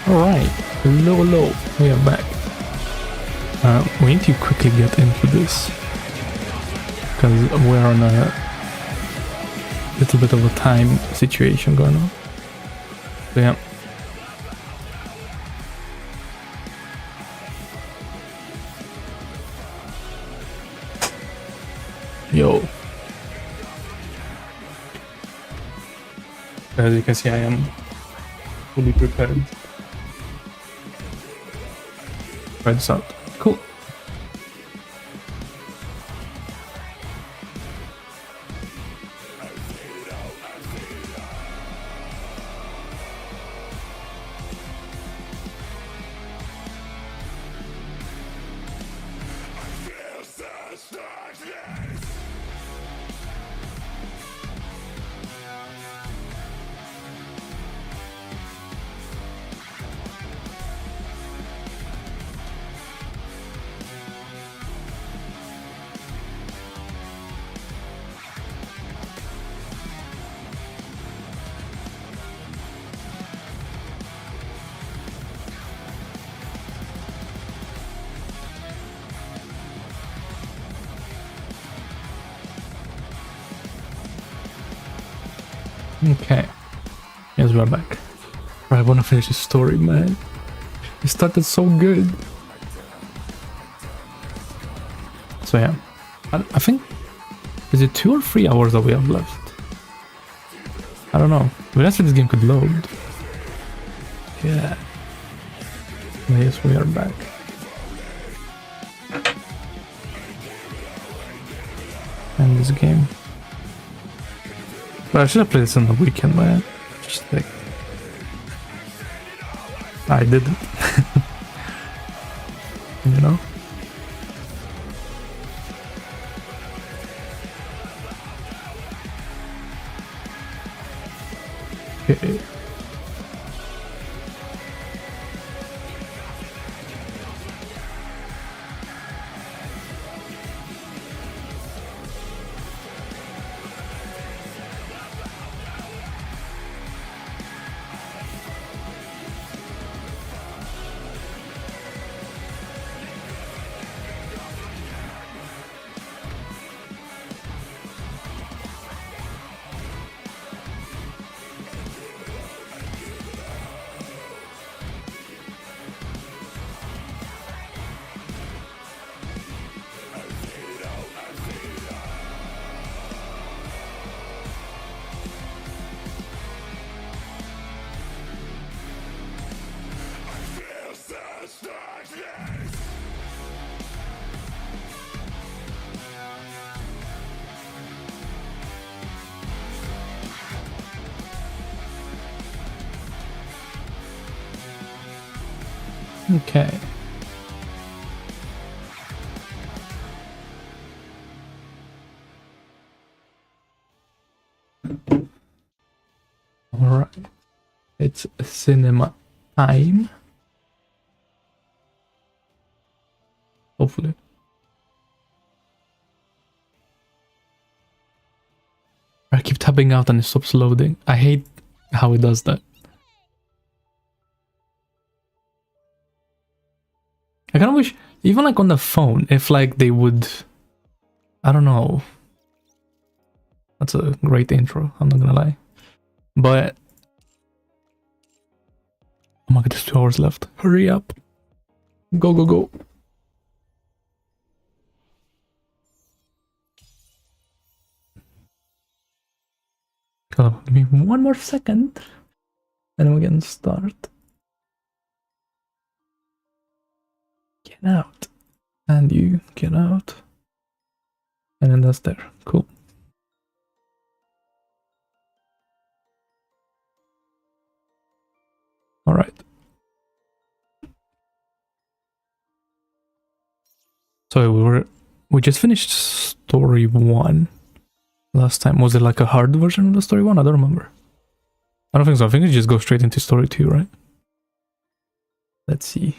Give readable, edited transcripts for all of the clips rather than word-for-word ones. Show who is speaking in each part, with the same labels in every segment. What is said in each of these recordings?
Speaker 1: Alright, hello, we are back. We need to quickly get into this because we're on a little bit of a time situation going on. So yeah. Yo. As you can see, I am fully prepared. Try this out. Cool. Okay. Yes, we're back. I want to finish the story, man. It started so good. So yeah. I think... Is it 2 or 3 hours that we have left? I don't know. Eventually this game could load. Yeah. Yes, we are back. And this game. But I should have played this on the weekend, man. Just like... I didn't. You know? Okay. Okay. Alright. It's cinema time. Hopefully. I keep tapping out and it stops loading. I hate how it does that. I kind of wish, even like on the phone, if like they would, I don't know. That's a great intro, I'm not gonna lie. But, oh my god, there's 2 hours left. Hurry up. Go, go, go. Give me 1 more second. And we can start. Get out. And you get out. And then that's there. Cool. Alright. So we just finished story 1 last time. Was it like a hard version of the story 1? I don't remember. I don't think so. I think it just goes straight into story 2, right? Let's see.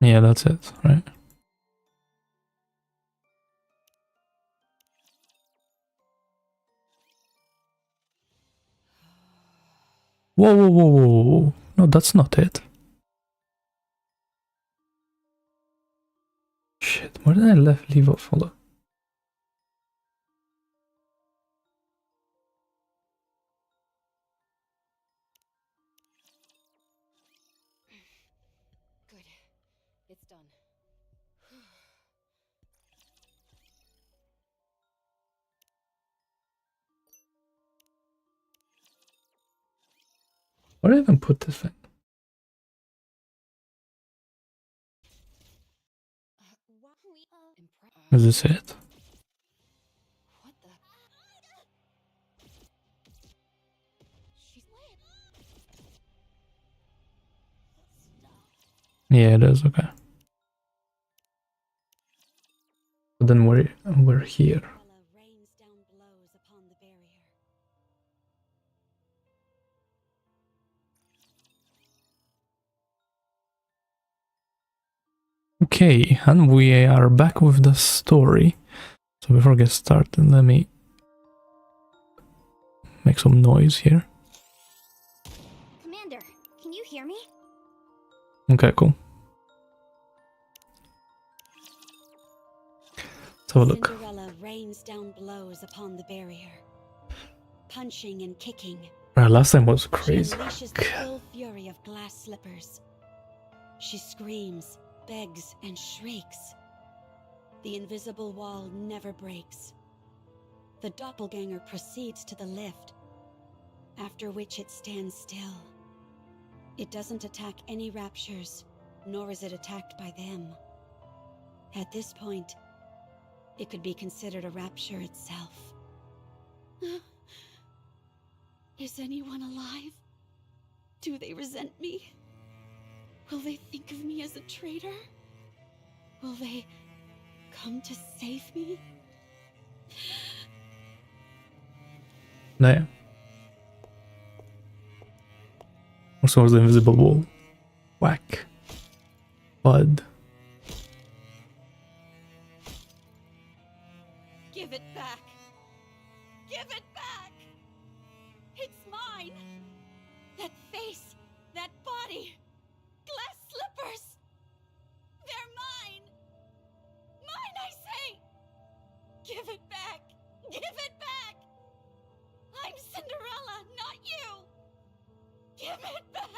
Speaker 1: Yeah, that's it, right? Whoa, whoa, whoa, whoa, whoa. No, that's not it. Shit, where did I leave off? Hold on.
Speaker 2: Good. It's done.
Speaker 1: Where did I even put this thing? Is this it?
Speaker 2: What the? She's...
Speaker 1: Yeah, it is, okay. But then we're here.
Speaker 2: Rains down blows upon the barrier.
Speaker 1: Okay, and we are back with the story. So before I get started, let me make some noise here.
Speaker 3: Commander, can you hear me?
Speaker 1: Okay, cool. Let's have a look.
Speaker 2: Cinderella rains down blows upon the barrier, punching and kicking.
Speaker 1: Right, last time was
Speaker 2: She
Speaker 1: crazy.
Speaker 2: unleashes the full fury of glass slippers. She screams, begs, and shrieks. The invisible wall never breaks. The doppelganger proceeds to the lift, after which it stands still. It doesn't attack any raptures, nor is it attacked by them. At this point, it could be considered a rapture itself. Is anyone alive? Do they resent me? Will they think of me as a traitor? Will they come to save me?
Speaker 1: There. Also was the invisible wall. Whack. Bud.
Speaker 2: Give it back! Give it back! It's mine! That face, that body, glass slippers! They're mine! Mine, I say! Give it back! Give it back! I'm Cinderella, not you! Give it back!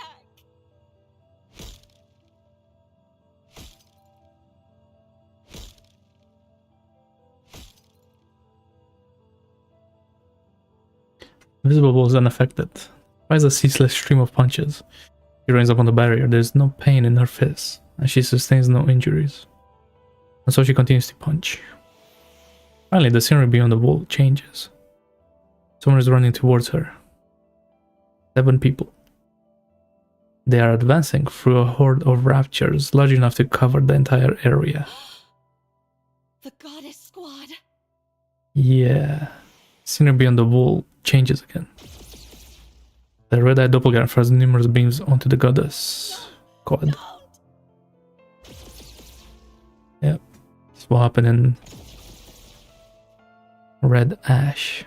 Speaker 1: Invisible wall is unaffected. Fires a ceaseless stream of punches. She rains upon the barrier. There is no pain in her fists, and she sustains no injuries. And so she continues to punch. Finally, the scenery beyond the wall changes. Someone is running towards her. 7 people. They are advancing through a horde of raptures large enough to cover the entire area.
Speaker 2: The goddess squad!
Speaker 1: Yeah. Scenery beyond the wall changes again. The red-eyed doppelganger fires numerous beams onto the goddess squad.
Speaker 2: Don't!
Speaker 1: Yep. That's what happened in Red Ash.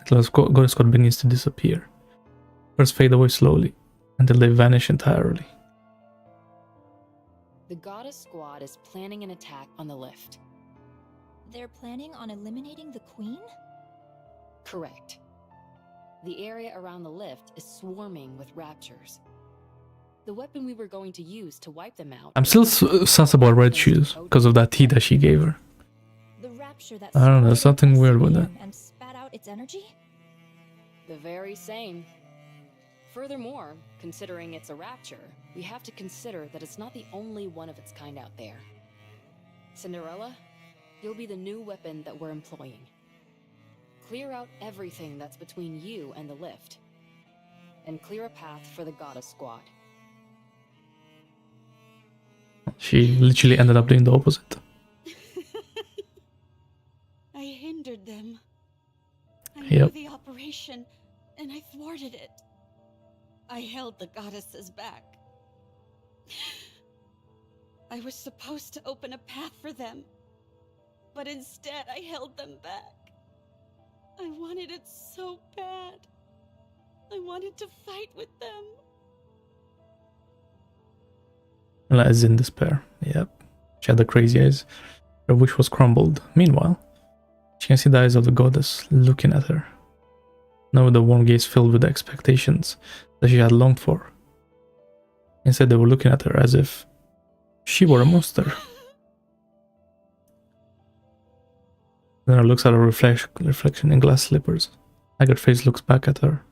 Speaker 1: The goddess squad begins to disappear. First fade away slowly, until they vanish entirely.
Speaker 4: The goddess squad is planning an attack on the lift.
Speaker 3: They're planning on eliminating the queen?
Speaker 4: Correct. The area around the lift is swarming with raptures. The weapon we were going to use to wipe them out...
Speaker 1: I'm still sus about Red Shoes because of that tea that she gave her.
Speaker 3: The rapture that
Speaker 1: I don't know,
Speaker 3: started
Speaker 1: something
Speaker 3: by
Speaker 1: weird with that.
Speaker 3: and spat out its energy?
Speaker 4: The very same. Furthermore, considering it's a rapture, we have to consider that it's not the only one of its kind out there. Cinderella, you'll be the new weapon that we're employing. Clear out everything that's between you and the lift, and clear a path for the goddess squad.
Speaker 1: She literally ended up doing the opposite.
Speaker 2: I hindered them. I
Speaker 1: Yep.
Speaker 2: knew the operation, and I thwarted it. I held the goddesses back. I was supposed to open a path for them, but instead I held them back. I wanted it so bad. I wanted to fight with them.
Speaker 1: Ella is in despair. Yep. She had the crazy eyes. Her wish was crumbled. Meanwhile, she can see the eyes of the goddess looking at her. Now with the warm gaze filled with the expectations that she had longed for. Instead, they were looking at her as if she were a monster. Then her looks at her reflection in glass slippers. Haggard face looks back at her.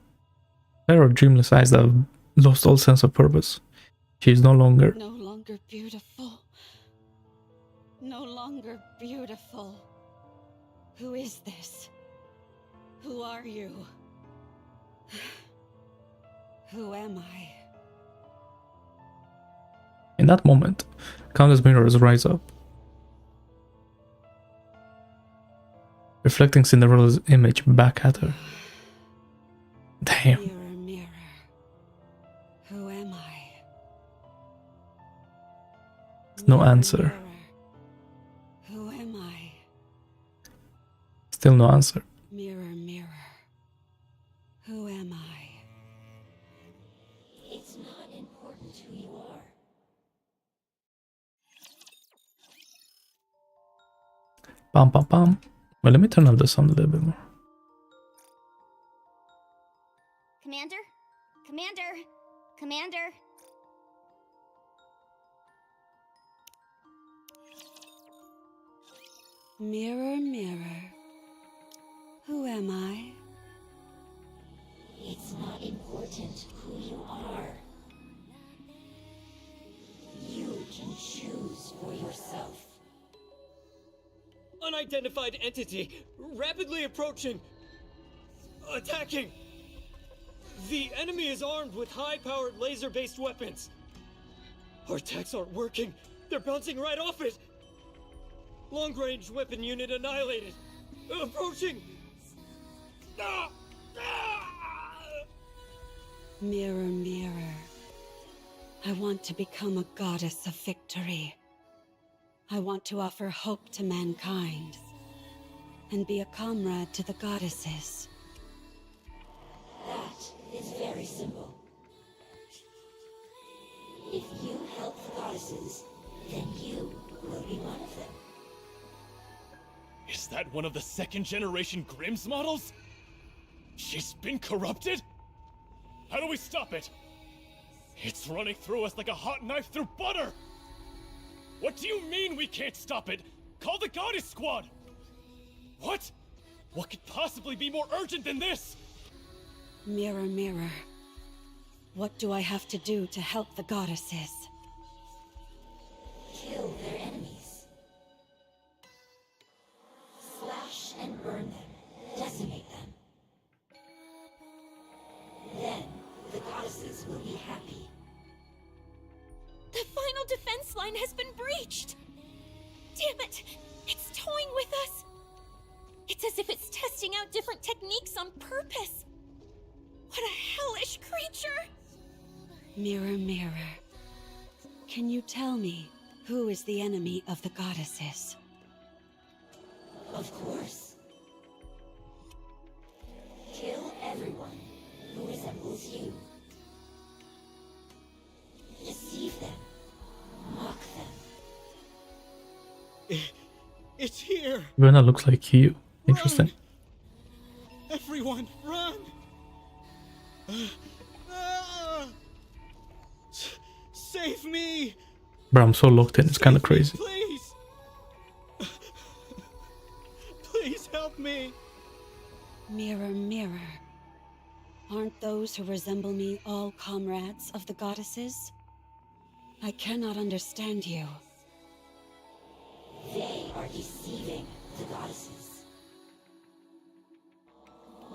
Speaker 1: Pair of dreamless eyes that have lost all sense of purpose. She is no longer
Speaker 2: beautiful. No longer beautiful. Who is this? Who are you? Who am I?
Speaker 1: In that moment, countless mirrors rise up, reflecting Cinderella's image back at her. Damn.
Speaker 2: Mirror, mirror, who am I?
Speaker 1: No
Speaker 2: Mirror,
Speaker 1: answer.
Speaker 2: mirror, who am I?
Speaker 1: Still no answer.
Speaker 2: Mirror, mirror, who am I?
Speaker 5: It's not important who you are.
Speaker 1: Pam pam pam. Well, let me turn up the sound a little bit more.
Speaker 5: Commander? Commander? Commander?
Speaker 2: Mirror, mirror, who am I?
Speaker 5: It's not important who you are. You can choose for yourself.
Speaker 6: Unidentified entity, rapidly approaching. Attacking! The enemy is armed with high-powered laser-based weapons. Our attacks aren't working. They're bouncing right off it. Long-range weapon unit annihilated. Approaching! Ah! Ah!
Speaker 2: Mirror, mirror, I want to become a goddess of victory. I want to offer hope to mankind and be a comrade to the goddesses.
Speaker 5: That is very simple. If you help the goddesses, then you will be one of them.
Speaker 7: Is that one of the second-generation Grimm's models? She's been corrupted? How do we stop it? It's running through us like a hot knife through butter! What do you mean we can't stop it? Call the Goddess Squad! What? What could possibly be more urgent than this?
Speaker 2: Mirror, mirror, what do I have to do to help the goddesses?
Speaker 5: Kill their enemies. Slash and burn them. Decimate them. Then the goddesses will be happy.
Speaker 3: The final defense line has been breached! Damn it! It's toying with us! It's as if it's testing out different techniques on purpose! What a hellish creature!
Speaker 2: Mirror, mirror, can you tell me who is the enemy of the goddesses?
Speaker 5: Of course. Kill everyone who resembles you. Deceive them. Mock them.
Speaker 6: It's here!
Speaker 1: Verna looks like you. Interesting.
Speaker 6: Run! Everyone, run! Ah! Save me!
Speaker 1: But I'm so locked in, it's kind of
Speaker 6: Save me,
Speaker 1: crazy.
Speaker 6: Please! Please help me!
Speaker 2: Mirror, mirror, aren't those who resemble me all comrades of the goddesses? I cannot understand you.
Speaker 5: They are deceiving the goddesses.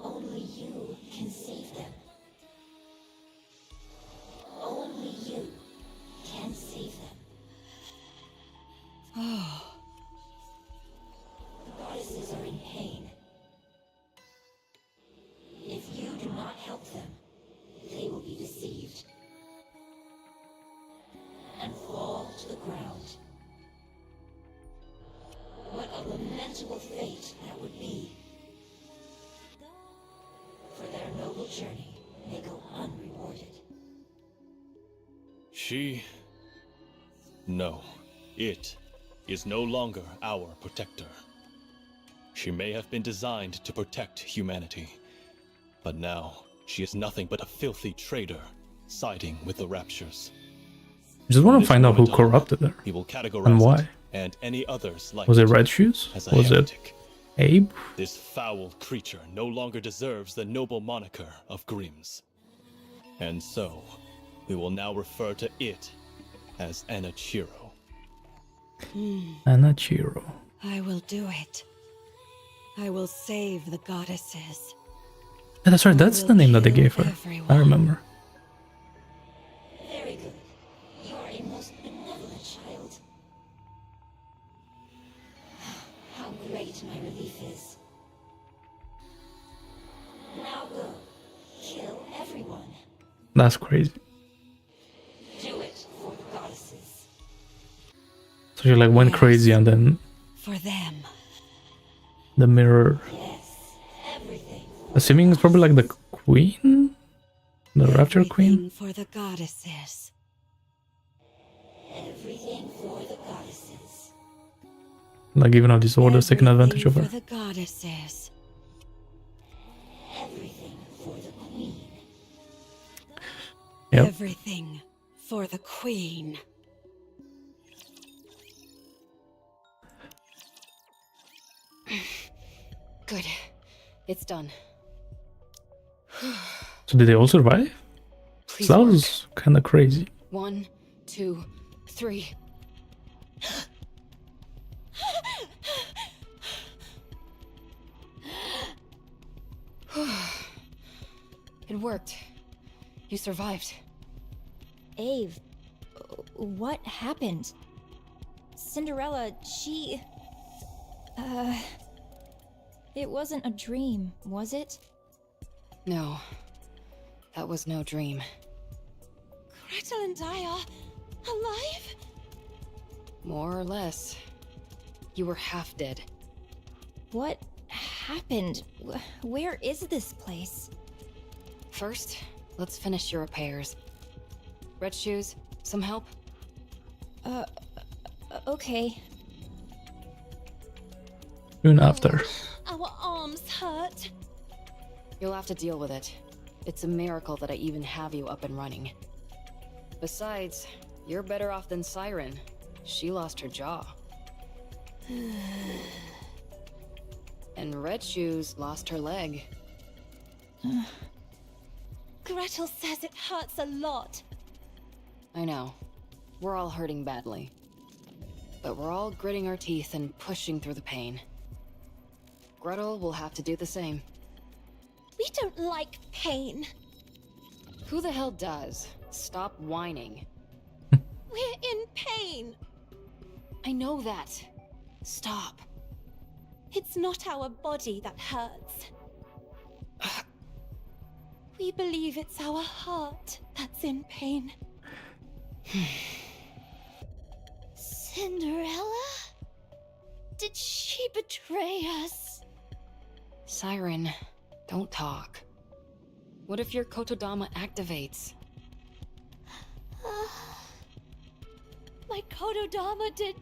Speaker 5: Only you can save them. Only you can save them.
Speaker 2: Oh,
Speaker 5: The goddesses are in pain. If you do not help them, they will be deceived and fall to the ground. journey may go unrewarded.
Speaker 7: No. It is no longer our protector. She may have been designed to protect humanity, but now she is nothing but a filthy traitor, siding with the Raptures.
Speaker 1: I just want
Speaker 7: From
Speaker 1: to
Speaker 7: this
Speaker 1: find out who
Speaker 7: moment on,
Speaker 1: corrupted her.
Speaker 7: He will categorize
Speaker 1: And why?
Speaker 7: it and any others like
Speaker 1: Was it Red Shoes?
Speaker 7: as a
Speaker 1: Was it
Speaker 7: heretic.
Speaker 1: Abe?
Speaker 7: This foul creature no longer deserves the noble moniker of Grimm's. And so, we will now refer to it as Anachiro.
Speaker 1: Anachiro.
Speaker 2: I will do it. I will save the goddesses.
Speaker 1: Yeah, that's right, that's the name that they gave her. I remember.
Speaker 5: Very good. You are a most benevolent child. How great my relief is. Now go. Kill everyone.
Speaker 1: That's crazy.
Speaker 5: Do it for the goddesses.
Speaker 1: So she like went
Speaker 2: Yes.
Speaker 1: crazy and then
Speaker 2: For them.
Speaker 1: the mirror.
Speaker 5: Yes, everything.
Speaker 1: Assuming it's probably like the queen? The Rapture Queen?
Speaker 2: Everything for the goddesses.
Speaker 5: Everything for the goddesses.
Speaker 1: Like giving out these orders, taking advantage of
Speaker 2: Everything
Speaker 1: her.
Speaker 2: for the goddesses.
Speaker 5: Everything for the queen.
Speaker 1: Yep.
Speaker 2: Everything for the queen.
Speaker 4: Good. It's done.
Speaker 1: So did they all survive?
Speaker 4: Please
Speaker 1: So that
Speaker 4: work.
Speaker 1: was kind of crazy.
Speaker 4: 1, 2, 3. It worked. You survived.
Speaker 3: Ave, what happened? Cinderella, she... It wasn't a dream, was it?
Speaker 4: No, that was no dream.
Speaker 3: Gretel and I are alive?
Speaker 4: More or less. You were half dead.
Speaker 3: What happened? Where is this place?
Speaker 4: First, let's finish your repairs. Red Shoes, some help?
Speaker 3: Okay.
Speaker 1: Soon after.
Speaker 3: Our arms hurt.
Speaker 4: You'll have to deal with it. It's a miracle that I even have you up and running. Besides, you're better off than Siren. She lost her jaw. And Red Shoes lost her leg.
Speaker 3: Gretel says it hurts a lot.
Speaker 4: I know. We're all hurting badly. But we're all gritting our teeth and pushing through the pain. Gretel will have to do the same.
Speaker 3: We don't like pain.
Speaker 4: Who the hell does? Stop whining.
Speaker 3: We're in pain.
Speaker 4: I know that. Stop.
Speaker 3: It's not our body that hurts. We believe it's our heart that's in pain. Cinderella? Did she betray us?
Speaker 4: Siren, don't talk. What if your Kotodama activates?
Speaker 3: My Kotodama did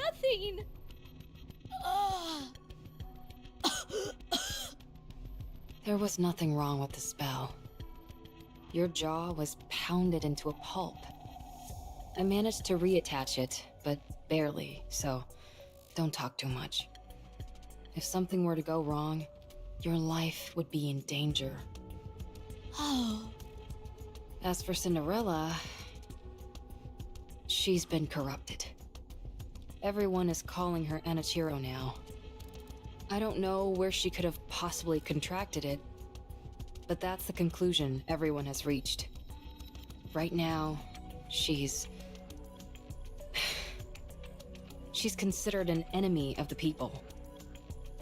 Speaker 3: nothing.
Speaker 4: There was nothing wrong with the spell. Your jaw was pounded into a pulp. I managed to reattach it, but barely, so don't talk too much. If something were to go wrong, your life would be in danger.
Speaker 3: Oh,
Speaker 4: As for Cinderella, she's been corrupted. Everyone is calling her Anachiro now. I don't know where she could have possibly contracted it, but that's the conclusion everyone has reached. Right now, she's considered an enemy of the people.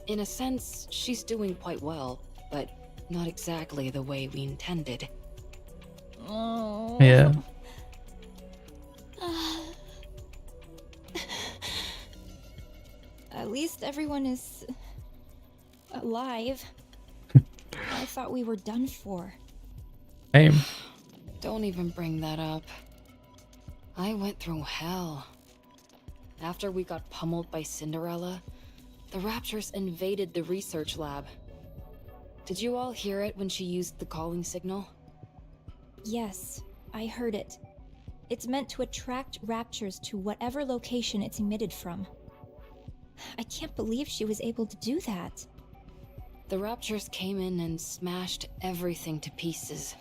Speaker 4: In a sense, she's doing quite well, but not exactly the way we intended.
Speaker 3: oh.
Speaker 1: Yeah.
Speaker 3: At least everyone is alive. I thought we were done for.
Speaker 1: Same.
Speaker 4: Don't even bring that up. I went through hell. After we got pummeled by Cinderella, the Raptures invaded the research lab. Did you all hear it when she used the calling signal?
Speaker 3: Yes, I heard it. It's meant to attract raptures to whatever location it's emitted from. I can't believe she was able to do that.
Speaker 4: The Raptures came in and smashed everything to pieces.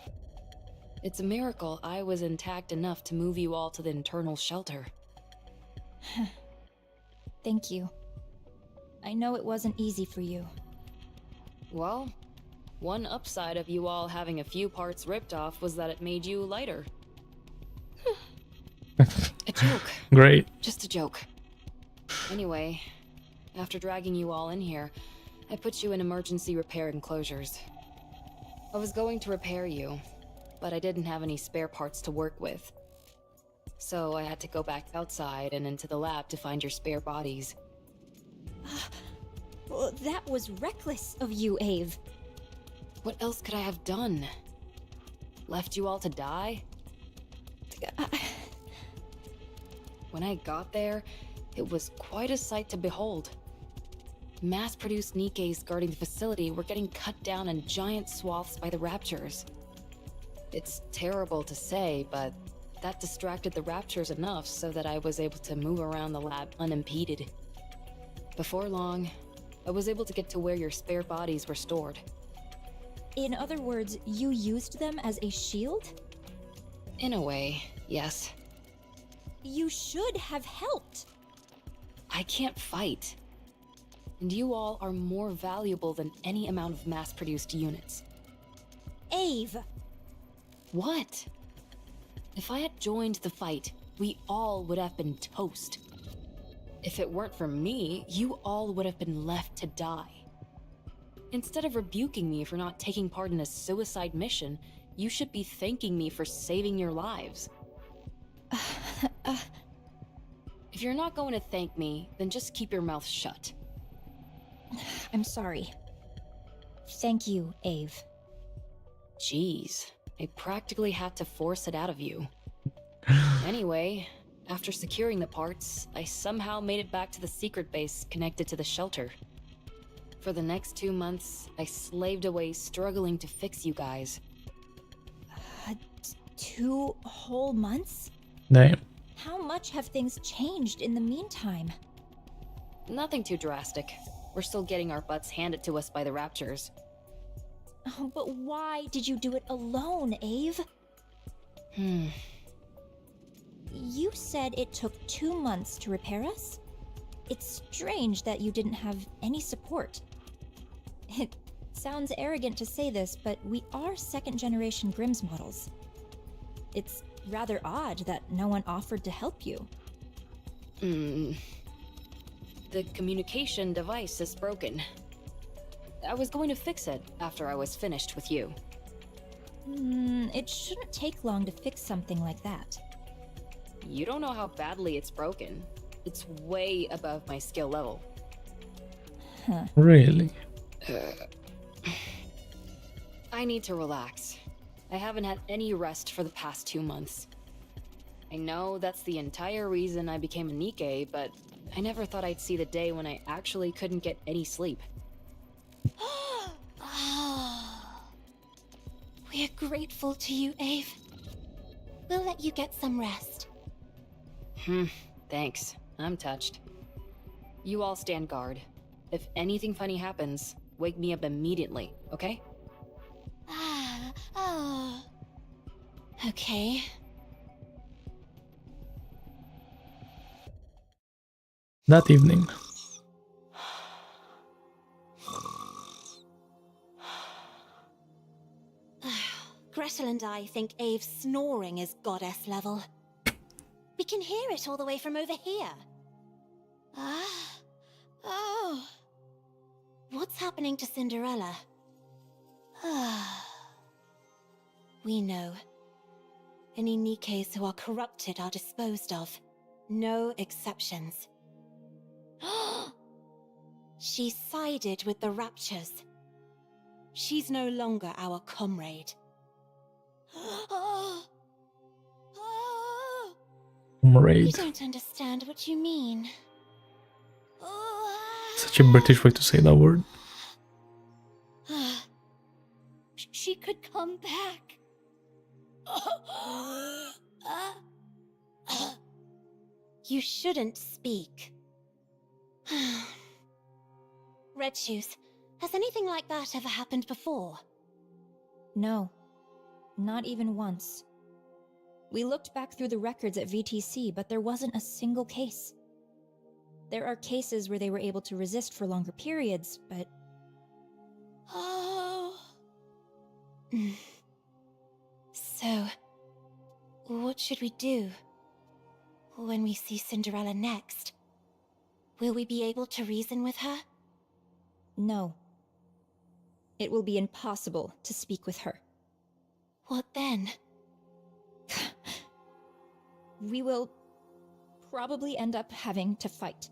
Speaker 4: It's a miracle I was intact enough to move you all to the internal shelter.
Speaker 3: Thank you. I know it wasn't easy for you.
Speaker 4: Well, one upside of you all having a few parts ripped off was that it made you lighter. A joke.
Speaker 1: Great.
Speaker 4: Just a joke. Anyway, after dragging you all in here, I put you in emergency repair enclosures. I was going to repair you, but I didn't have any spare parts to work with. So I had to go back outside and into the lab to find your spare bodies.
Speaker 3: Well, that was reckless of you, Ave.
Speaker 4: What else could I have done? Left you all to die? When I got there, it was quite a sight to behold. Mass-produced nikkes guarding the facility were getting cut down in giant swaths by the Raptures. It's terrible to say, but that distracted the Raptures enough so that I was able to move around the lab unimpeded. Before long, I was able to get to where your spare bodies were stored.
Speaker 3: In other words, you used them as a shield?
Speaker 4: In a way, yes.
Speaker 3: You should have helped.
Speaker 4: I can't fight. And you all are more valuable than any amount of mass-produced units.
Speaker 3: Ave!
Speaker 4: What? If I had joined the fight, we all would have been toast. If it weren't for me, you all would have been left to die. Instead of rebuking me for not taking part in a suicide mission, you should be thanking me for saving your lives. If you're not going to thank me, then just keep your mouth shut.
Speaker 3: I'm sorry. Thank you, Ave.
Speaker 4: Jeez, I practically had to force it out of you. Anyway, after securing the parts, I somehow made it back to the secret base connected to the shelter. For the next 2 months, I slaved away struggling to fix you guys.
Speaker 3: 2 whole months?
Speaker 1: Damn.
Speaker 3: How much have things changed in the meantime?
Speaker 4: Nothing too drastic. We're still getting our butts handed to us by the Raptures.
Speaker 3: Oh, but why did you do it alone, Ave? You said it took 2 months to repair us? It's strange that you didn't have any support. It sounds arrogant to say this, but we are second-generation Grimm's models. It's rather odd that no one offered to help you.
Speaker 4: The communication device is broken. I was going to fix it after I was finished with you.
Speaker 3: It shouldn't take long to fix something like that.
Speaker 4: You don't know how badly it's broken. It's way above my skill level.
Speaker 1: Really?
Speaker 4: I need to relax. I haven't had any rest for the past 2 months. I know that's the entire reason I became a nikke, but I never thought I'd see the day when I actually couldn't get any sleep.
Speaker 3: We're grateful to you, Ave. We'll let you get some rest.
Speaker 4: Thanks. I'm touched. You all stand guard. If anything funny happens, wake me up immediately, okay?
Speaker 3: Okay.
Speaker 1: That evening.
Speaker 2: Gretel and I think Ave's snoring is goddess level. We can hear it all the way from over here. Oh. What's happening to Cinderella? We know. Any nikkes who are corrupted are disposed of. No exceptions. She sided with the Raptures. She's no longer our comrade. You
Speaker 1: Comrade.
Speaker 2: don't understand what you mean.
Speaker 1: Such a British way to say that word.
Speaker 2: She could come back. You shouldn't speak. Red Shoes, has anything like that ever happened before?
Speaker 3: No, not even once. We looked back through the records at VTC, but there wasn't a single case. There are cases where they were able to resist for longer periods, but...
Speaker 2: Oh. So, what should we do when we see Cinderella next? Will we be able to reason with her?
Speaker 3: no. It will be impossible to speak with her.
Speaker 2: What then?
Speaker 3: We will probably end up having to fight.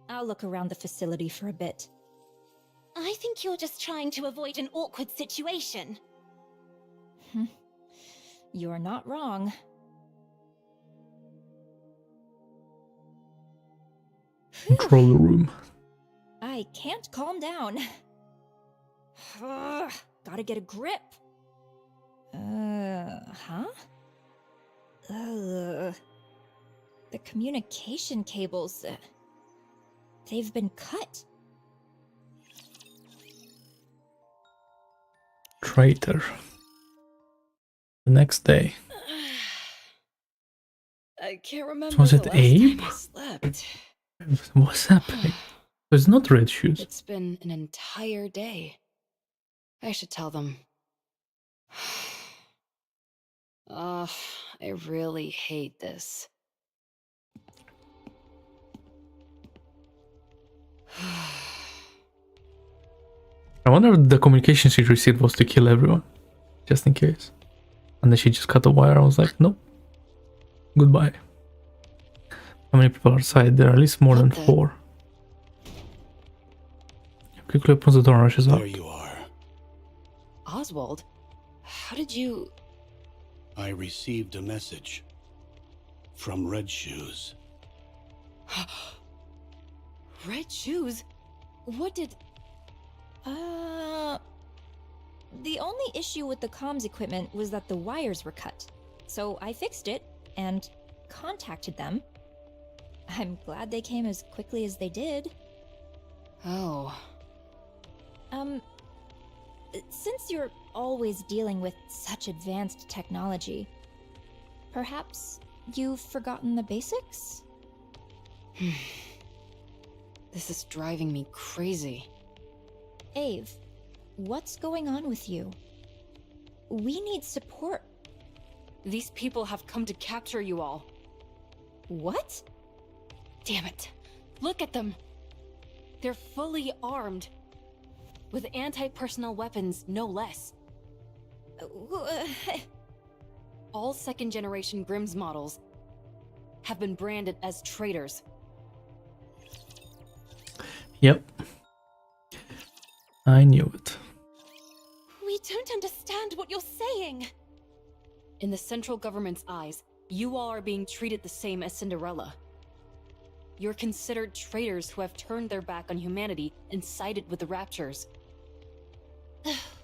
Speaker 3: I'll look around the facility for a bit.
Speaker 2: I think you're just trying to avoid an awkward situation.
Speaker 3: You're not wrong.
Speaker 1: Control room.
Speaker 3: I can't calm down. Gotta get a grip. Huh? The communication cables, they've been cut.
Speaker 1: Traitor. The next day.
Speaker 4: I can't remember
Speaker 1: Was
Speaker 4: the
Speaker 1: it
Speaker 4: last
Speaker 1: Abe?
Speaker 4: time I slept.
Speaker 1: What's happening? It's not Red Shoes.
Speaker 4: It's been an entire day. I should tell them. Ugh, I really hate this.
Speaker 1: I wonder if the communication she received was to kill everyone. Just in case. And then she just cut the wire. I was like, nope. Goodbye. How many people are outside? There are at least more than 4. Quickly opens the door and rushes up.
Speaker 8: There you are.
Speaker 4: Oswald, how did you...
Speaker 8: I received a message from Red Shoes.
Speaker 4: Red Shoes? What did...
Speaker 3: The only issue with the comms equipment was that the wires were cut. So I fixed it and contacted them. I'm glad they came as quickly as they did.
Speaker 4: Oh.
Speaker 3: Since you're always dealing with such advanced technology, perhaps you've forgotten the basics?
Speaker 4: This is driving me crazy.
Speaker 3: Ave, what's going on with you? We need support.
Speaker 4: These people have come to capture you all.
Speaker 3: What?
Speaker 4: Damn it. Look at them. They're fully armed. With anti-personnel weapons, no less. All second-generation Grimm's models have been branded as traitors.
Speaker 1: Yep. I knew it.
Speaker 2: We don't understand what you're saying.
Speaker 4: In the central government's eyes, you all are being treated the same as Cinderella. You're considered traitors who have turned their back on humanity and sided with the Raptures.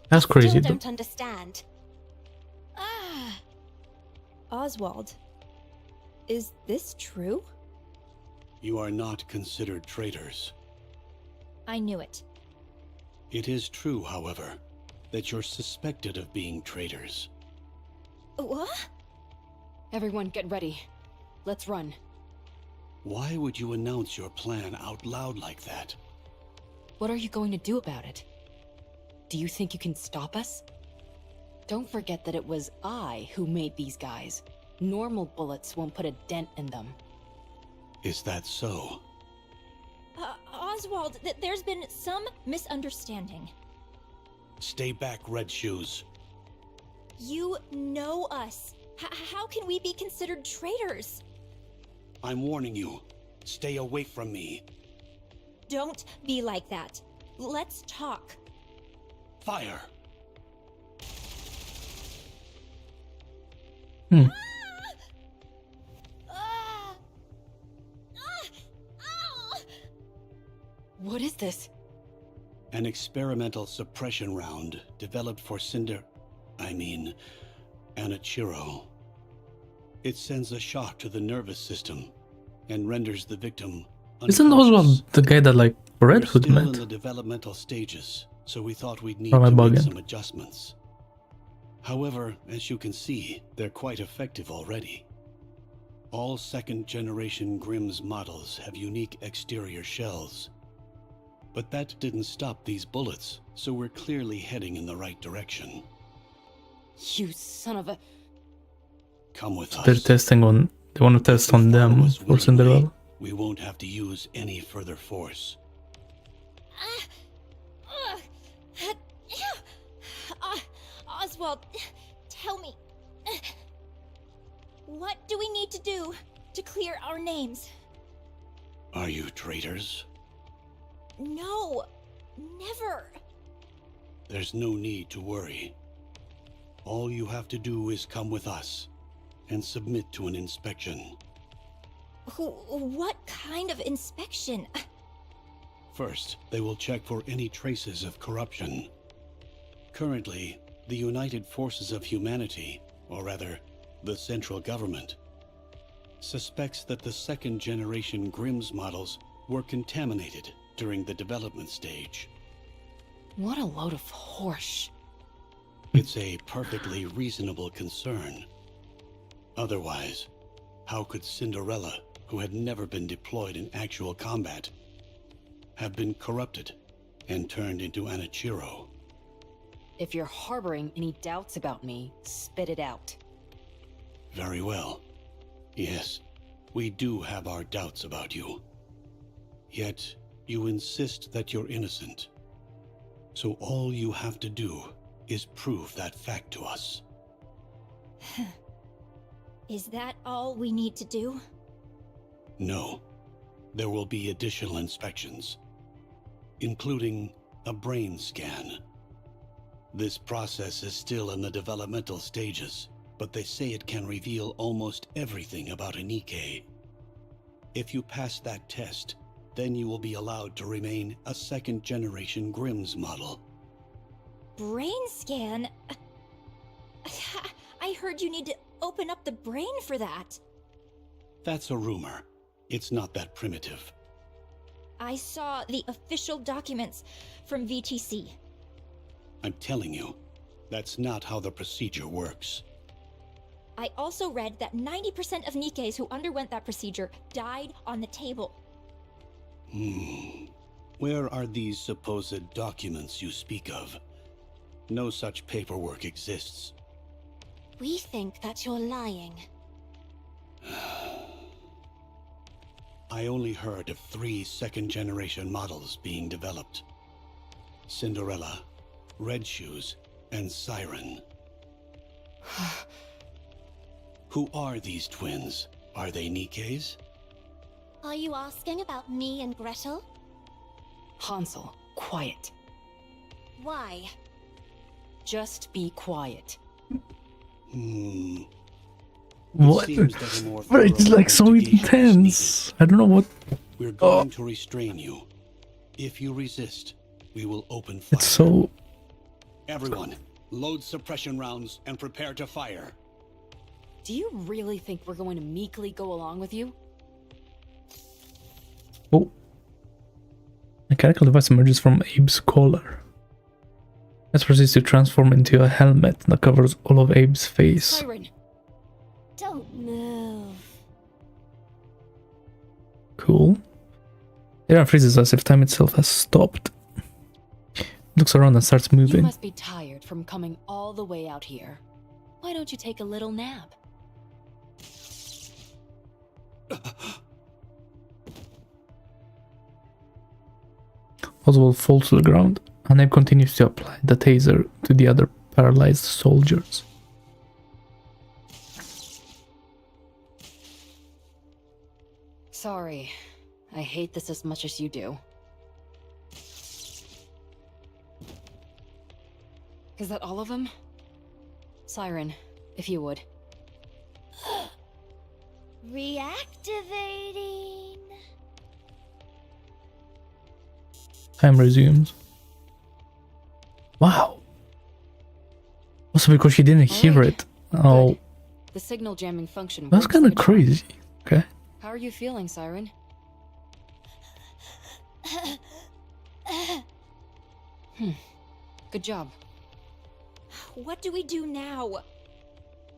Speaker 1: That's crazy
Speaker 2: Still
Speaker 1: though.
Speaker 2: don't understand.
Speaker 3: Oswald, is this true?
Speaker 8: You are not considered traitors.
Speaker 3: I knew it.
Speaker 8: It is true, however, that you're suspected of being traitors.
Speaker 3: What?
Speaker 4: Everyone get ready. Let's run.
Speaker 8: Why would you announce your plan out loud like that?
Speaker 4: What are you going to do about it? Do you think you can stop us? Don't forget that it was I who made these guys. Normal bullets won't put a dent in them.
Speaker 8: Is that so?
Speaker 3: Oswald, there's been some misunderstanding.
Speaker 8: Stay back, Red Shoes.
Speaker 3: You know us. How can we be considered traitors?
Speaker 8: I'm warning you. Stay away from me.
Speaker 3: Don't be like that. Let's talk.
Speaker 8: Fire!
Speaker 3: Ah! Ow!
Speaker 4: What is this?
Speaker 8: An experimental suppression round developed for Anichiro. It sends a shock to the nervous system and renders the victim
Speaker 1: Isn't
Speaker 8: unconscious.
Speaker 1: Oswald the guy that like Red
Speaker 8: We're
Speaker 1: Hood
Speaker 8: still
Speaker 1: met?
Speaker 8: in the developmental stages, so we thought we'd need
Speaker 1: Or am I
Speaker 8: to make
Speaker 1: bugging?
Speaker 8: some adjustments. However, as you can see, they're quite effective already. All second-generation Grimm's models have unique exterior shells. But that didn't stop these bullets, so we're clearly heading in the right direction.
Speaker 4: You son of a...
Speaker 8: Come with us.
Speaker 1: They're testing on. They want to test on them
Speaker 8: Follow us
Speaker 1: for
Speaker 8: willingly.
Speaker 1: Cinderella.
Speaker 8: We won't have to use any further force.
Speaker 3: Oswald, tell me. What do we need to do to clear our names?
Speaker 8: Are you traitors?
Speaker 3: No, never.
Speaker 8: There's no need to worry. All you have to do is come with us and submit to an inspection.
Speaker 3: What kind of inspection?
Speaker 8: First, they will check for any traces of corruption. Currently, the United Forces of Humanity, or rather, the central government, suspects that the second-generation Grimm's models were contaminated during the development stage.
Speaker 4: What a load of horse.
Speaker 8: It's a perfectly reasonable concern. Otherwise, how could Cinderella, who had never been deployed in actual combat, have been corrupted and turned into Anichiro?
Speaker 4: If you're harboring any doubts about me, spit it out.
Speaker 8: Very well. Yes, we do have our doubts about you. Yet, you insist that you're innocent. So all you have to do is prove that fact to us.
Speaker 3: Is that all we need to do?
Speaker 8: No. There will be additional inspections, including a brain scan. This process is still in the developmental stages, but they say it can reveal almost everything about a nikke. If you pass that test, then you will be allowed to remain a second-generation Grimm's model.
Speaker 3: Brain scan? I heard you need to open up the brain for that.
Speaker 8: That's a rumor. It's not that primitive.
Speaker 3: I saw the official documents from VTC.
Speaker 8: I'm telling you, that's not how the procedure works.
Speaker 3: I also read that 90% of nikkes who underwent that procedure died on the table.
Speaker 8: Where are these supposed documents you speak of? No such paperwork exists.
Speaker 3: We think that you're lying.
Speaker 8: I only heard of 3 second-generation models being developed. Cinderella, Red Shoes, and Siren. Who are these twins? Are they nikkes?
Speaker 3: Are you asking about me and Gretel?
Speaker 4: Hansel, quiet.
Speaker 3: Why?
Speaker 4: Just be quiet.
Speaker 1: What?
Speaker 8: seems that a more
Speaker 1: But it's
Speaker 8: thorough
Speaker 1: like so
Speaker 8: investigation is
Speaker 1: intense. I don't know what.
Speaker 8: We're going to restrain you. If you resist, we will open fire.
Speaker 1: It's so.
Speaker 8: Everyone, load suppression rounds and prepare to fire.
Speaker 4: Do you really think we're going to meekly go along with you?
Speaker 1: Oh. A mechanical device emerges from Abe's collar. It proceeds to transform into a helmet that covers all of Abe's face.
Speaker 4: Siren!
Speaker 3: Don't move.
Speaker 1: Cool. Aaron freezes as if time itself has stopped. Looks around and starts
Speaker 4: You
Speaker 1: moving.
Speaker 4: must be tired from coming all the way out here. Why don't you take a little nap?
Speaker 1: Oswald falls to the ground, and Abe continues to apply the taser to the other paralyzed soldiers.
Speaker 4: Sorry. I hate this as much as you do. Is that all of them? Siren, if you would.
Speaker 3: Reactivating.
Speaker 1: Time resumes. Wow. Also because she didn't hear
Speaker 4: Alright.
Speaker 1: it. Oh,
Speaker 4: Good. The signal jamming function
Speaker 1: that's
Speaker 4: works
Speaker 1: kind of
Speaker 4: like a charm.
Speaker 1: crazy. Okay.
Speaker 4: How are you feeling, Siren? Good job.
Speaker 3: What do we do now?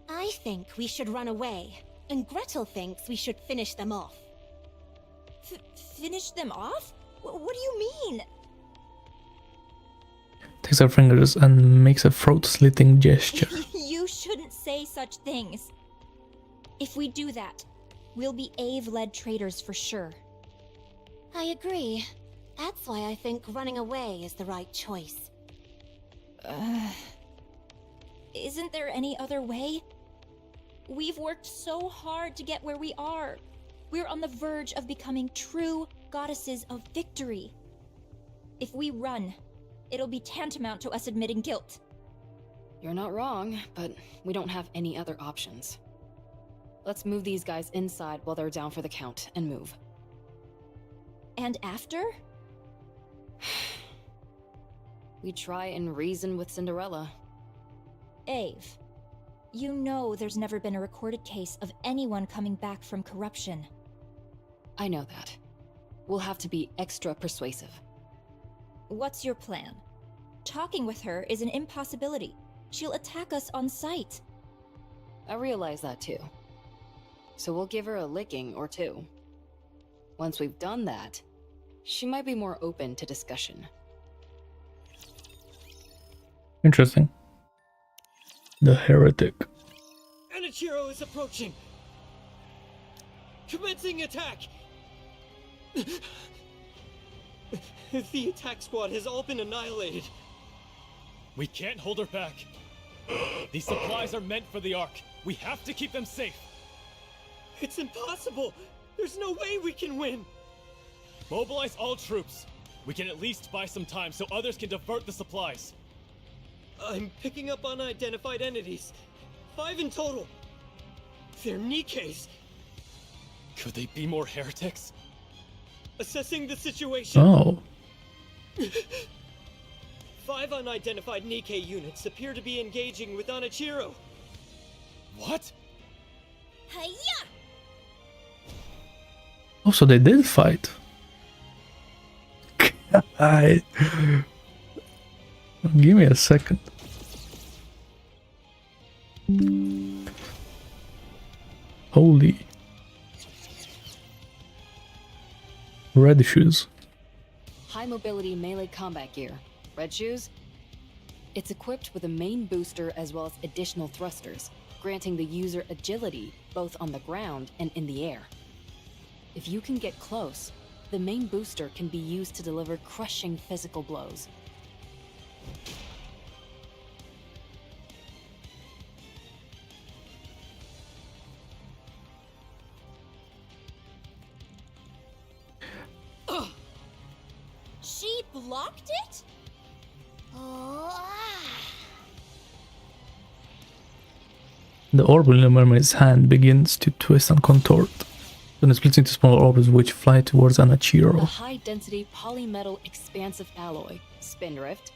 Speaker 9: I think we should run away, and Gretel thinks we should finish them off.
Speaker 3: Finish them off? What do you mean?
Speaker 1: Takes her fingers and makes a throat-slitting gesture.
Speaker 3: You shouldn't say such things. If we do that, we'll be Ave-led traitors for sure.
Speaker 9: I agree. That's why I think running away is the right choice.
Speaker 3: Isn't there any other way? We've worked so hard to get where we are. We're on the verge of becoming true goddesses of victory. If we run, it'll be tantamount to us admitting guilt.
Speaker 4: You're not wrong, but we don't have any other options. Let's move these guys inside while they're down for the count and move.
Speaker 3: And after?
Speaker 4: We try and reason with Cinderella.
Speaker 3: Ave, you know there's never been a recorded case of anyone coming back from corruption.
Speaker 4: I know that. We'll have to be extra persuasive.
Speaker 3: What's your plan? Talking with her is an impossibility. She'll attack us on sight.
Speaker 4: I realize that too. So we'll give her a licking or two. Once we've done that, she might be more open to discussion.
Speaker 1: Interesting. The heretic.
Speaker 6: Anichiro is approaching. Commencing attack. The attack squad has all been annihilated.
Speaker 7: We can't hold her back. These supplies are meant for the Ark. We have to keep them safe.
Speaker 6: It's impossible. There's no way we can win.
Speaker 7: Mobilize all troops. We can at least buy some time so others can divert the supplies.
Speaker 6: I'm picking up unidentified entities. 5 in total. They're Nikkes.
Speaker 7: Could they be more heretics?
Speaker 6: Assessing the situation.
Speaker 1: Oh.
Speaker 6: 5 unidentified Nikke units appear to be engaging with Anichiro.
Speaker 7: What?
Speaker 3: Hiya!
Speaker 1: Oh, so they did fight. God. Give me a second. Holy. Red shoes.
Speaker 4: High mobility melee combat gear. Red shoes? It's equipped with a main booster as well as additional thrusters, granting the user agility both on the ground and in the air. If you can get close, the main booster can be used to deliver crushing physical blows.
Speaker 3: She blocked it?
Speaker 1: The orb in the mermaid's hand begins to twist and contort. Then it splits into smaller orbs which fly towards
Speaker 4: A
Speaker 1: Anichiro.
Speaker 4: high-density polymetal expansive alloy, Spindrift.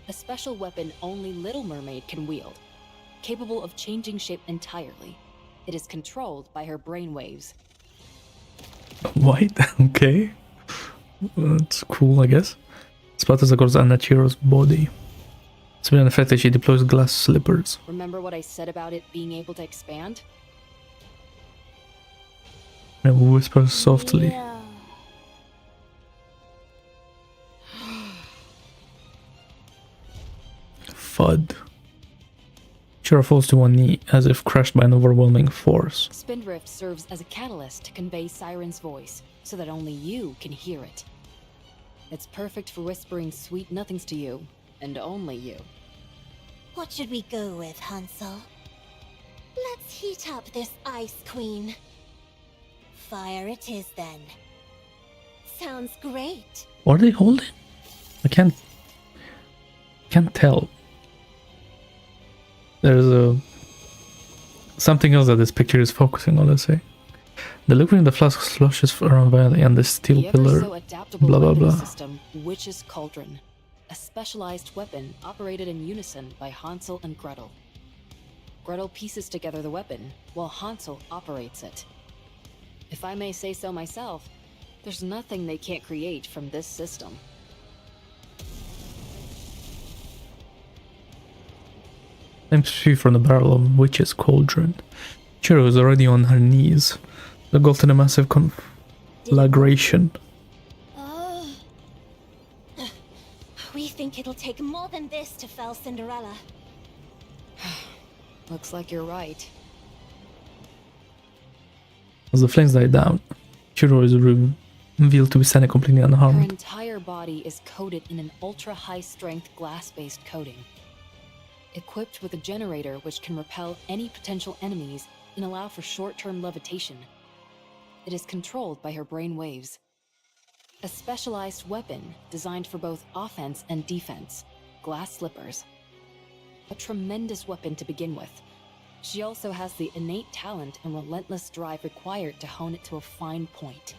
Speaker 4: A special weapon only Little Mermaid can wield, capable of changing shape entirely. It is controlled by her brainwaves.
Speaker 1: White? Okay. That's cool, I guess. Splatters across Anichiro's body. It's been an effect that she deploys glass slippers.
Speaker 4: Remember what I said about it being able to expand?
Speaker 1: And whispers softly.
Speaker 3: Yeah.
Speaker 1: Thud. Chira falls to one knee, as if crushed by an overwhelming force.
Speaker 4: Spindrift serves as a catalyst to convey Siren's voice, so that only you can hear it. It's perfect for whispering sweet nothings to you, and only you.
Speaker 9: What should we go with, Hansel? Let's heat up this Ice Queen. Fire it is then. Sounds great.
Speaker 1: What are they holding? I can't tell. There's something else that this picture is focusing on, let's say. The liquid in the flask sloshes around violently and the steel
Speaker 4: The
Speaker 1: pillar.
Speaker 4: ever so adaptable
Speaker 1: Blah blah
Speaker 4: weapon
Speaker 1: blah.
Speaker 4: system, Witch's Cauldron. A specialized weapon operated in unison by Hansel and Gretel. Gretel pieces together the weapon, while Hansel operates it. If I may say so myself, there's nothing they can't create from this system.
Speaker 1: Flames spew from the barrel of Witch's Cauldron. Chiro is already on her knees. The gold in a massive conflagration.
Speaker 9: We think it'll take more than this to fell Cinderella.
Speaker 4: Looks like you're right.
Speaker 1: As the flames die down, Chiro is revealed to be standing completely
Speaker 4: Her
Speaker 1: unharmed.
Speaker 4: entire body is coated in an ultra-high-strength glass-based coating. Equipped with a generator which can repel any potential enemies and allow for short-term levitation. It is controlled by her brain waves. A specialized weapon designed for both offense and defense, glass slippers. A tremendous weapon to begin with. She also has the innate talent and relentless drive required to hone it to a fine point.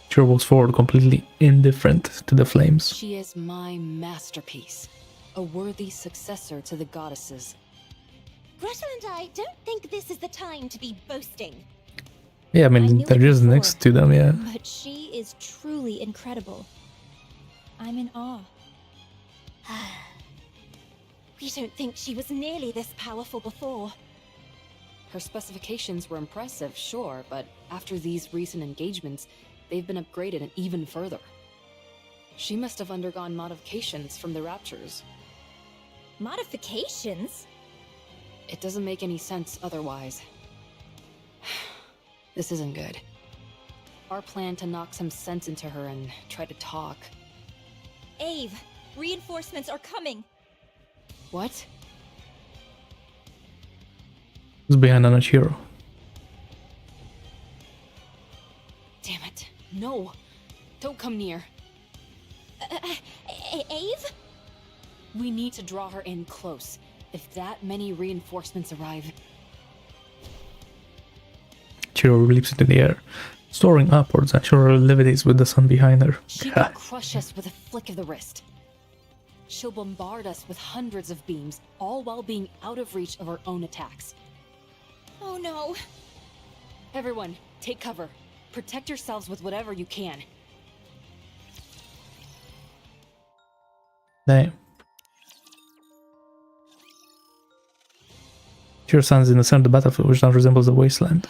Speaker 1: Chiro walks forward completely indifferent to the flames.
Speaker 4: She is my masterpiece, a worthy successor to the goddesses.
Speaker 9: Gretel and I don't think this is the time to be boasting.
Speaker 1: Yeah, I
Speaker 3: I
Speaker 1: mean,
Speaker 3: knew
Speaker 1: they're
Speaker 3: it
Speaker 1: just
Speaker 3: before,
Speaker 1: next to them, yeah.
Speaker 3: But she is truly incredible. I'm in awe.
Speaker 9: We don't think she was nearly this powerful before.
Speaker 4: Her specifications were impressive, sure, but after these recent engagements, they've been upgraded even further. She must have undergone modifications from the Raptures.
Speaker 3: Modifications?
Speaker 4: It doesn't make any sense otherwise. This isn't good. Our plan to knock some sense into her and try to talk.
Speaker 3: Ave, reinforcements are coming.
Speaker 4: What?
Speaker 1: Who's behind Anachiro?
Speaker 4: Damn it. No! Don't come near.
Speaker 3: Ave?
Speaker 4: We need to draw her in close. If that many reinforcements arrive...
Speaker 1: Chiro leaps into the air, soaring upwards, and Chiro levitates with the sun behind her.
Speaker 4: She will crush us with a flick of the wrist. She'll bombard us with hundreds of beams, all while being out of reach of her own attacks.
Speaker 3: Oh no.
Speaker 4: Everyone, take cover. Protect yourselves with whatever you can.
Speaker 1: Damn. Chiro stands in the center of the battlefield, which now resembles a wasteland.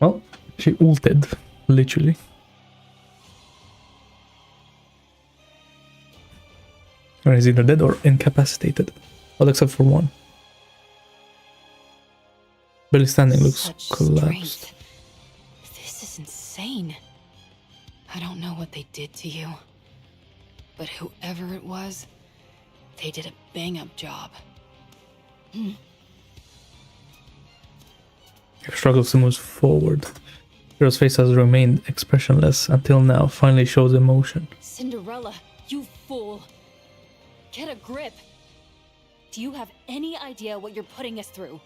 Speaker 1: Well, she ulted, literally. Or is either dead or incapacitated. All except for one. Barely standing, looks
Speaker 4: Such
Speaker 1: collapsed.
Speaker 4: strength. This is insane. I don't know what they did to you. But whoever it was, they did a bang-up job.
Speaker 1: He struggles to move forward. Chiro's face has remained expressionless until now, finally shows emotion.
Speaker 4: Cinderella, you fool! Get a grip! Do you have any idea what you're putting us through?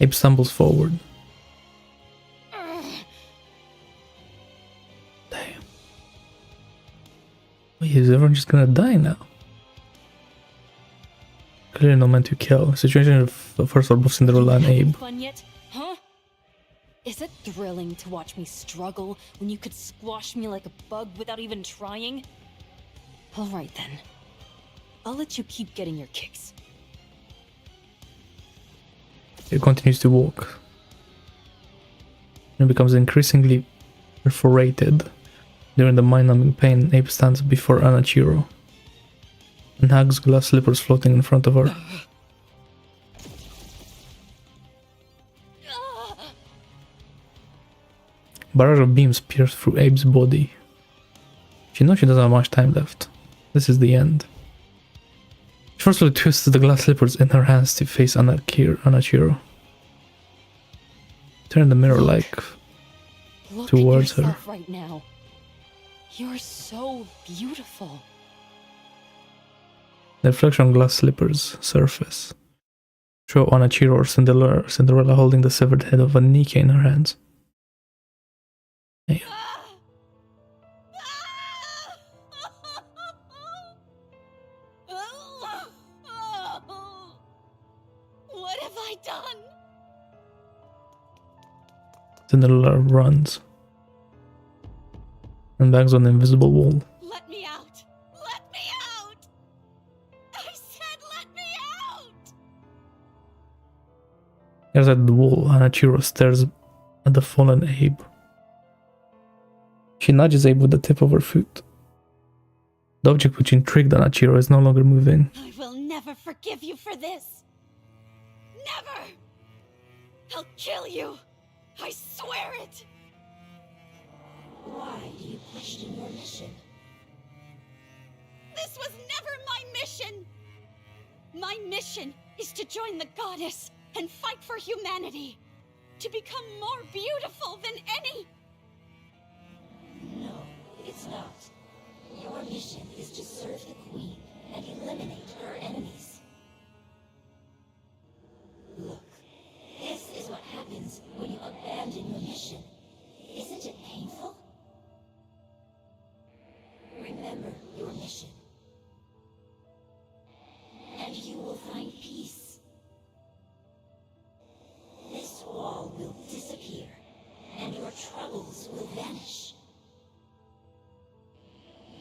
Speaker 1: Abe stumbles forward. Damn. Wait, is everyone just gonna die now? Clearly no man to kill. Situation of the first of both Cinderella and Abe.
Speaker 4: Fun yet? Huh? Is it thrilling to watch me struggle when you could squash me like a bug without even trying? Alright then. I'll let you keep getting your kicks.
Speaker 1: He continues to walk. It becomes increasingly perforated. During the mind-numbing pain, Abe stands before Anachiro and hugs glass slippers floating in front of her. Barrage of beams pierce through Abe's body. She knows she doesn't have much time left. This is the end. She She forcefully twists the glass slippers in her hands to face Anachiro. Turn the mirror like
Speaker 4: Look
Speaker 1: towards
Speaker 4: at
Speaker 1: her.
Speaker 4: yourself right now. You're so beautiful.
Speaker 1: The reflection on glass slippers surface show Anachiro or Cinderella holding the severed head of a nikke in her hands. Hey.
Speaker 3: What have I done?
Speaker 1: Cinderella runs and bangs on the invisible wall.
Speaker 3: Let me out! Let me out! I said let me out!
Speaker 1: Outside the wall, Anachiro stares at the fallen Abe. She nudges Abe with the tip of her foot. The object which intrigued Anachiro is no longer moving.
Speaker 3: I will never forgive you for this! Never! I'll kill you! I swear it!
Speaker 5: Why do you question your mission?
Speaker 3: This was never my mission! My mission is to join the goddess and fight for humanity. To become more beautiful than any.
Speaker 5: No, it's not. Your mission is to serve the Queen and eliminate her enemies. Look, this is what happens when you abandon your mission. Isn't it painful? Remember your mission. And you will find peace. This wall will disappear, and your troubles will vanish.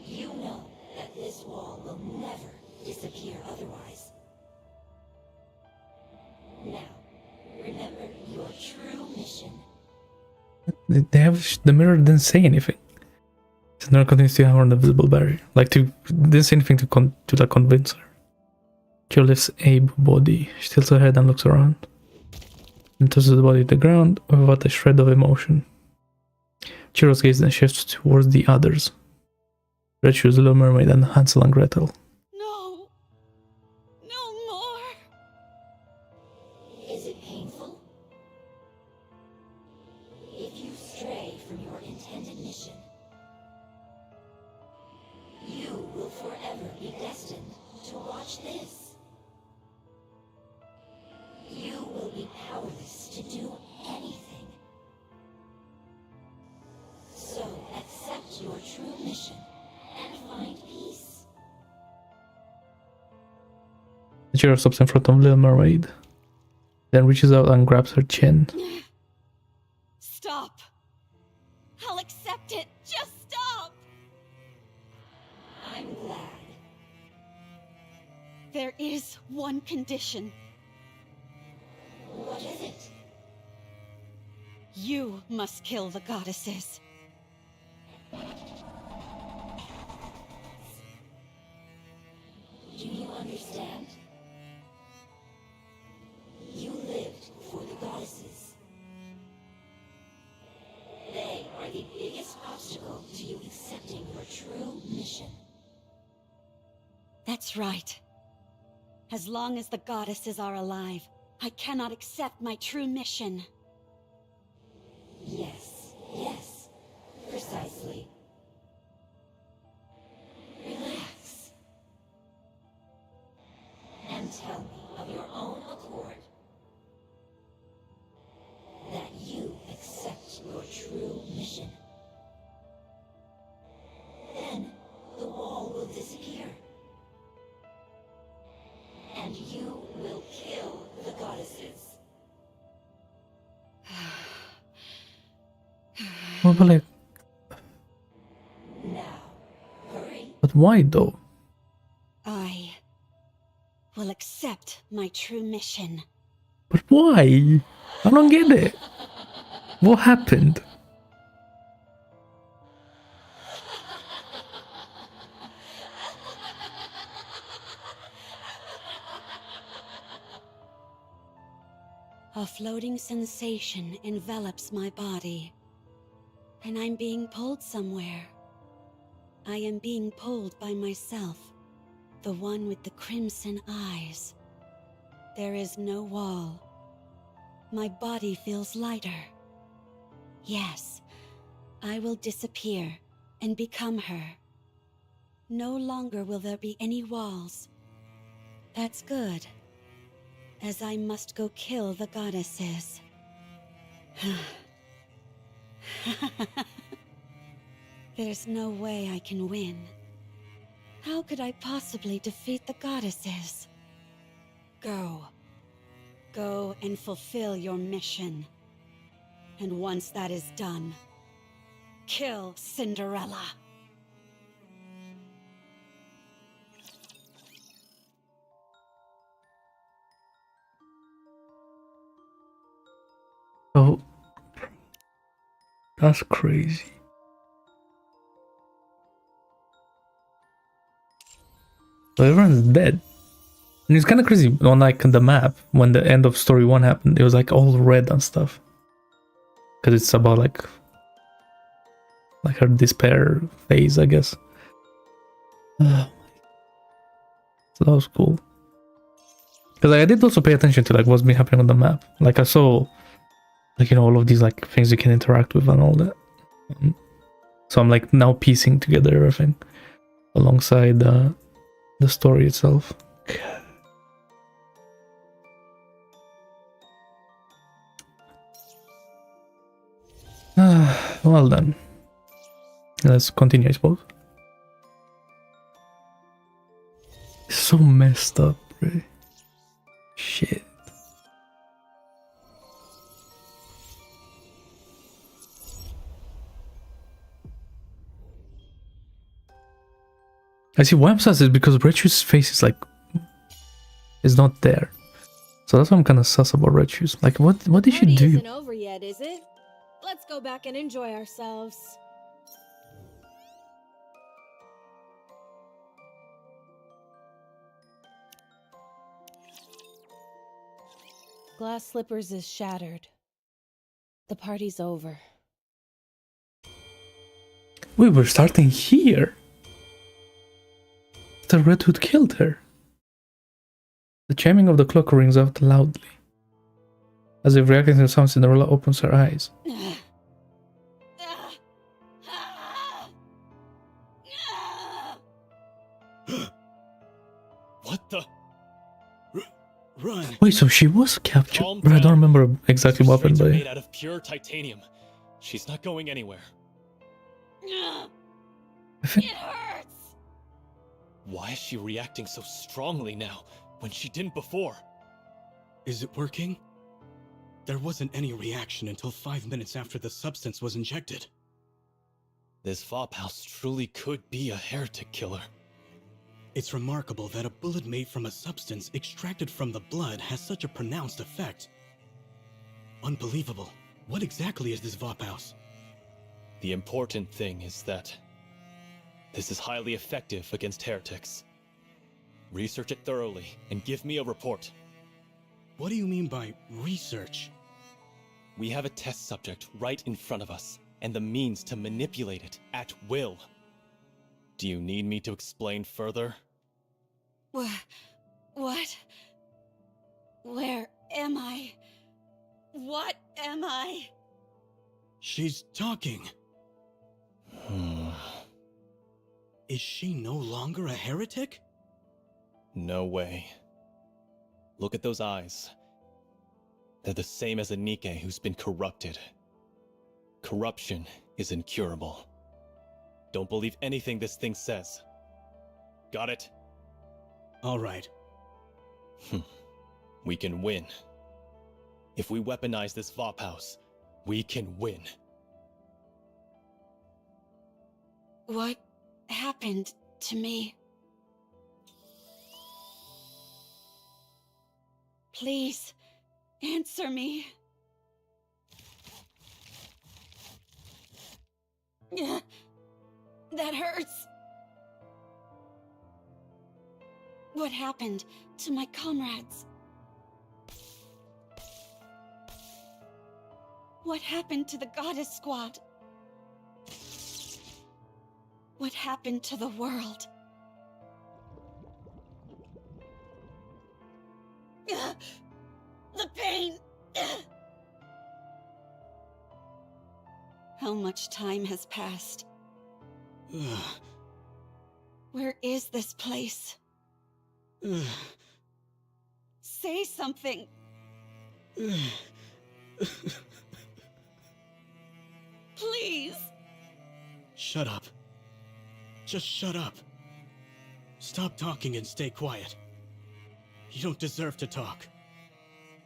Speaker 5: You know that this wall will never disappear otherwise. Now, remember your true mission.
Speaker 1: The mirror didn't say anything. Cinderella continues to hammer on the visible barrier, didn't say anything to convince her. She lifts Abe's body. She tilts her head and looks around, and tosses the body to the ground without a shred of emotion. Chiro's gaze then shifts towards the others. Red Shoes, Little Mermaid, and Hansel and Gretel.
Speaker 3: No. No more.
Speaker 5: Is it painful? If you stray from your intended mission, you will forever be destined to watch this. You will be powerless to do anything. So accept your true mission and find peace.
Speaker 1: Chiro stops in front of Little Mermaid, then reaches out and grabs her chin.
Speaker 3: Stop. I'll accept it. Just stop.
Speaker 5: I'm glad.
Speaker 3: There is one condition.
Speaker 5: What is it?
Speaker 3: You must kill the goddesses.
Speaker 5: Do you understand? You lived for the goddesses. They are the biggest obstacle to you accepting your true mission.
Speaker 2: That's right. As long as the goddesses are alive, I cannot accept my true mission.
Speaker 5: Yes, yes, precisely. Relax. And tell me of your own accord that you accept your true mission. Then the wall will disappear. And you will kill the goddesses.
Speaker 1: Well, but
Speaker 5: Now, hurry.
Speaker 1: but why though?
Speaker 2: I will accept my true mission.
Speaker 1: But why? I don't get it. What happened?
Speaker 2: A floating sensation envelops my body, and I'm being pulled somewhere. I am being pulled by myself, The one with the crimson eyes. There is no wall. My body feels lighter. Yes, I will disappear and become her. No longer will there be any walls. That's good, as I must go kill the goddesses. There's no way I can win. How could I possibly defeat the goddesses? Go. Go and fulfill your mission. And once that is done, kill Cinderella.
Speaker 1: Oh, that's crazy. So everyone's dead. And it's kind of crazy on like the map when the end of story 1 happened. It was like all red and stuff. Because it's about like her despair phase, I guess. So that was cool. Because I did also pay attention to like what's been happening on the map. Like I saw like, you know, all of these like things you can interact with and all that. So I'm like now piecing together everything alongside the story itself. Well then, let's continue, I suppose. It's so messed up, right? Shit. I see why I'm sus is because Rechu's face is like is not there. So that's why I'm kinda sus about Rechu's. Like what did she do?
Speaker 10: Isn't over yet, is it? Let's go back and enjoy ourselves. Glass Slippers is shattered. The party's over.
Speaker 1: We were starting here. The Red Hood killed her. The chiming of the clock rings out loudly. As if reacting to the sound, Cinderella opens her eyes.
Speaker 7: What the?
Speaker 8: Run!
Speaker 1: Wait, so she was captured?
Speaker 7: Calm
Speaker 1: But I don't
Speaker 7: down.
Speaker 1: remember exactly what happened.
Speaker 7: Restraints are
Speaker 1: But
Speaker 7: made out of pure titanium. She's not going anywhere.
Speaker 1: I think
Speaker 3: It hurts!
Speaker 7: Why is she reacting so strongly now when she didn't before?
Speaker 8: Is it working? There wasn't any reaction until 5 minutes after the substance was injected.
Speaker 7: This Vophouse truly could be a heretic killer.
Speaker 8: It's remarkable that a bullet made from a substance extracted from the blood has such a pronounced effect. Unbelievable. What exactly is this Vophouse?
Speaker 7: The important thing is that this is highly effective against heretics. Research it thoroughly and give me a report.
Speaker 8: What do you mean by research?
Speaker 7: We have a test subject right in front of us, and the means to manipulate it at will. Do you need me to explain further?
Speaker 2: What? Where am I? What am I?
Speaker 8: She's talking. Is she no longer a heretic?
Speaker 7: No way. Look at those eyes. They're the same as a nikke who's been corrupted. Corruption is incurable. Don't believe anything this thing says. Got it?
Speaker 8: All right.
Speaker 7: We can win. If we weaponize this Vophouse, we can win.
Speaker 2: What happened to me? Please, answer me. That hurts. What happened to my comrades? What happened to the goddess squad? What happened to the world? the pain! How much time has passed? Where is this place? Say something! Please!
Speaker 8: Shut up. Just shut up. Stop talking and stay quiet. You don't deserve to talk.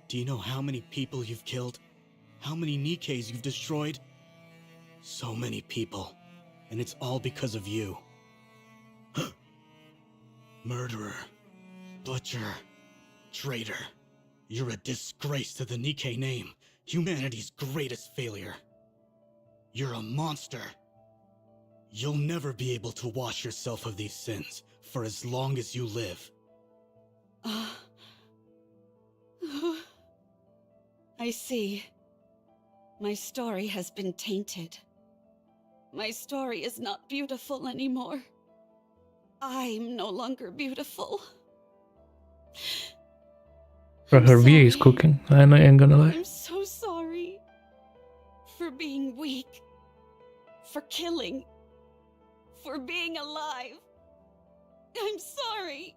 Speaker 8: Do you know how many people you've killed? How many Nikkes you've destroyed? So many people. And it's all because of you. Murderer. Butcher. Traitor. You're a disgrace to the Nikke name. Humanity's greatest failure. You're a monster. You'll never be able to wash yourself of these sins for as long as you live.
Speaker 2: I see. My story has been tainted. My story is not beautiful anymore. I'm no longer beautiful.
Speaker 1: Bro, her VA is cooking. I ain't gonna lie.
Speaker 2: I'm so sorry. For being weak. For killing. For being alive. I'm sorry.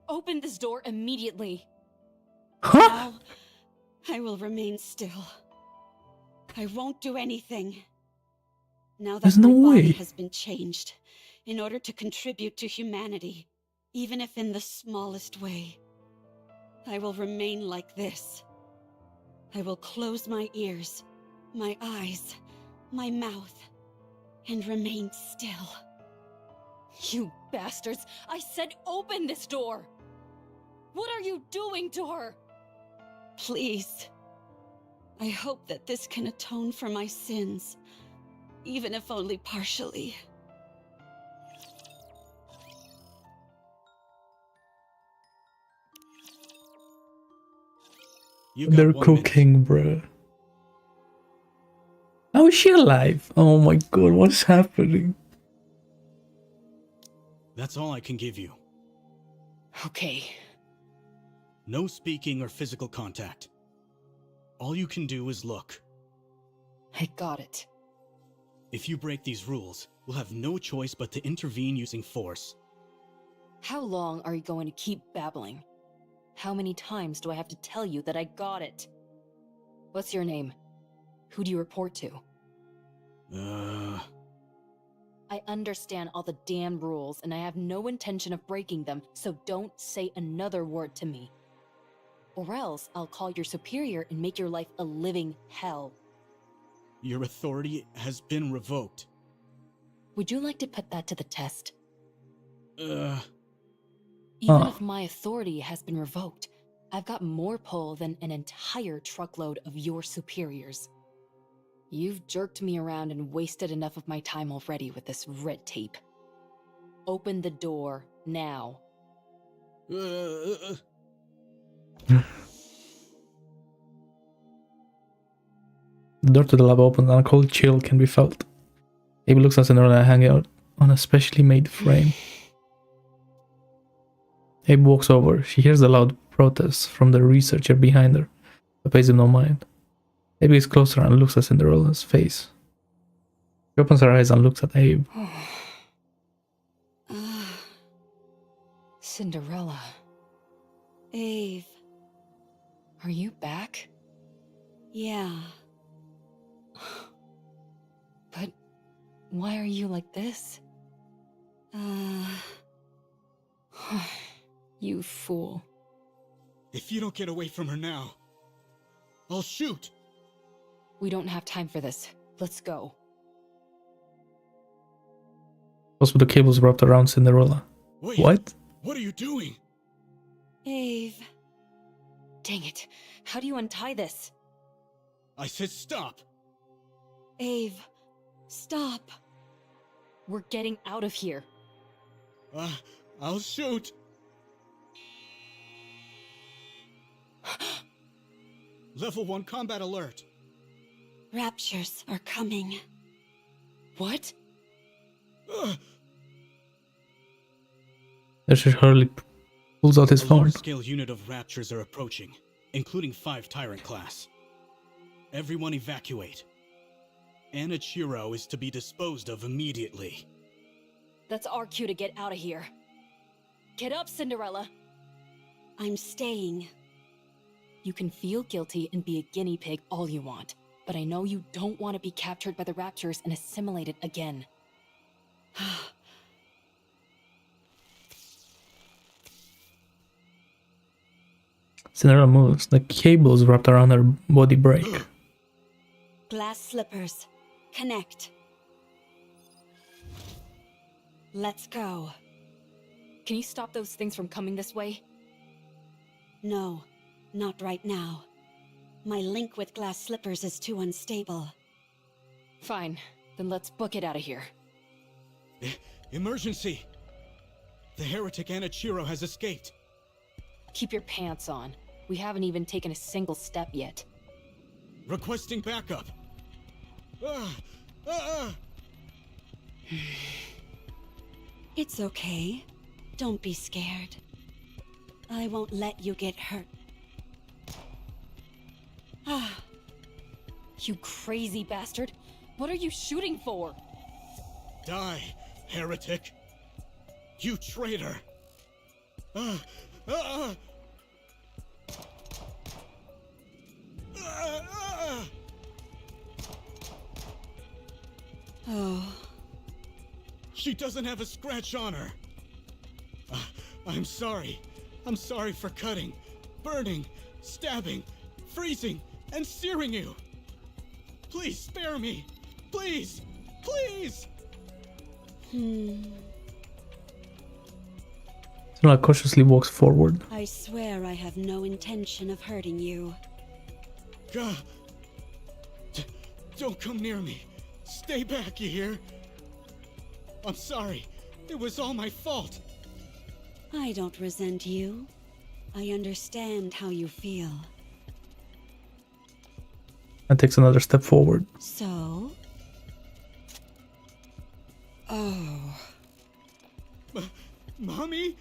Speaker 4: Open this door immediately.
Speaker 2: Now, I will remain still. I won't do anything. Now that
Speaker 1: There's
Speaker 2: my
Speaker 1: no
Speaker 2: body
Speaker 1: way.
Speaker 2: has been changed, in order to contribute to humanity, even if in the smallest way, I will remain like this. I will close my ears, my eyes, my mouth, and remain still.
Speaker 4: You bastards! I said open this door! What are you doing to her?
Speaker 2: Please. I hope that this can atone for my sins, even if only partially.
Speaker 1: They're cooking, bro. How is she alive? Oh my god, what's happening?
Speaker 8: That's all I can give you.
Speaker 4: Okay.
Speaker 8: No speaking or physical contact. All you can do is look.
Speaker 4: I got it.
Speaker 8: If you break these rules, we'll have no choice but to intervene using force.
Speaker 4: How long are you going to keep babbling? How many times do I have to tell you that I got it? What's your name? Who do you report to? I understand all the damn rules, and I have no intention of breaking them, so don't say another word to me. Or else I'll call your superior and make your life a living hell.
Speaker 8: Your authority has been revoked.
Speaker 4: Would you like to put that to the test? Even if my authority has been revoked, I've got more pull than an entire truckload of your superiors. You've jerked me around and wasted enough of my time already with this red tape. Open the door, now.
Speaker 1: The door to the lab opens and a cold chill can be felt. Abe looks at Cinderella hanging out on a specially made frame. Abe walks over. She hears the loud protests from the researcher behind her, but pays him no mind. Abe gets closer and looks at Cinderella's face. She opens her eyes and looks at Abe.
Speaker 4: Cinderella.
Speaker 2: Ave.
Speaker 4: Are you back?
Speaker 2: Yeah.
Speaker 4: But why are you like this? You fool.
Speaker 8: If you don't get away from her now, I'll shoot!
Speaker 4: We don't have time for this. Let's go.
Speaker 1: What's with the cables wrapped around Cinderella?
Speaker 8: Wait,
Speaker 1: What?
Speaker 8: What are you doing?
Speaker 2: Ave.
Speaker 4: Dang it. How do you untie this?
Speaker 8: I said stop!
Speaker 2: Ave. Stop.
Speaker 4: We're getting out of here.
Speaker 8: I'll shoot! Level 1 combat alert!
Speaker 2: Raptures are coming.
Speaker 4: What?
Speaker 1: Richard Hurley pulls out his
Speaker 8: A
Speaker 1: phone.
Speaker 8: large-scale unit of raptures are approaching.
Speaker 11: including 5 Tyrant class. Everyone evacuate. Anichiro is to be disposed of immediately.
Speaker 4: That's our cue to get out of here. Get up, Cinderella!
Speaker 2: I'm staying.
Speaker 4: You can feel guilty and be a guinea pig all you want, but I know you don't want to be captured by the Raptors and assimilated again.
Speaker 1: Cinderella moves. The cables wrapped around her body break.
Speaker 2: Glass slippers. Connect. Let's go.
Speaker 4: Can you stop those things from coming this way?
Speaker 2: No, not right now. My link with glass slippers is too unstable.
Speaker 4: Fine, then let's book it out of here.
Speaker 11: Emergency! The heretic Anichiro has escaped.
Speaker 4: Keep your pants on. We haven't even taken a single step yet.
Speaker 11: Requesting backup.
Speaker 2: It's okay. Don't be scared. I won't let you get hurt.
Speaker 4: You crazy bastard! What are you shooting for?
Speaker 11: Die, heretic! You traitor!
Speaker 2: Oh.
Speaker 11: She doesn't have a scratch on her. I'm sorry. I'm sorry for cutting, burning, stabbing, freezing, and searing you. Please spare me. Please. Please.
Speaker 1: Cinderella cautiously walks forward.
Speaker 2: I swear I have no intention of hurting you.
Speaker 11: God. Don't come near me. Stay back, you hear? I'm sorry. It was all my fault.
Speaker 2: I don't resent you. I understand how you feel.
Speaker 1: And takes another step forward.
Speaker 2: So? Oh.
Speaker 11: Mommy?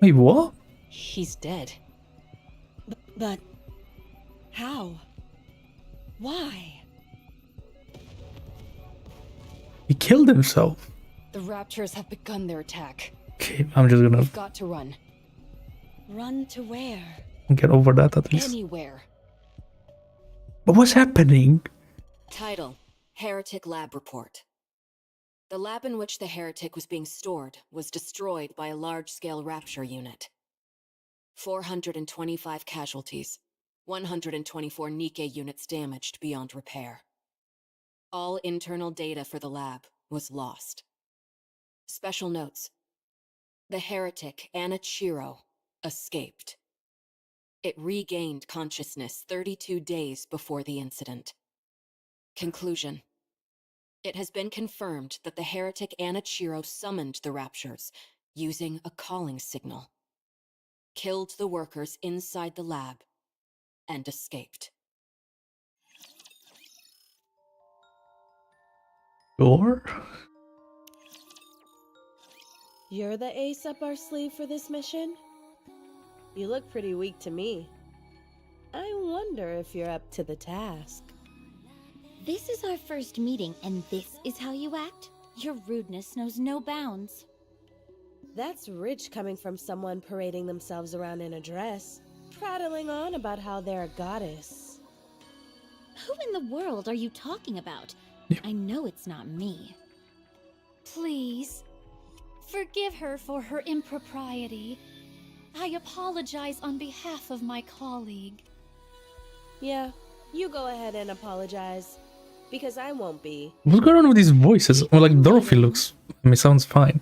Speaker 1: Wait, what?
Speaker 4: He's dead.
Speaker 2: But... how? Why?
Speaker 1: He killed himself.
Speaker 4: The Raptors have begun their attack.
Speaker 1: Okay, I'm just gonna
Speaker 4: We've got to run.
Speaker 2: Run to where?
Speaker 1: get over that at least.
Speaker 4: Anywhere.
Speaker 1: But what's happening?
Speaker 4: Title: Heretic Lab Report. The lab in which the heretic was being stored was destroyed by a large-scale rapture unit. 425 casualties, 124 nikke units damaged beyond repair. All internal data for the lab was lost. Special notes: the heretic Anichiro escaped. It regained consciousness 32 days before the incident. Conclusion: it has been confirmed that the heretic Anichiro summoned the Raptures using a calling signal, killed the workers inside the lab, and escaped.
Speaker 1: Sure.
Speaker 10: You're the ace up our sleeve for this mission? You look pretty weak to me. I wonder if you're up to the task.
Speaker 3: This is our first meeting, and this is how you act? Your rudeness knows no bounds.
Speaker 10: That's rich coming from someone parading themselves around in a dress, prattling on about how they're a goddess.
Speaker 3: Who in the world are you talking about?
Speaker 1: Yeah.
Speaker 3: I know it's not me. Please, forgive her for her impropriety. I apologize on behalf of my colleague.
Speaker 10: Yeah, you go ahead and apologize, because I won't be.
Speaker 1: What's going on with these voices? Well, like Dorothy looks. I mean, sounds fine.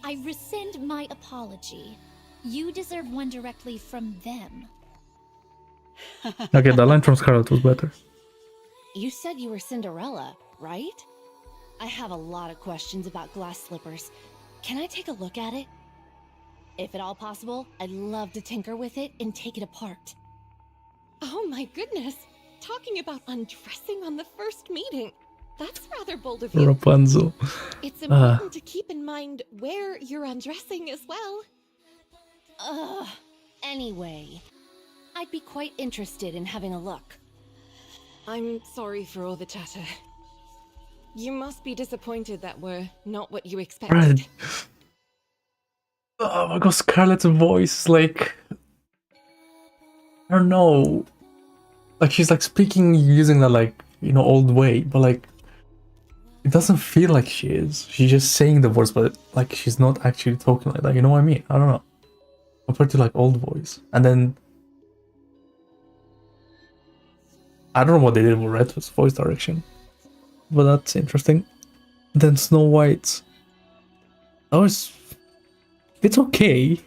Speaker 3: I rescind my apology. You deserve one directly from them.
Speaker 1: Okay, the line from Scarlet was better.
Speaker 9: You said you were Cinderella, right? I have a lot of questions about glass slippers. Can I take a look at it? If at all possible, I'd love to tinker with it and take it apart.
Speaker 12: Oh my goodness! Talking about undressing on the first meeting!
Speaker 3: That's rather bold of you.
Speaker 1: Rapunzel.
Speaker 3: It's important to keep in mind where you're undressing as well.
Speaker 9: Anyway, I'd be quite interested in having a look.
Speaker 3: I'm sorry for all the chatter. You must be disappointed that we're not what you expected.
Speaker 1: Right. Oh my god, Scarlett's voice, like, I don't know. Like, she's like speaking using that, like, you know, old way, but like, it doesn't feel like she is. She's just saying the words, but like, she's not actually talking like that. You know what I mean? I don't know. Compared to like old voice. And then, I don't know what they did with Red's voice direction, but that's interesting. Then Snow White. That was, it's okay.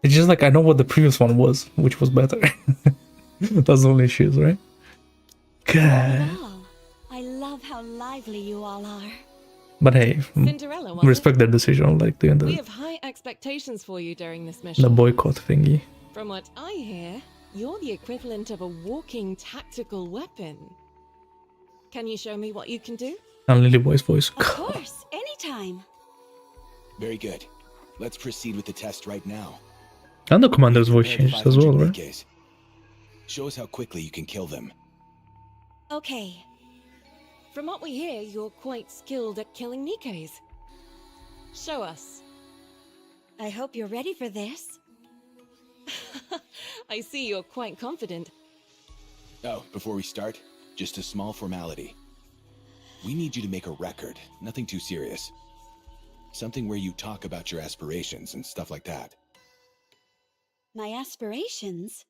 Speaker 1: It's just like, I know what the previous one was, which was better. That's the only issues, right? God.
Speaker 2: Wow, I love how lively you all are.
Speaker 1: But hey,
Speaker 3: Cinderella, was
Speaker 1: respect their decision, like doing
Speaker 3: We
Speaker 1: the
Speaker 3: have high expectations for you during this mission.
Speaker 1: boycott thingy.
Speaker 3: From what I hear, you're the equivalent of a walking tactical weapon. Can you show me what you can do?
Speaker 1: And Lily Boy's voice.
Speaker 2: Of course, anytime.
Speaker 12: Very good. Let's proceed with the test right now.
Speaker 1: And the commander's voice
Speaker 12: Prepare the
Speaker 1: changed as well,
Speaker 12: 500
Speaker 1: right?
Speaker 12: nikkes. Show us how quickly you can kill them.
Speaker 2: Okay.
Speaker 3: From what we hear, you're quite skilled at killing nikkes. Show us.
Speaker 2: I hope you're ready for this.
Speaker 3: I see you're quite confident.
Speaker 12: Oh, before we start, just a small formality. We need you to make a record, nothing too serious. Something where you talk about your aspirations and stuff like that.
Speaker 2: My aspirations?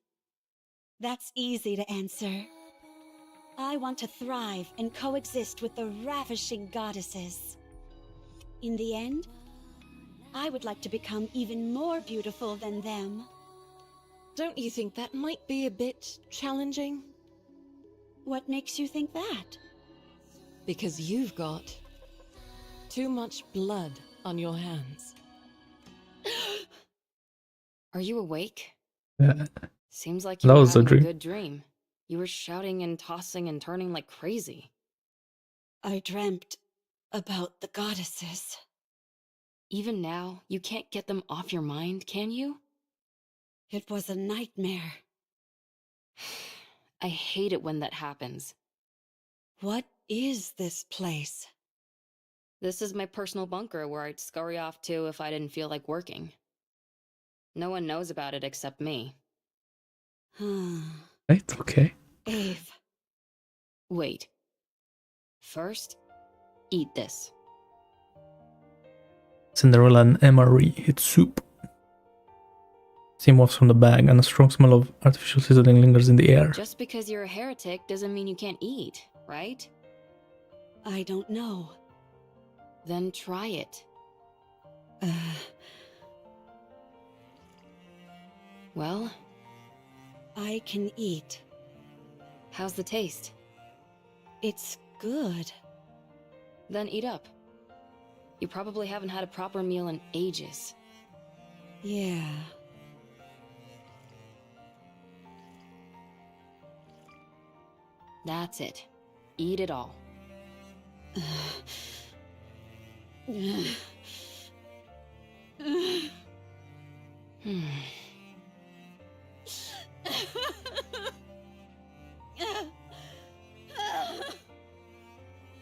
Speaker 2: That's easy to answer. I want to thrive and coexist with the ravishing goddesses. In the end, I would like to become even more beautiful than them.
Speaker 3: Don't you think that might be a bit challenging?
Speaker 2: What makes you think that?
Speaker 3: Because you've got too much blood on your hands.
Speaker 4: Are you awake?
Speaker 1: Yeah.
Speaker 4: Seems like you
Speaker 1: That
Speaker 4: were
Speaker 1: was a
Speaker 4: having
Speaker 1: dream.
Speaker 4: a good dream. You were shouting and tossing and turning like crazy.
Speaker 2: I dreamt about the goddesses.
Speaker 4: Even now, you can't get them off your mind, can you?
Speaker 2: It was a nightmare.
Speaker 4: I hate it when that happens.
Speaker 2: What is this place?
Speaker 4: This is my personal bunker where I'd scurry off to if I didn't feel like working. No one knows about it except me.
Speaker 1: Right, okay.
Speaker 2: Ave.
Speaker 4: Wait. First, eat this.
Speaker 1: Cinderella and Emery hit soup. Steam wafts from the bag, and a strong smell of artificial sizzling lingers in the air.
Speaker 4: Just because you're a heretic doesn't mean you can't eat, right?
Speaker 2: I don't know.
Speaker 4: Then try it. Well?
Speaker 2: I can eat.
Speaker 4: How's the taste?
Speaker 2: It's good.
Speaker 4: Then eat up. You probably haven't had a proper meal in ages.
Speaker 2: Yeah.
Speaker 4: That's it. Eat it all.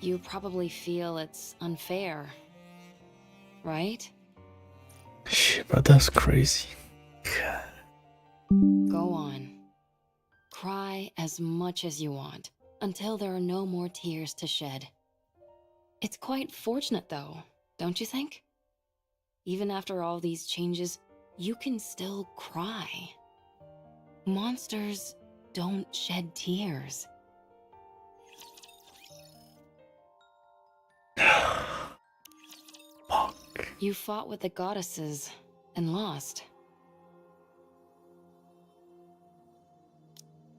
Speaker 4: You probably feel it's unfair, right?
Speaker 1: Shit, but that's crazy.
Speaker 4: Go on. Cry as much as you want, until there are no more tears to shed. It's quite fortunate though, don't you think? Even after all these changes, you can still cry. Monsters don't shed tears.
Speaker 1: Fuck.
Speaker 4: You fought with the goddesses and lost.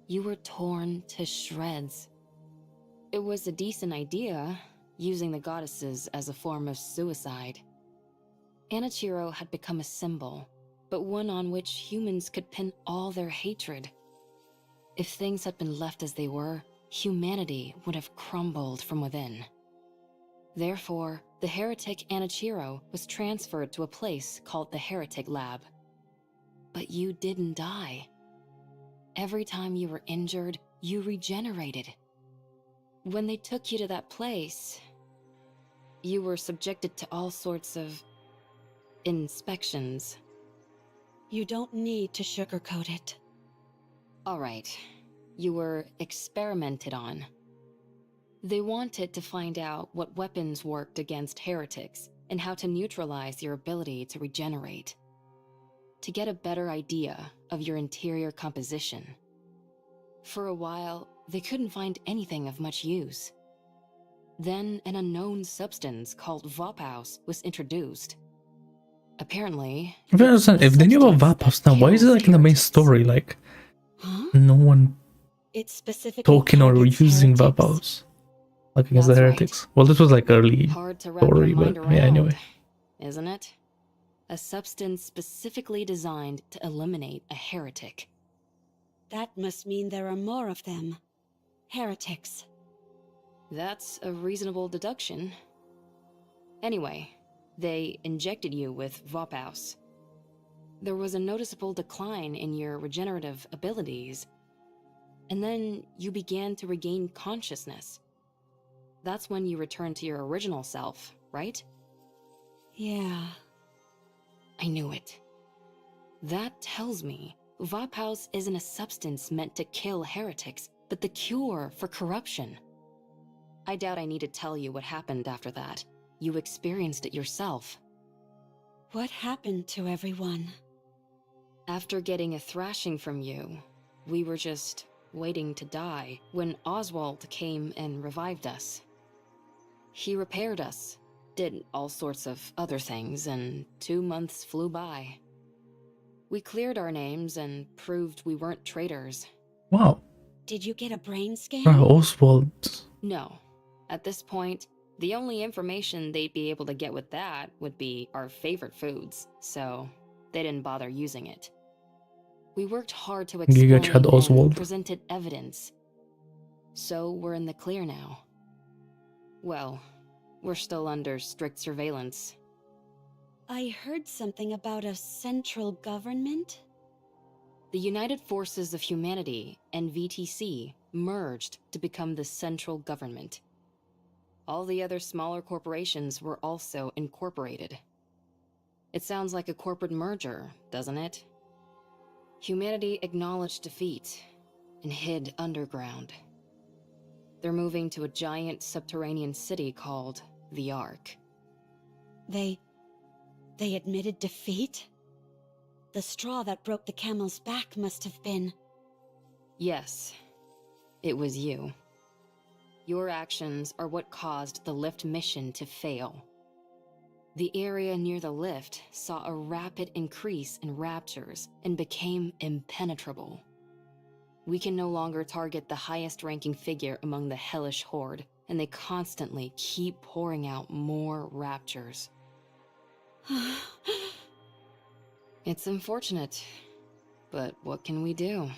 Speaker 4: You were torn to shreds. It was a decent idea, using the goddesses as a form of suicide. Anichiro had become a symbol, but one on which humans could pin all their hatred. If things had been left as they were, humanity would have crumbled from within. Therefore, the heretic Anichiro was transferred to a place called the Heretic Lab. But you didn't die. Every time you were injured, you regenerated. When they took you to that place, you were subjected to all sorts of inspections.
Speaker 2: You don't need to sugarcoat it.
Speaker 4: All right, you were experimented on. They wanted to find out what weapons worked against heretics and how to neutralize your ability to regenerate. To get a better idea of your interior composition. For a while, they couldn't find anything of much use. Then an unknown substance called Vophaus was introduced. Apparently,
Speaker 1: If I understand, if they knew about Vapos now, why is it like in the main story, like no one
Speaker 2: It specifically
Speaker 1: talking or
Speaker 2: targets
Speaker 1: using
Speaker 2: heretics.
Speaker 1: Vapos like against the
Speaker 4: That's right.
Speaker 1: heretics? Well, this was like early
Speaker 4: hard to wrap your
Speaker 1: story,
Speaker 4: mind
Speaker 1: but
Speaker 4: around,
Speaker 1: yeah, anyway.
Speaker 4: isn't it? A substance specifically designed to eliminate a heretic.
Speaker 2: That must mean there are more of them. Heretics.
Speaker 4: That's a reasonable deduction. Anyway, they injected you with Vophaus. There was a noticeable decline in your regenerative abilities, and then you began to regain consciousness. That's when you returned to your original self, right?
Speaker 2: Yeah.
Speaker 4: I knew it. That tells me Vophaus isn't a substance meant to kill heretics, but the cure for corruption. I doubt I need to tell you what happened after that. You experienced it yourself.
Speaker 2: What happened to everyone?
Speaker 4: After getting a thrashing from you, we were just waiting to die when Oswald came and revived us. He repaired us, did all sorts of other things, and 2 months flew by. We cleared our names and proved we weren't traitors.
Speaker 1: Wow.
Speaker 2: Did you get a brain scan?
Speaker 1: Wow, Oswald.
Speaker 4: No. At this point, the only information they'd be able to get with that would be our favorite foods, so they didn't bother using it. We worked hard to explain
Speaker 1: Giga Chad
Speaker 4: and
Speaker 1: Oswald.
Speaker 4: presented evidence. So we're in the clear now. Well, we're still under strict surveillance.
Speaker 2: I heard something about a central government.
Speaker 4: The United Forces of Humanity and VTC merged to become the central government. All the other smaller corporations were also incorporated. It sounds like a corporate merger, doesn't it? Humanity acknowledged defeat and hid underground. They're moving to a giant subterranean city called the Ark.
Speaker 2: They admitted defeat? The straw that broke the camel's back must have been...
Speaker 4: Yes, it was you. Your actions are what caused the lift mission to fail. The area near the lift saw a rapid increase in raptures and became impenetrable. We can no longer target the highest-ranking figure among the hellish horde, and they constantly keep pouring out more raptures. It's unfortunate, but what can we do?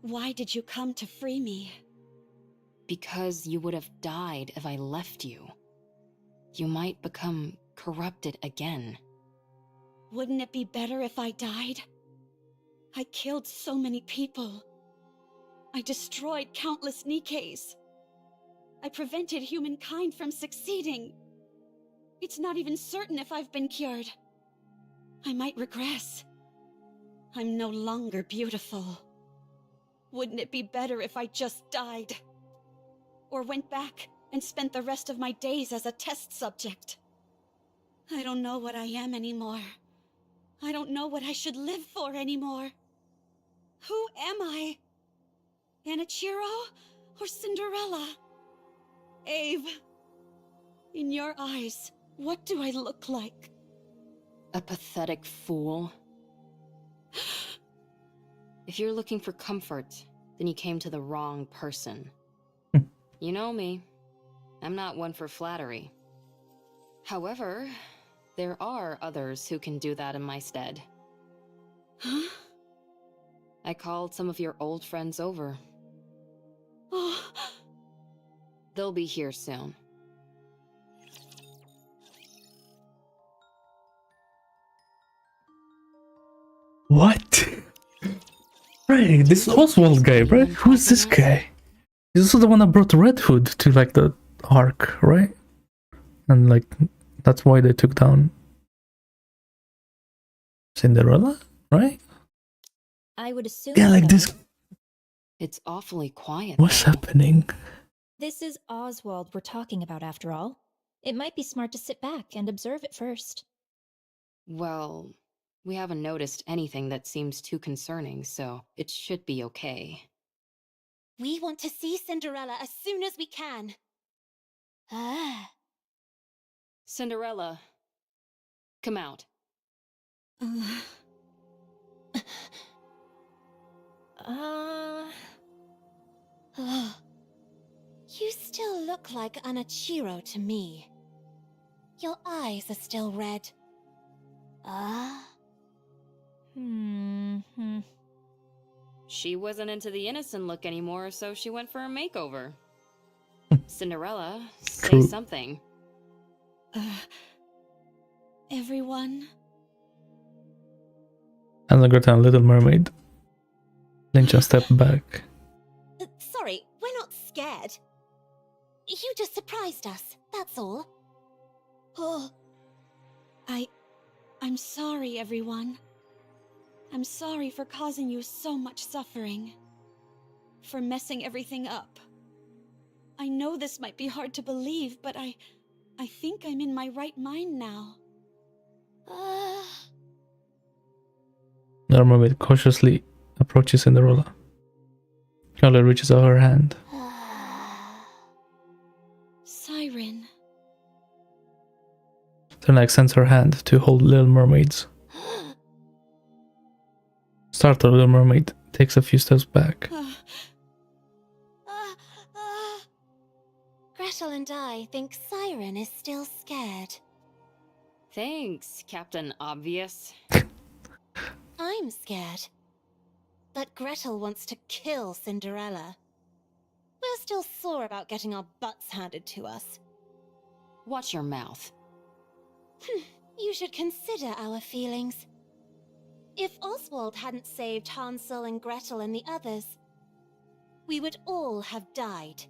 Speaker 2: Why did you come to free me?
Speaker 4: Because you would have died if I left you. You might become corrupted again.
Speaker 2: Wouldn't it be better if I died? I killed so many people. I destroyed countless nikkes. I prevented humankind from succeeding. It's not even certain if I've been cured. I might regress. I'm no longer beautiful. Wouldn't it be better if I just died? Or went back and spent the rest of my days as a test subject? I don't know what I am anymore. I don't know what I should live for anymore. Who am I? Anichiro or Cinderella? Ave, in your eyes, what do I look like?
Speaker 4: A pathetic fool. If you're looking for comfort, then you came to the wrong person. You know me. I'm not one for flattery. However, there are others who can do that in my stead.
Speaker 2: Huh?
Speaker 4: I called some of your old friends over. They'll be here soon.
Speaker 1: What? Right, this Oswald guy, right? Who's this guy? He's also the one that brought Red Hood to like the arc, right? And like that's why they took down Cinderella, right?
Speaker 3: I would assume.
Speaker 1: Yeah, like
Speaker 3: so.
Speaker 1: this.
Speaker 4: It's awfully quiet.
Speaker 1: What's
Speaker 4: though.
Speaker 1: happening?
Speaker 3: This is Oswald we're talking about, after all. It might be smart to sit back and observe it first.
Speaker 4: Well, we haven't noticed anything that seems too concerning, so it should be okay.
Speaker 3: We want to see Cinderella as soon as we can. Ah.
Speaker 4: Cinderella, come out.
Speaker 3: You still look like Anachiro to me. Your eyes are still red.
Speaker 4: She wasn't into the innocent look anymore, so she went for a makeover. Cinderella, say
Speaker 1: True.
Speaker 4: something.
Speaker 2: Everyone.
Speaker 1: And I got a Little Mermaid. Ninja step back.
Speaker 3: Sorry, we're not scared. You just surprised us, that's all.
Speaker 2: Oh. I'm sorry, everyone. I'm sorry for causing you so much suffering. For messing everything up. I know this might be hard to believe, but I think I'm in my right mind now.
Speaker 1: Little Mermaid cautiously approaches Cinderella. Carla reaches out her hand.
Speaker 2: Siren.
Speaker 1: Then extends her hand to hold Little Mermaid's. Startled, Little Mermaid takes a few steps back.
Speaker 3: Gretel and I think Siren is still scared.
Speaker 4: Thanks, Captain Obvious.
Speaker 3: I'm scared. But Gretel wants to kill Cinderella. We're still sore about getting our butts handed to us.
Speaker 4: Watch your mouth.
Speaker 3: You should consider our feelings. If Oswald hadn't saved Hansel and Gretel and the others, we would all have died.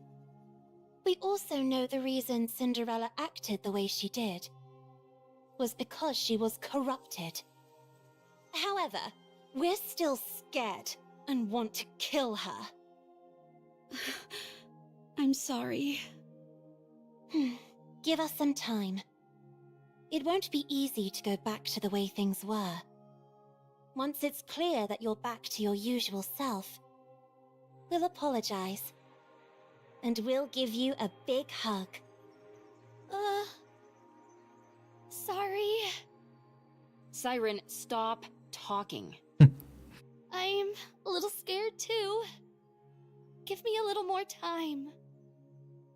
Speaker 3: We also know the reason Cinderella acted the way she did was because she was corrupted. However, we're still scared and want to kill her.
Speaker 2: I'm sorry.
Speaker 3: Give us some time. It won't be easy to go back to the way things were. Once it's clear that you're back to your usual self, we'll apologize. And we'll give you a big hug.
Speaker 9: Sorry.
Speaker 4: Siren, stop talking.
Speaker 9: I'm a little scared too. Give me a little more time.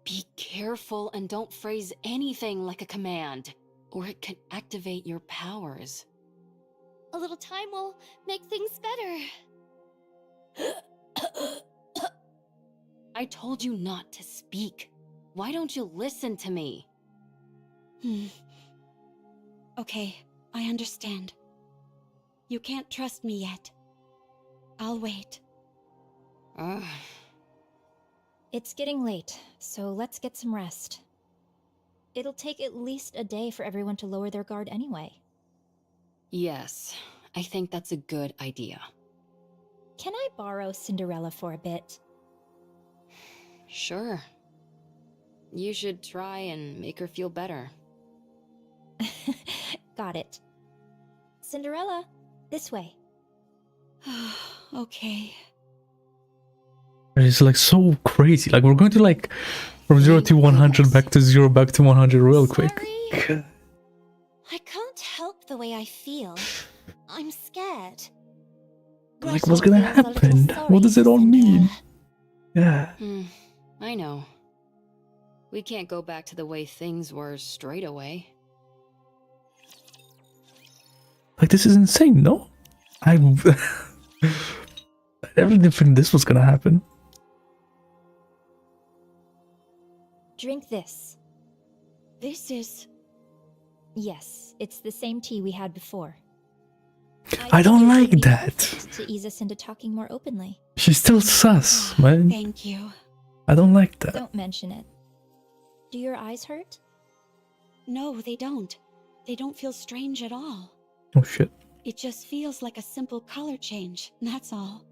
Speaker 4: Be careful and don't phrase anything like a command, or it can activate your powers.
Speaker 9: A little time will make things better.
Speaker 4: I told you not to speak. Why don't you listen to me?
Speaker 2: Okay, I understand. You can't trust me yet. I'll wait.
Speaker 3: It's getting late, so let's get some rest. It'll take at least a day for everyone to lower their guard anyway.
Speaker 4: Yes, I think that's a good idea.
Speaker 3: Can I borrow Cinderella for a bit?
Speaker 4: Sure. You should try and make her feel better.
Speaker 3: Got it. Cinderella, this way.
Speaker 2: Okay.
Speaker 1: It's like so crazy. Like we're going to like from 0 to 100 back to 0 back to 100 real quick.
Speaker 3: I can't help the way I feel. I'm scared.
Speaker 1: Like what's gonna happen? What does it all mean? Yeah.
Speaker 4: I know. We can't go back to the way things were straight away.
Speaker 1: Like this is insane, no? I'm I really didn't think this was gonna happen.
Speaker 3: Drink this.
Speaker 2: This is...
Speaker 3: Yes, it's the same tea we had before.
Speaker 1: I don't
Speaker 3: figured it
Speaker 1: like
Speaker 3: would be
Speaker 1: that.
Speaker 3: perfect to ease us into talking more openly.
Speaker 1: She's still sus, man.
Speaker 2: Thank you.
Speaker 1: I don't like that.
Speaker 3: Don't mention it. Do your eyes hurt?
Speaker 2: No, they don't. They don't feel strange at all.
Speaker 1: Oh shit.
Speaker 2: It just feels like a simple color change, that's all.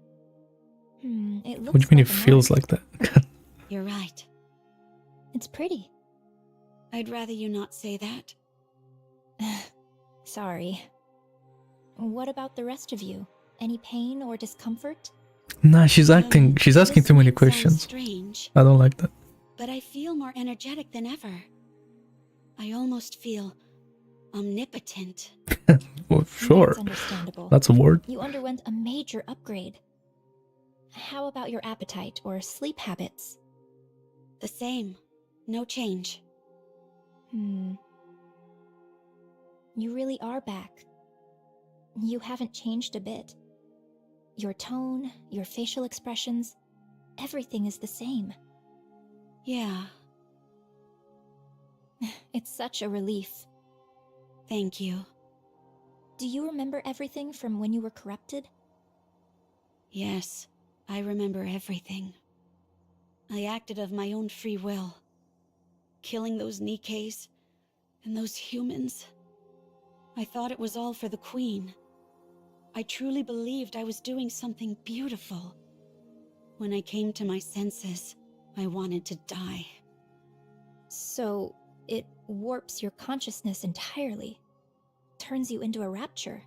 Speaker 3: It looks
Speaker 1: What do you mean
Speaker 3: like
Speaker 1: it
Speaker 3: a
Speaker 1: feels
Speaker 3: mark.
Speaker 1: like that?
Speaker 2: You're right.
Speaker 3: It's pretty.
Speaker 2: I'd rather you not say that.
Speaker 3: Sorry. What about the rest of you? Any pain or discomfort?
Speaker 1: Nah, she's acting. She's asking
Speaker 2: This
Speaker 1: too many
Speaker 2: might sound
Speaker 1: questions.
Speaker 2: strange,
Speaker 1: I don't like that.
Speaker 2: but I feel more energetic than ever. I almost feel omnipotent.
Speaker 1: Well, sure.
Speaker 3: That's understandable.
Speaker 1: That's a word.
Speaker 3: You underwent a major upgrade. How about your appetite or sleep habits?
Speaker 2: The same. No change.
Speaker 3: You really are back. You haven't changed a bit. Your tone, your facial expressions, everything is the same.
Speaker 2: Yeah,
Speaker 3: It's such a relief.
Speaker 2: thank you.
Speaker 3: Do you remember everything from when you were corrupted?
Speaker 2: Yes, I remember everything. I acted of my own free will. Killing those nikkes and those humans. I thought it was all for the Queen. I truly believed I was doing something beautiful. When I came to my senses, I wanted to die.
Speaker 3: So, it warps your consciousness entirely. Turns you into a rapture.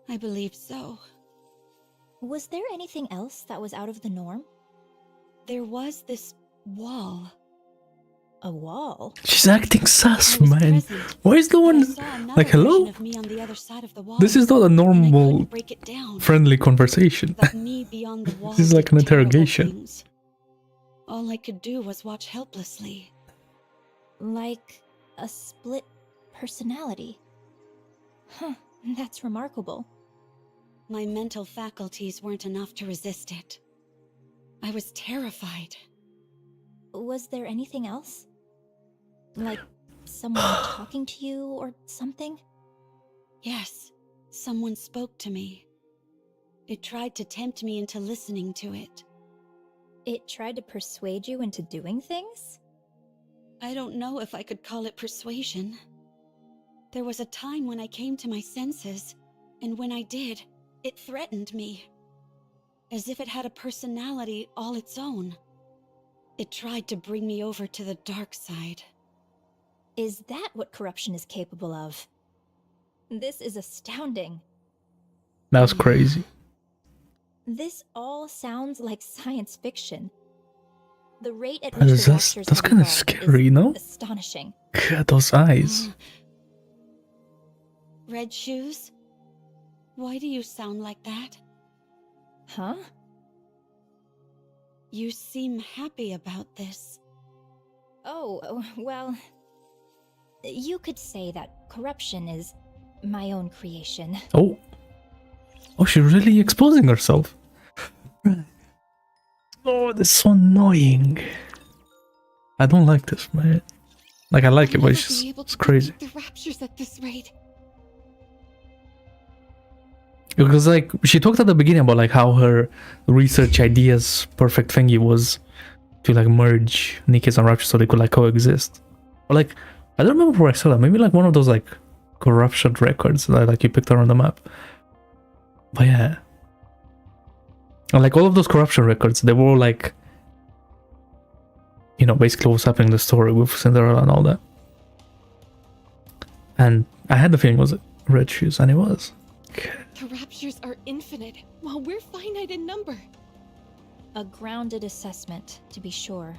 Speaker 2: I believe so.
Speaker 3: Was there anything else that was out of the norm?
Speaker 2: There was this wall.
Speaker 3: A wall?
Speaker 1: She's acting sus,
Speaker 2: I was
Speaker 1: man.
Speaker 2: present,
Speaker 1: Why is no
Speaker 2: but I
Speaker 1: one
Speaker 2: saw another
Speaker 1: like, hello?
Speaker 2: version of me on the other side of the wall,
Speaker 1: This is not a
Speaker 2: and I
Speaker 1: normal,
Speaker 2: couldn't break it down.
Speaker 1: friendly conversation.
Speaker 2: But me beyond the wall
Speaker 1: This is like
Speaker 2: did
Speaker 1: an
Speaker 2: terrible
Speaker 1: interrogation.
Speaker 2: things. All I could do was watch helplessly.
Speaker 3: Like a split personality. Huh, that's remarkable.
Speaker 2: My mental faculties weren't enough to resist it. I was terrified.
Speaker 3: Was there anything else? Like someone talking to you or something?
Speaker 2: Yes, someone spoke to me. It tried to tempt me into listening to it.
Speaker 3: It tried to persuade you into doing things?
Speaker 2: I don't know if I could call it persuasion. There was a time when I came to my senses, and when I did, it threatened me. As if it had a personality all its own. It tried to bring me over to the dark side.
Speaker 3: Is that what corruption is capable of? This is astounding.
Speaker 1: That was crazy.
Speaker 3: This all sounds like science fiction. The rate at which the
Speaker 1: That's
Speaker 3: raptures have
Speaker 1: kind of
Speaker 3: evolved
Speaker 1: scary,
Speaker 3: is
Speaker 1: no?
Speaker 3: astonishing.
Speaker 1: God, those eyes.
Speaker 2: Red shoes? Why do you sound like that?
Speaker 3: Huh?
Speaker 2: You seem happy about this.
Speaker 3: Oh, well... You could say that corruption is my own creation.
Speaker 1: Oh. Oh, she's really exposing herself. Oh, this is so annoying. I don't like this, man. Like, I like it, but it's just it's crazy.
Speaker 3: The raptures at this rate.
Speaker 1: Because, like, she talked at the beginning about, like, how her research ideas perfect thingy was to, like, merge nikkes and raptures so they could, like, coexist. Or, like, I don't remember where I saw that. Maybe, like, one of those, like, corruption records that, like, you picked up on the map. But, yeah. And, like, all of those corruption records, they were all, like, you know, basically what's happening in the story with Cinderella and all that. And I had the feeling it was red shoes, and it was.
Speaker 13: The raptures are infinite, while we're finite in number.
Speaker 3: A grounded assessment, to be sure.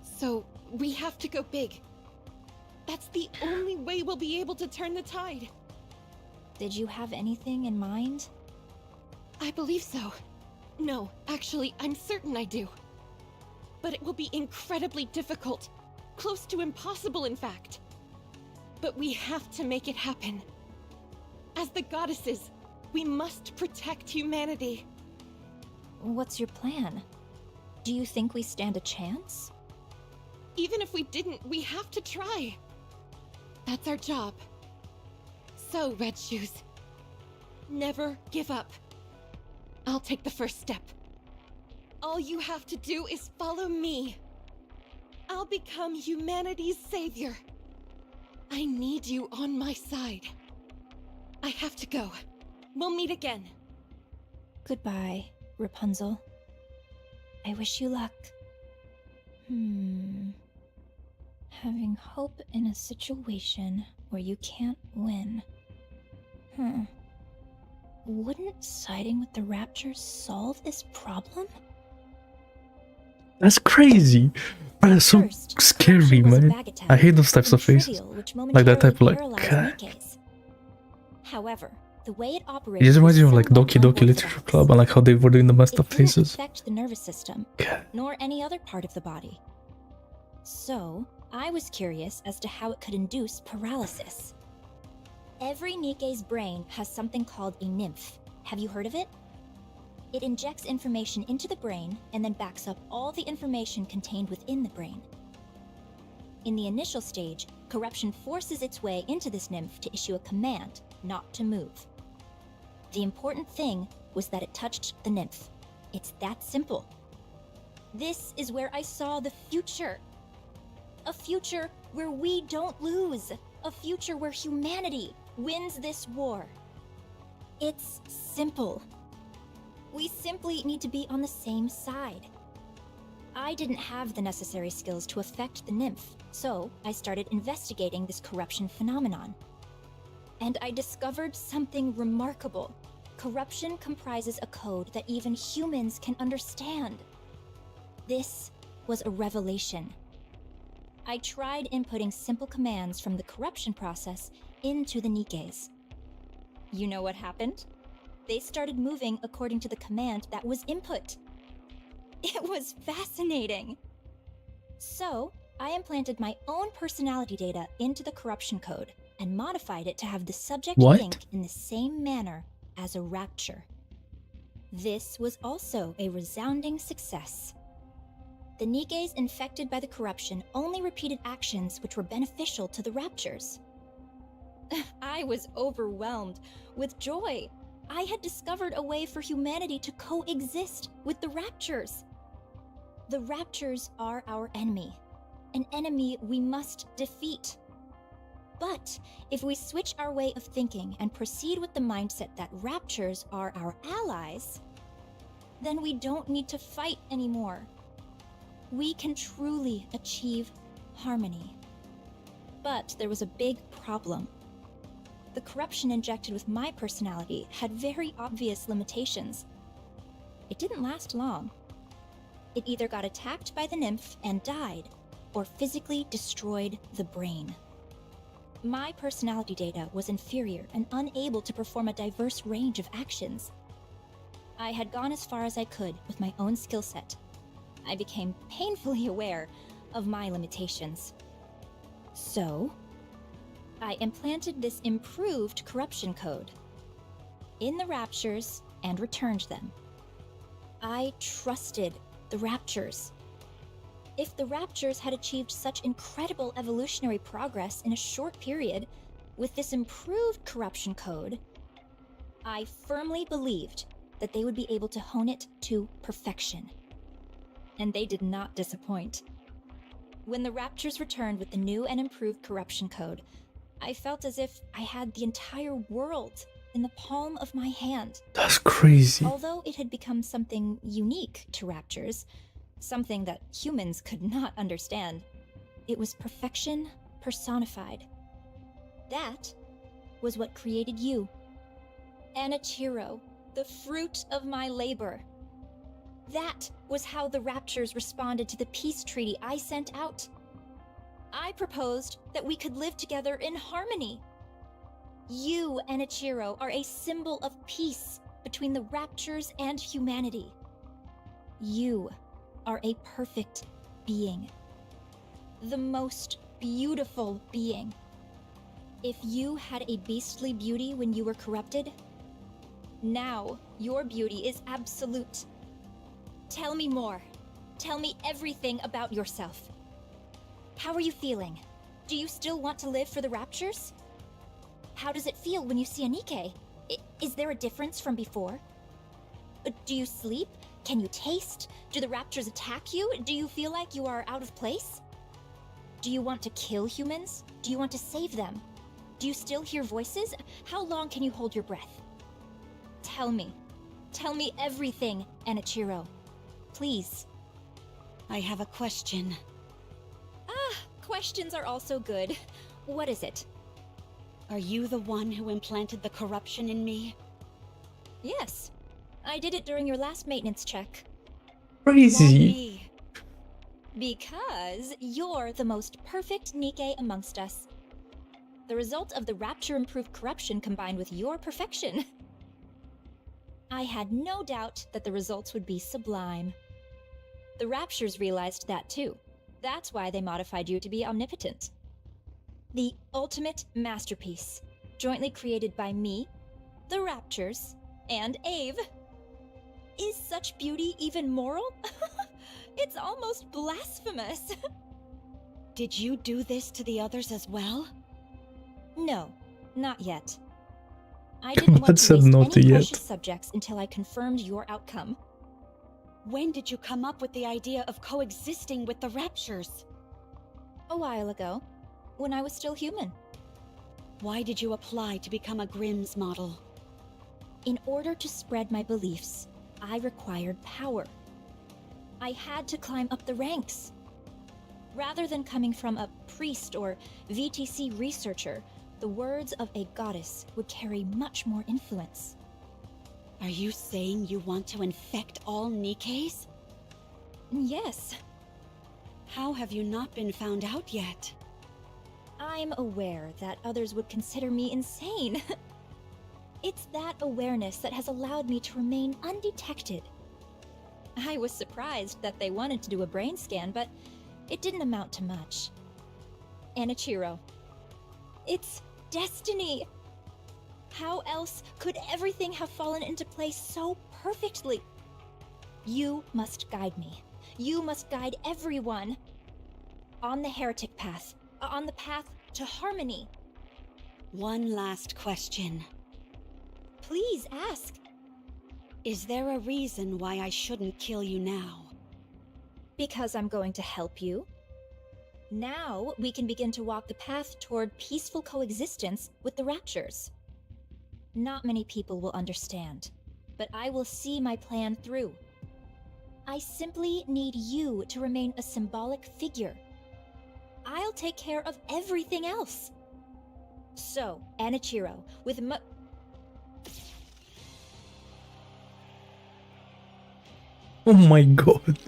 Speaker 13: So, we have to go big. That's the only way we'll be able to turn the tide.
Speaker 3: Did you have anything in mind?
Speaker 13: I believe so. No, actually, I'm certain I do. But it will be incredibly difficult. Close to impossible, in fact. But we have to make it happen. As the goddesses, we must protect humanity.
Speaker 3: what's your plan? Do you think we stand a chance?
Speaker 13: Even if we didn't, we have to try. That's our job. So, Red Shoes, never give up. I'll take the first step. All you have to do is follow me. I'll become humanity's savior. I need you on my side. I have to go. We'll meet again.
Speaker 3: Goodbye, Rapunzel. I wish you luck. Having hope in a situation where you can't win. Wouldn't siding with the Raptures solve this problem?
Speaker 1: That's crazy. Bro, that's so scary, man. I hate those types of faces. Like that type of like, God.
Speaker 3: However, the way it
Speaker 1: It
Speaker 3: operates
Speaker 1: just reminds me of
Speaker 3: is
Speaker 1: like
Speaker 3: somewhat
Speaker 1: Doki Doki Literature
Speaker 3: unorthodox.
Speaker 1: Club and like how they were doing the messed up
Speaker 3: It didn't
Speaker 1: faces.
Speaker 3: affect the nervous system,
Speaker 1: God.
Speaker 3: nor any other part of the body. So, I was curious as to how it could induce paralysis. Every Nikke's brain has something called a nymph. Have you heard of it? It injects information into the brain and then backs up all the information contained within the brain. In the initial stage, corruption forces its way into this nymph to issue a command not to move. The important thing was that it touched the nymph. It's that simple. This is where I saw the future. A future where we don't lose. A future where humanity wins this war. It's simple. We simply need to be on the same side. I didn't have the necessary skills to affect the nymph, so I started investigating this corruption phenomenon. And I discovered something remarkable. Corruption comprises a code that even humans can understand. This was a revelation. I tried inputting simple commands from the corruption process into the Nikkes. You know what happened? They started moving according to the command that was input. It was fascinating. So, I implanted my own personality data into the corruption code and modified it to have the subject think in the same manner as a rapture. This was also a resounding success. The Nikkes infected by the corruption only repeated actions which were beneficial to the raptures. I was overwhelmed with joy. I had discovered a way for humanity to coexist with the raptures. The raptures are our enemy, an enemy we must defeat. But if we switch our way of thinking and proceed with the mindset that raptures are our allies, then we don't need to fight anymore. We can truly achieve harmony. But there was a big problem. The corruption injected with my personality had very obvious limitations. It didn't last long. It either got attacked by the nymph and died, or physically destroyed the brain. My personality data was inferior and unable to perform a diverse range of actions. I had gone as far as I could with my own skill set. I became painfully aware of my limitations. So, I implanted this improved corruption code in the raptures and returned them. I trusted the raptures. If the raptures had achieved such incredible evolutionary progress in a short period with this improved corruption code, I firmly believed that they would be able to hone it to perfection. And they did not disappoint. When the raptures returned with the new and improved corruption code, I felt as if I had the entire world in the palm of my hand.
Speaker 1: That's crazy.
Speaker 3: Although it had become something unique to raptures, something that humans could not understand, it was perfection personified. That was what created you. Anichiro, the fruit of my labor. That was how the raptures responded to the peace treaty I sent out. I proposed that we could live together in harmony. You, Anichiro, are a symbol of peace between the raptures and humanity. You are a perfect being. The most beautiful being. If you had a beastly beauty when you were corrupted, now your beauty is absolute. Tell me more. Tell me everything about yourself. How are you feeling? Do you still want to live for the Raptures? How does it feel when you see a nikke? Is there a difference from before? Do you sleep? Can you taste? Do the Raptures attack you? Do you feel like you are out of place? Do you want to kill humans? Do you want to save them? Do you still hear voices? How long can you hold your breath? Tell me. Tell me everything, Enichiro. Please.
Speaker 2: I have a question.
Speaker 3: Questions are also good. What is it?
Speaker 2: Are you the one who implanted the corruption in me?
Speaker 3: Yes. I did it during your last maintenance check.
Speaker 1: Crazy.
Speaker 3: Because you're the most perfect nikke amongst us. The result of the Rapture-improved corruption combined with your perfection. I had no doubt that the results would be sublime. The Raptures realized that too. That's why they modified you to be omnipotent. The ultimate masterpiece, jointly created by me, the Raptures, and Ave. Is such beauty even moral? It's almost blasphemous.
Speaker 2: Did you do this to the others as well?
Speaker 3: No, not yet. I didn't want to
Speaker 1: said
Speaker 3: waste
Speaker 1: not
Speaker 3: any
Speaker 1: yet.
Speaker 3: precious subjects until I confirmed your outcome.
Speaker 2: When did you come up with the idea of coexisting with the Raptures?
Speaker 3: A while ago, when I was still human.
Speaker 2: Why did you apply to become a Grimm's model?
Speaker 3: In order to spread my beliefs, I required power. I had to climb up the ranks. Rather than coming from a priest or VTC researcher, the words of a goddess would carry much more influence.
Speaker 2: Are you saying you want to infect all nikkes?
Speaker 3: Yes.
Speaker 2: How have you not been found out yet?
Speaker 3: I'm aware that others would consider me insane. It's that awareness that has allowed me to remain undetected. I was surprised that they wanted to do a brain scan, but it didn't amount to much. Enichiro, it's destiny. How else could everything have fallen into place so perfectly? You must guide me. You must guide everyone. On the heretic path. On the path to harmony.
Speaker 2: One last question.
Speaker 3: Please ask.
Speaker 2: Is there a reason why I shouldn't kill you now?
Speaker 3: Because I'm going to help you. Now we can begin to walk the path toward peaceful coexistence with the Raptures. Not many people will understand, but I will see my plan through. I simply need you to remain a symbolic figure. I'll take care of everything else. So, Enichiro, with
Speaker 1: Oh my god.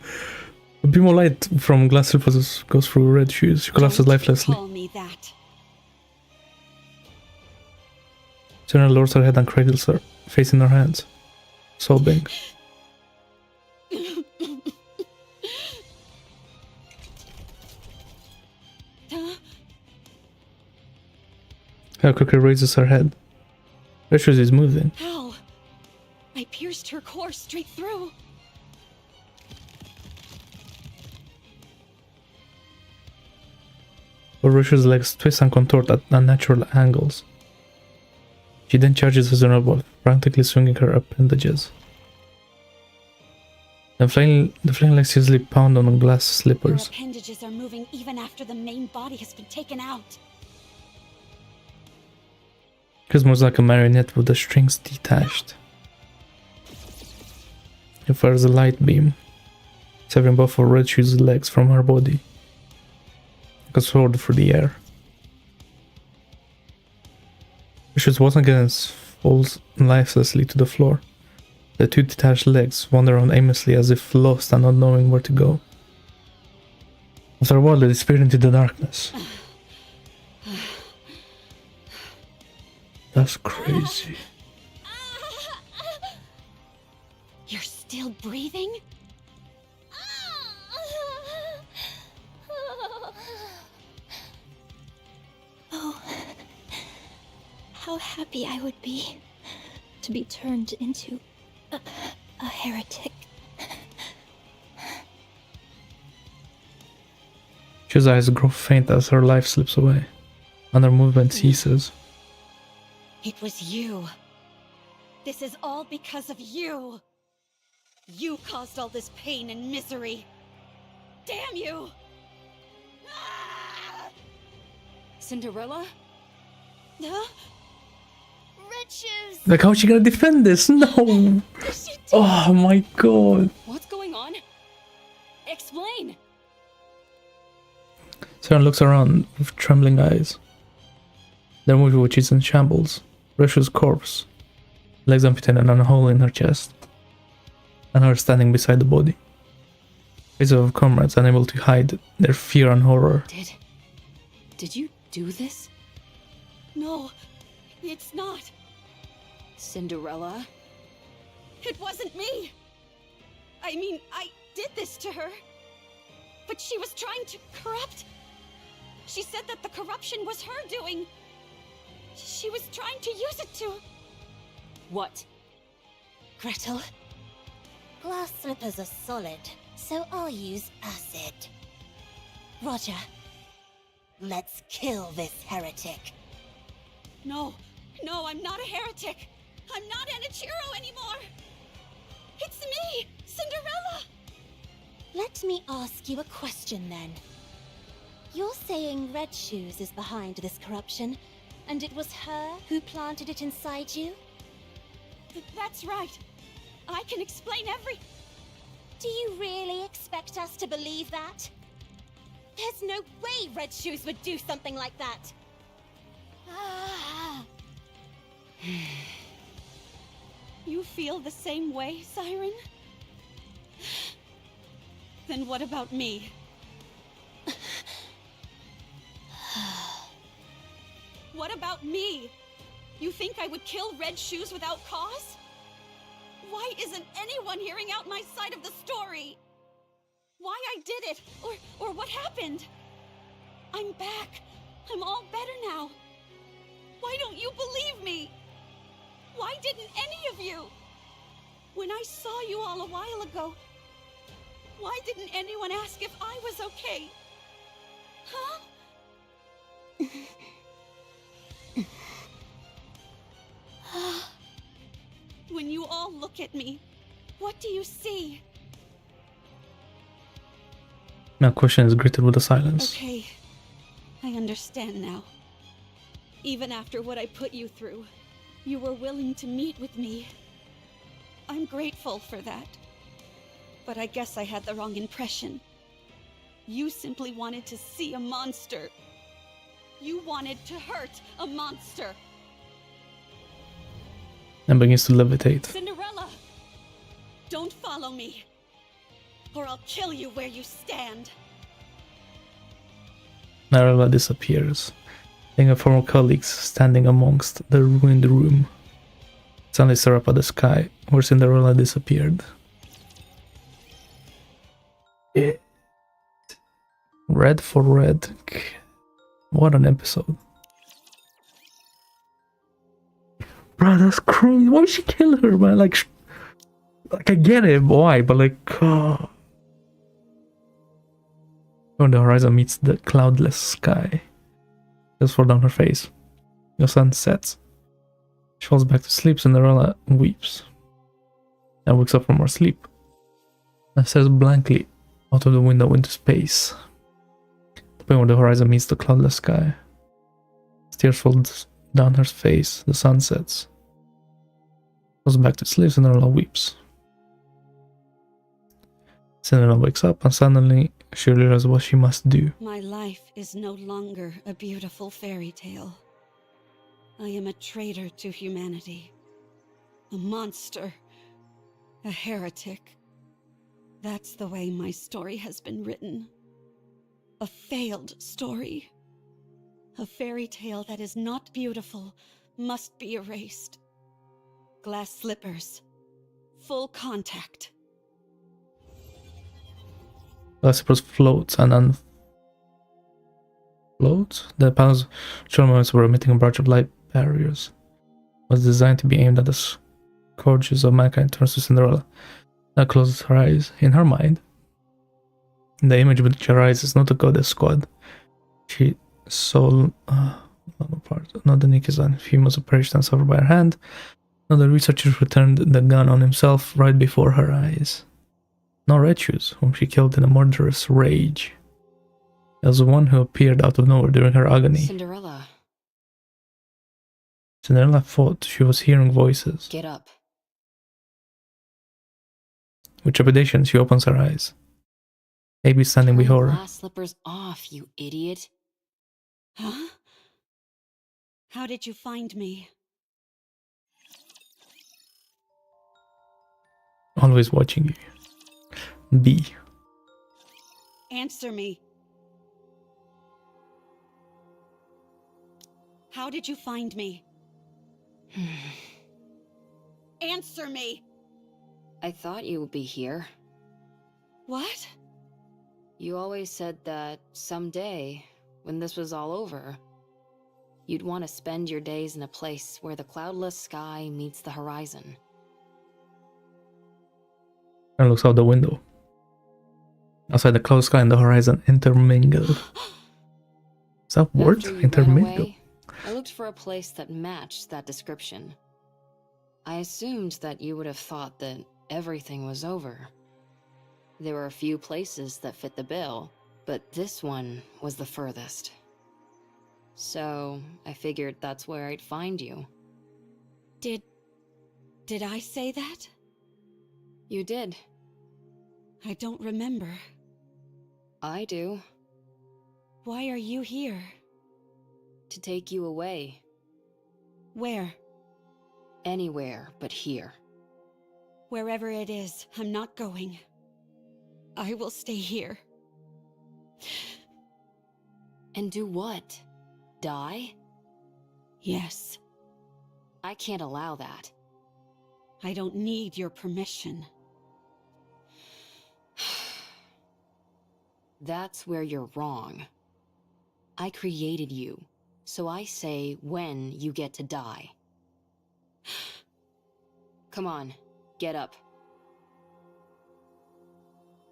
Speaker 1: A beam of light from glass slippers goes through red shoes. She collapses lifelessly.
Speaker 2: Call me that.
Speaker 1: Senna lowers her head and cradles her face in her hands, sobbing. Her quickly raises her head. Precious is moving.
Speaker 2: How? I pierced her core straight through.
Speaker 1: Russia's legs twist and contort at unnatural angles. She then charges with her elbow, frantically swinging her appendages. The flying legs easily pound on glass slippers.
Speaker 2: Your appendages are moving even after the main body has been taken out.
Speaker 1: Chris moves like a marionette with the strings detached. He fires a light beam, severing both of Red Shoe's legs from her body, like a sword through the air. Red Shoes once again falls lifelessly to the floor. The two detached legs wander around aimlessly as if lost and not knowing where to go. After a while, they disappear into the darkness. That's crazy.
Speaker 2: You're still breathing?
Speaker 3: Oh, how happy I would be to be turned into a heretic.
Speaker 1: Shu's eyes grow faint as her life slips away, and her movement ceases.
Speaker 2: It was you. This is all because of you. You caused all this pain and misery. Damn you! Ah!
Speaker 4: Cinderella?
Speaker 2: Huh? Red shoes!
Speaker 1: Like, how's she gonna defend this? No! Oh my god!
Speaker 4: What's going on? Explain!
Speaker 1: Sarah looks around with trembling eyes. The movie which is in shambles. Russia's corpse. Legs amputated and a hole in her chest. And her standing beside the body. Faces of comrades unable to hide their fear and horror.
Speaker 4: Did you do this?
Speaker 2: No, it's not.
Speaker 4: Cinderella?
Speaker 2: It wasn't me. I mean, I did this to her. But she was trying to corrupt. She said that the corruption was her doing. She was trying to use it to...
Speaker 4: What?
Speaker 5: Gretel? Glass slippers are solid, so I'll use acid. Roger. Let's kill this heretic.
Speaker 2: No, I'm not a heretic. I'm not Enichiro anymore. It's me, Cinderella.
Speaker 5: Let me ask you a question then. You're saying Red Shoes is behind this corruption, and it was her who planted it inside you?
Speaker 2: That's right. I can explain every...
Speaker 5: Do you really expect us to believe that? There's no way Red Shoes would do something like that.
Speaker 2: Ah. You feel the same way, Siren? Then what about me? What about me? You think I would kill Red Shoes without cause? Why isn't anyone hearing out my side of the story? Why I did it, or what happened? I'm back. I'm all better now. Why don't you believe me? Why didn't any of you? When I saw you all a while ago, why didn't anyone ask if I was okay? Huh? When you all look at me, what do you see?
Speaker 1: My question is greeted with a silence.
Speaker 2: Okay, I understand now. Even after what I put you through, you were willing to meet with me. I'm grateful for that. But I guess I had the wrong impression. You simply wanted to see a monster. You wanted to hurt a monster.
Speaker 1: And begins to levitate.
Speaker 2: Cinderella! Don't follow me, or I'll kill you where you stand.
Speaker 1: Cinderella disappears, leaving her former colleagues standing amongst the ruined room. Suddenly stare up at the sky, where Cinderella disappeared. Red for red. What an episode. Bro, that's crazy. Why would she kill her, man? Like I get it, why, but like... When the horizon meets the cloudless sky, just fall down her face. The sun sets. She falls back to sleep. Cinderella weeps and wakes up from her sleep and stares blankly out of the window into space. The point where the horizon meets the cloudless sky. Tears fall down her face. The sun sets. Goes back to sleep. Cinderella weeps. Cinderella wakes up and suddenly she realizes what she must do.
Speaker 2: My life is no longer a beautiful fairy tale. I am a traitor to humanity. A monster. A heretic. That's the way my story has been written. A failed story. A fairy tale that is not beautiful must be erased. Glass slippers. Full contact.
Speaker 1: Glass slippers floats and unfloats. The panels show moments were emitting a barrage of light barriers. It was designed to be aimed at the scourges of mankind. Turns to Cinderella. Now closes her eyes. In her mind, In the image which arises, not a goddess squad. She saw not the nikke's on female operation suffered by her hand. Another researcher returned the gun on himself right before her eyes. No red shoes, whom she killed in a murderous rage. There was one who appeared out of nowhere during her agony.
Speaker 4: Cinderella.
Speaker 1: Cinderella thought she was hearing voices.
Speaker 4: Get up.
Speaker 1: With trepidation, she opens her eyes. Abby standing
Speaker 4: Turn
Speaker 1: before
Speaker 4: the
Speaker 1: her.
Speaker 4: glass slippers off, you idiot.
Speaker 2: Huh? How did you find me?
Speaker 1: Always watching you. B.
Speaker 2: Answer me. How did you find me? Answer me!
Speaker 4: I thought you would be here.
Speaker 2: What?
Speaker 4: You always said that someday, when this was all over, you'd want to spend your days in a place where the cloudless sky meets the horizon.
Speaker 1: And looks out the window. Outside, the cloud sky and the horizon intermingle. Is that word?
Speaker 4: After you ran
Speaker 1: Intermingle.
Speaker 4: away, I looked for a place that matched that description. I assumed that you would have thought that everything was over. There were a few places that fit the bill, but this one was the furthest. So, I figured that's where I'd find you.
Speaker 2: Did I say that?
Speaker 4: You did.
Speaker 2: I don't remember.
Speaker 4: I do.
Speaker 2: Why are you here?
Speaker 4: To take you away.
Speaker 2: Where?
Speaker 4: Anywhere but here.
Speaker 2: Wherever it is, I'm not going. I will stay here.
Speaker 4: And do what? Die?
Speaker 2: Yes.
Speaker 4: I can't allow that.
Speaker 2: I don't need your permission.
Speaker 4: That's where you're wrong. I created you, so I say when you get to die. Come on, get up.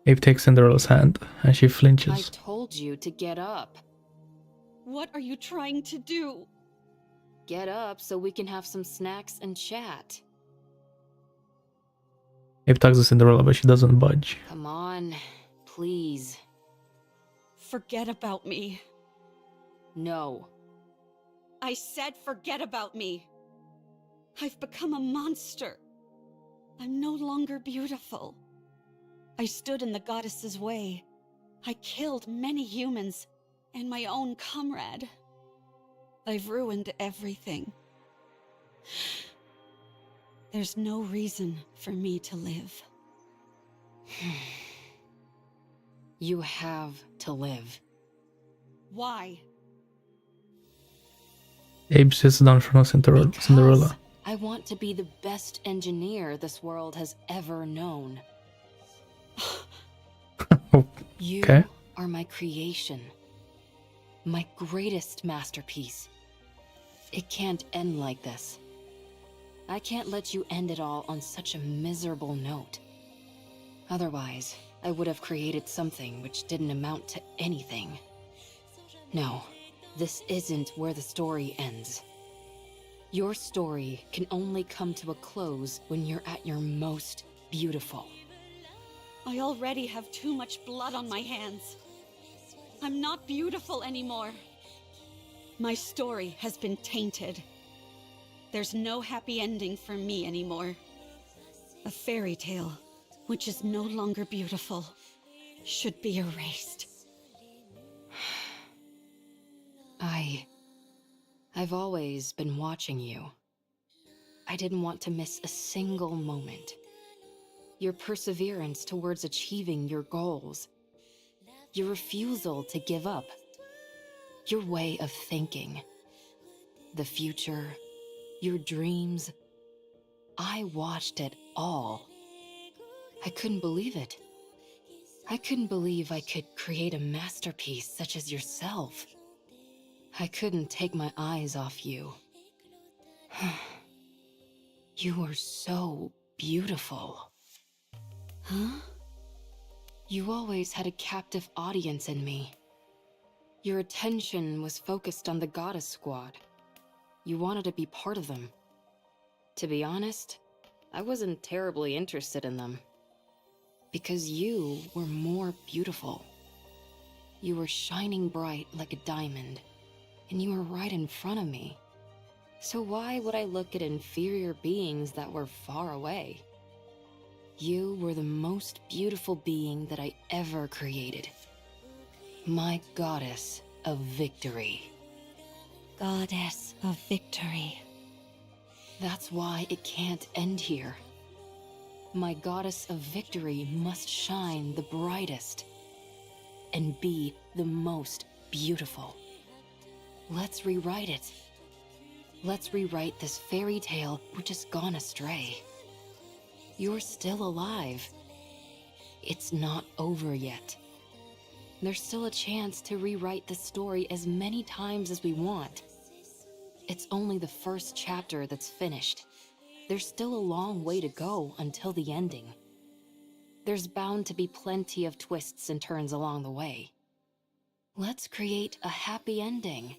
Speaker 1: Abe takes Cinderella's hand and she
Speaker 4: I
Speaker 1: flinches.
Speaker 4: told you to get up.
Speaker 2: What are you trying to do?
Speaker 4: Get up so we can have some snacks and chat.
Speaker 1: Abe tugs at Cinderella, but she doesn't budge.
Speaker 4: Come on, please.
Speaker 2: Forget about me.
Speaker 4: No.
Speaker 2: I said forget about me. I've become a monster. I'm no longer beautiful. I stood in the goddess's way. I killed many humans and my own comrade. I've ruined everything. There's no reason for me to live.
Speaker 4: You have to live.
Speaker 2: Why?
Speaker 1: Abe sits down in front of Cinderella.
Speaker 4: Because I want to be the best engineer this world has ever known. You
Speaker 1: Okay.
Speaker 4: are my creation. My greatest masterpiece. It can't end like this. I can't let you end it all on such a miserable note. Otherwise, I would have created something which didn't amount to anything. No, this isn't where the story ends. Your story can only come to a close when you're at your most beautiful.
Speaker 2: I already have too much blood on my hands. I'm not beautiful anymore. My story has been tainted. There's no happy ending for me anymore. A fairy tale, which is no longer beautiful, should be erased.
Speaker 4: I've always been watching you. I didn't want to miss a single moment. Your perseverance towards achieving your goals. Your refusal to give up. Your way of thinking. The future. Your dreams. I watched it all. I couldn't believe it. I couldn't believe I could create a masterpiece such as yourself. I couldn't take my eyes off you. You were so beautiful.
Speaker 2: Huh?
Speaker 4: You always had a captive audience in me. Your attention was focused on the Goddess Squad. You wanted to be part of them. To be honest, I wasn't terribly interested in them. Because you were more beautiful. You were shining bright like a diamond, and you were right in front of me. So why would I look at inferior beings that were far away? You were the most beautiful being that I ever created. My goddess of victory.
Speaker 2: Goddess of victory.
Speaker 4: That's why it can't end here. My goddess of victory must shine the brightest and be the most beautiful. Let's rewrite it. Let's rewrite this fairy tale which has gone astray. You're still alive. It's not over yet. There's still a chance to rewrite the story as many times as we want. It's only the first chapter that's finished. There's still a long way to go until the ending. There's bound to be plenty of twists and turns along the way. Let's create a happy ending.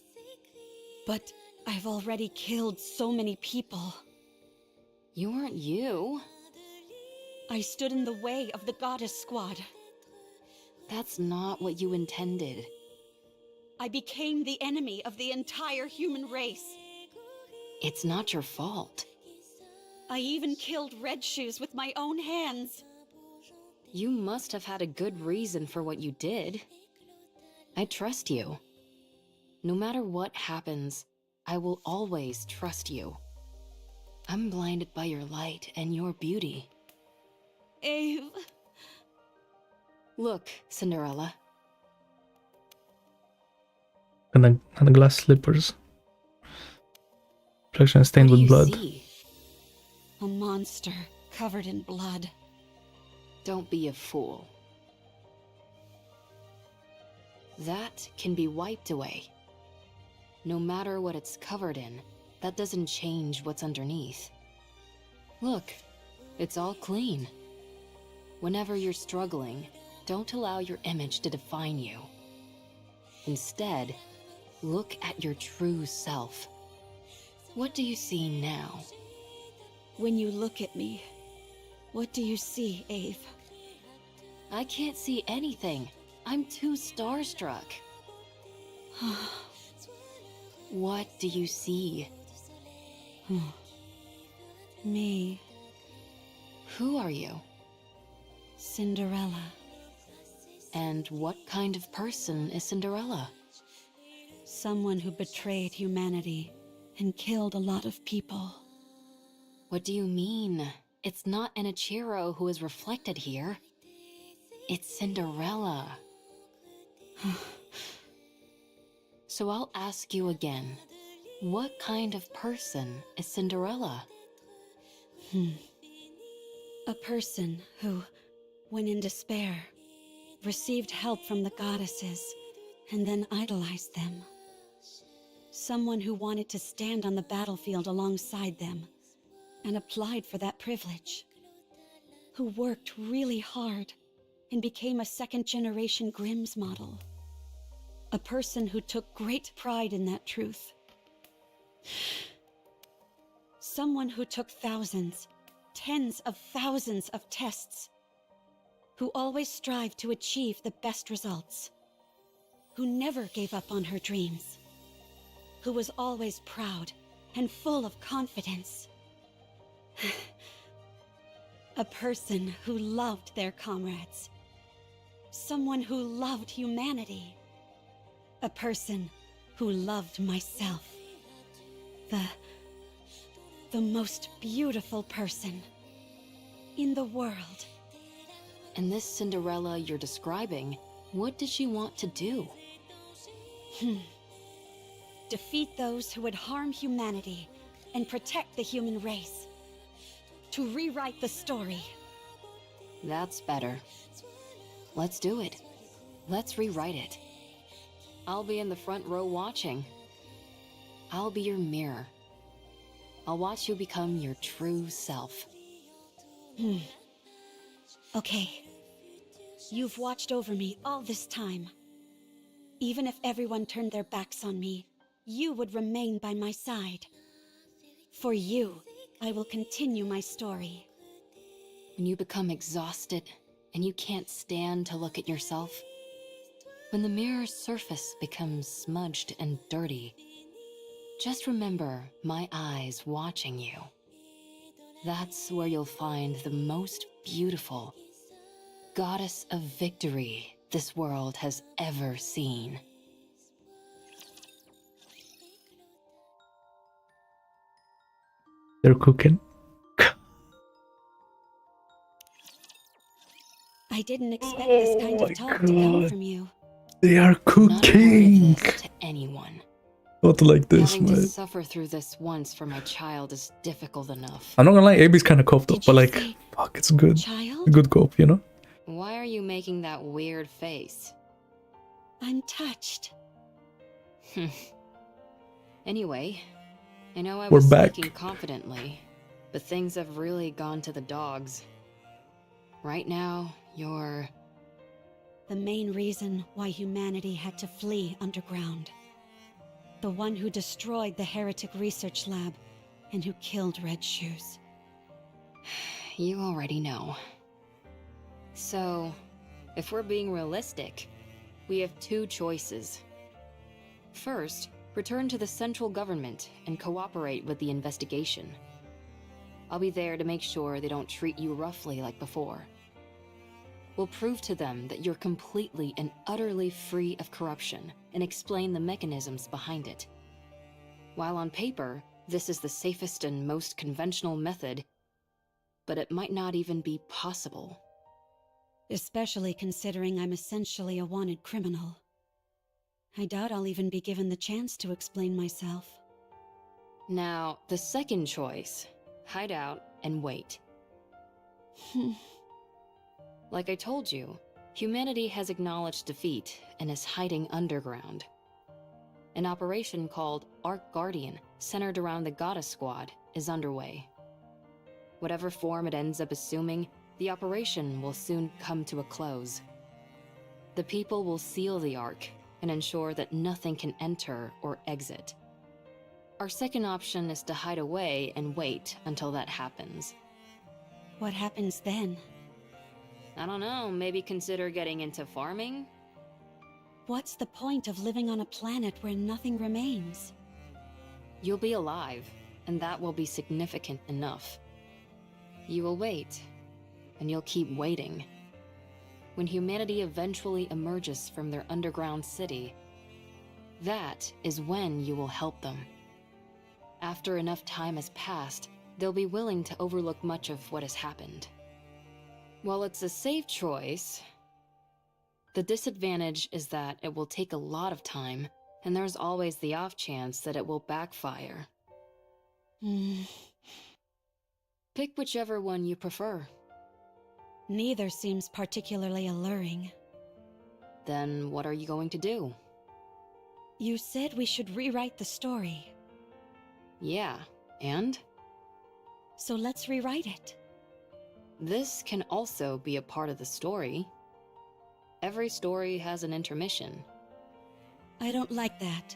Speaker 2: But I've already killed so many people.
Speaker 4: You weren't you.
Speaker 2: I stood in the way of the Goddess Squad.
Speaker 4: That's not what you intended.
Speaker 2: I became the enemy of the entire human race.
Speaker 4: It's not your fault.
Speaker 2: I even killed Red Shoes with my own hands.
Speaker 4: You must have had a good reason for what you did. I trust you. No matter what happens, I will always trust you. I'm blinded by your light and your beauty.
Speaker 2: Ave.
Speaker 4: Look, Cinderella.
Speaker 1: And the glass slippers. Reflection stained with blood.
Speaker 4: See?
Speaker 2: A monster covered in blood.
Speaker 4: Don't be a fool. That can be wiped away. No matter what it's covered in, that doesn't change what's underneath. Look, it's all clean. Whenever you're struggling, don't allow your image to define you. Instead, look at your true self. What do you see now?
Speaker 2: When you look at me, what do you see, Ave?
Speaker 4: I can't see anything. I'm too starstruck. What do you see?
Speaker 2: Me.
Speaker 4: Who are you?
Speaker 2: Cinderella.
Speaker 4: And what kind of person is Cinderella?
Speaker 2: Someone who betrayed humanity and killed a lot of people.
Speaker 4: What do you mean? It's not an Ichiro who is reflected here. It's Cinderella. So I'll ask you again. What kind of person is Cinderella?
Speaker 2: A person who, when in despair, received help from the goddesses and then idolized them. Someone who wanted to stand on the battlefield alongside them and applied for that privilege. Who worked really hard and became a second-generation Grimm's model. A person who took great pride in that truth. Someone who took thousands, tens of thousands of tests. Who always strived to achieve the best results. Who never gave up on her dreams. Who was always proud and full of confidence. A person who loved their comrades. Someone who loved humanity. A person who loved myself. The most beautiful person in the world.
Speaker 4: And this Cinderella you're describing, what did she want to do?
Speaker 2: Defeat those who would harm humanity and protect the human race. To rewrite the story.
Speaker 4: That's better. Let's do it. Let's rewrite it. I'll be in the front row watching. I'll be your mirror. I'll watch you become your true self.
Speaker 2: Okay. You've watched over me all this time. Even if everyone turned their backs on me, you would remain by my side. For you, I will continue my story.
Speaker 4: When you become exhausted and you can't stand to look at yourself, when the mirror's surface becomes smudged and dirty, just remember my eyes watching you. That's where you'll find the most beautiful goddess of victory this world has ever seen.
Speaker 1: They're cooking.
Speaker 2: I didn't expect this kind of talk to come from you.
Speaker 1: They are cooking.
Speaker 4: None of this to anyone.
Speaker 1: Not like this,
Speaker 4: Having to
Speaker 1: man.
Speaker 4: suffer through this once for my child is difficult enough.
Speaker 1: I'm not gonna lie, AB's kind of cope though,
Speaker 2: Did
Speaker 1: but
Speaker 2: you
Speaker 1: like,
Speaker 2: say
Speaker 1: fuck, it's good.
Speaker 2: child?
Speaker 1: Good cope, you know?
Speaker 4: Why are you making that weird face?
Speaker 2: I'm touched.
Speaker 4: Anyway, I know I
Speaker 1: We're
Speaker 4: was
Speaker 1: back.
Speaker 4: speaking confidently, but things have really gone to the dogs. Right now, you're...
Speaker 2: The main reason why humanity had to flee underground. The one who destroyed the heretic research lab and who killed Red Shoes.
Speaker 4: You already know. So, if we're being realistic, we have two choices. First, return to the central government and cooperate with the investigation. I'll be there to make sure they don't treat you roughly like before. We'll prove to them that you're completely and utterly free of corruption and explain the mechanisms behind it. While on paper, this is the safest and most conventional method, but it might not even be possible.
Speaker 2: Especially considering I'm essentially a wanted criminal. I doubt I'll even be given the chance to explain myself.
Speaker 4: Now, the second choice, hide out and wait. Like I told you, humanity has acknowledged defeat and is hiding underground. An operation called Ark Guardian, centered around the Goddess Squad, is underway. Whatever form it ends up assuming, the operation will soon come to a close. The people will seal the Ark and ensure that nothing can enter or exit. Our second option is to hide away and wait until that happens.
Speaker 2: What happens then?
Speaker 4: I don't know, maybe consider getting into farming?
Speaker 2: What's the point of living on a planet where nothing remains?
Speaker 4: You'll be alive, and that will be significant enough. You will wait, and you'll keep waiting. When humanity eventually emerges from their underground city, that is when you will help them. After enough time has passed, they'll be willing to overlook much of what has happened. While it's a safe choice, the disadvantage is that it will take a lot of time, and there's always the off chance that it will backfire. Pick whichever one you prefer.
Speaker 2: Neither seems particularly alluring.
Speaker 4: Then what are you going to do?
Speaker 2: You said we should rewrite the story.
Speaker 4: Yeah, and?
Speaker 2: So let's rewrite it.
Speaker 4: This can also be a part of the story. Every story has an intermission.
Speaker 2: I don't like that.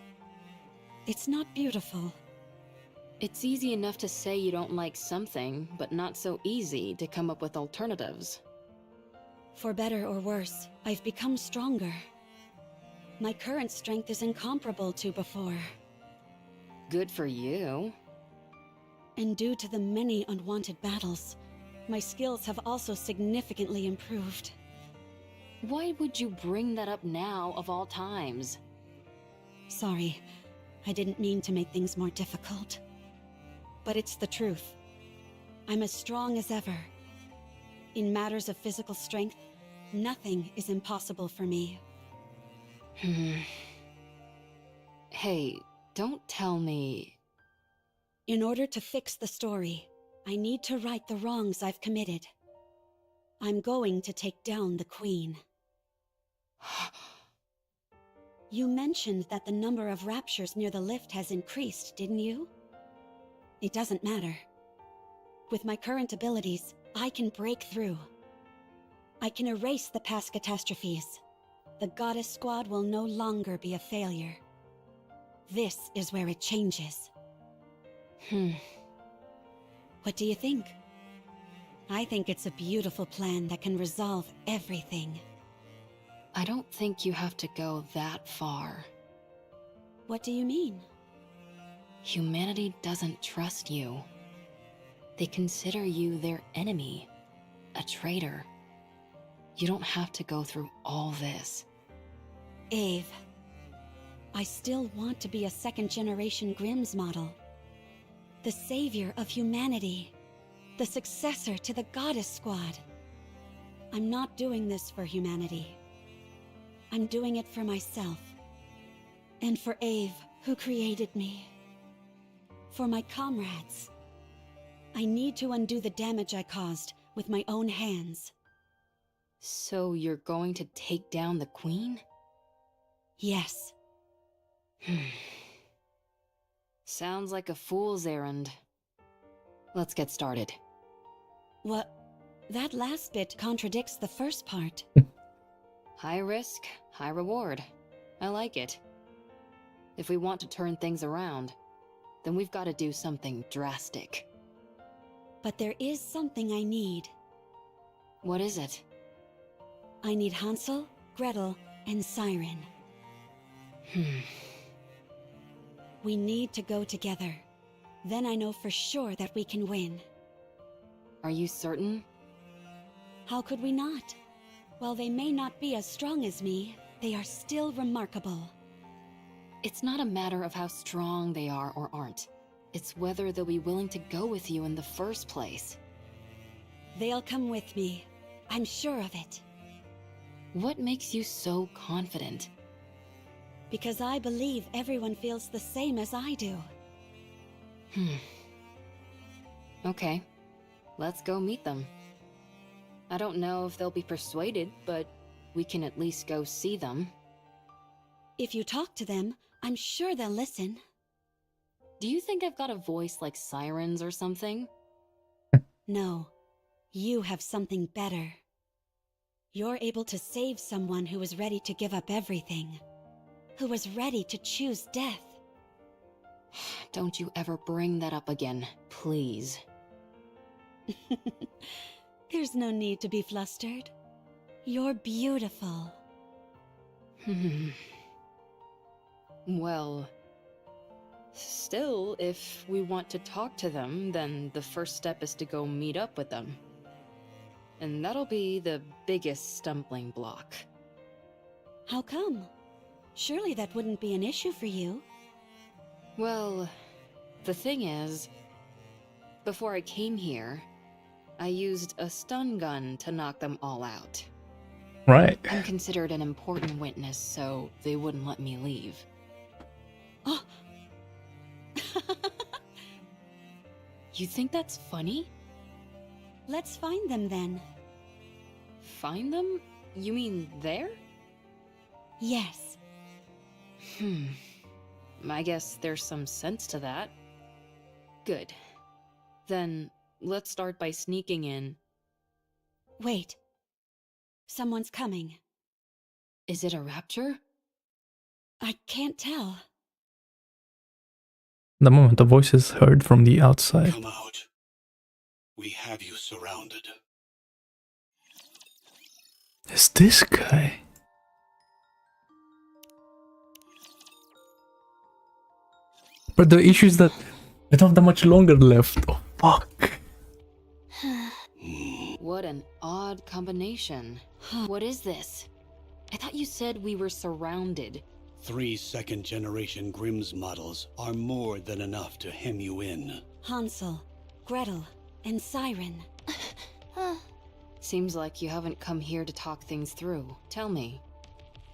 Speaker 2: It's not beautiful.
Speaker 4: It's easy enough to say you don't like something, but not so easy to come up with alternatives.
Speaker 2: For better or worse, I've become stronger. My current strength is incomparable to before.
Speaker 4: Good for you.
Speaker 2: And due to the many unwanted battles, my skills have also significantly improved.
Speaker 4: Why would you bring that up now of all times?
Speaker 2: Sorry, I didn't mean to make things more difficult. But it's the truth. I'm as strong as ever. In matters of physical strength, nothing is impossible for me.
Speaker 4: Hey, don't tell me...
Speaker 2: In order to fix the story, I need to right the wrongs I've committed. I'm going to take down the Queen. You mentioned that the number of raptures near the lift has increased, didn't you? It doesn't matter. With my current abilities, I can break through. I can erase the past catastrophes. The Goddess Squad will no longer be a failure. This is where it changes. What do you think? I think it's a beautiful plan that can resolve everything.
Speaker 4: I don't think you have to go that far.
Speaker 2: What do you mean?
Speaker 4: Humanity doesn't trust you. They consider you their enemy, a traitor. You don't have to go through all this.
Speaker 2: Ave, I still want to be a second-generation Grimm's model. The savior of humanity. The successor to the Goddess Squad. I'm not doing this for humanity. I'm doing it for myself. And for Ave, who created me. For my comrades. I need to undo the damage I caused with my own hands.
Speaker 4: So you're going to take down the Queen?
Speaker 2: Yes.
Speaker 4: Sounds like a fool's errand. Let's get started.
Speaker 2: What? That last bit contradicts the first part.
Speaker 4: High risk, high reward. I like it. If we want to turn things around, then we've got to do something drastic.
Speaker 2: But there is something I need.
Speaker 4: What is it?
Speaker 2: I need Hansel, Gretel, and Siren. We need to go together. Then I know for sure that we can win.
Speaker 4: Are you certain?
Speaker 2: How could we not? While they may not be as strong as me, they are still remarkable.
Speaker 4: It's not a matter of how strong they are or aren't. It's whether they'll be willing to go with you in the first place.
Speaker 2: They'll come with me. I'm sure of it.
Speaker 4: What makes you so confident?
Speaker 2: Because I believe everyone feels the same as I do.
Speaker 4: Okay, let's go meet them. I don't know if they'll be persuaded, but we can at least go see them.
Speaker 2: If you talk to them, I'm sure they'll listen.
Speaker 4: Do you think I've got a voice like sirens or something?
Speaker 2: No, you have something better. You're able to save someone who is ready to give up everything. Who was ready to choose death.
Speaker 4: Don't you ever bring that up again, please.
Speaker 2: There's no need to be flustered. You're beautiful.
Speaker 4: Well, still, if we want to talk to them, then the first step is to go meet up with them. And that'll be the biggest stumbling block.
Speaker 2: How come? Surely that wouldn't be an issue for you.
Speaker 4: Well, the thing is, before I came here, I used a stun gun to knock them all out.
Speaker 1: Right.
Speaker 4: I'm considered an important witness, so they wouldn't let me leave.
Speaker 2: Oh.
Speaker 4: You think that's funny?
Speaker 2: Let's find them then.
Speaker 4: Find them? You mean there?
Speaker 2: Yes.
Speaker 4: I guess there's some sense to that. Good. Then, let's start by sneaking in.
Speaker 2: Wait. Someone's coming.
Speaker 4: Is it a rapture?
Speaker 2: I can't tell.
Speaker 1: The moment the voice is heard from the outside.
Speaker 8: Come out. We have you surrounded.
Speaker 1: Is this guy? But the issue is that I don't have that much longer left. Oh, fuck.
Speaker 4: What an odd combination. What is this? I thought you said we were surrounded.
Speaker 8: 3 second-generation Grimm's models are more than enough to hem you in.
Speaker 2: Hansel, Gretel, and Siren.
Speaker 4: Seems like you haven't come here to talk things through. Tell me,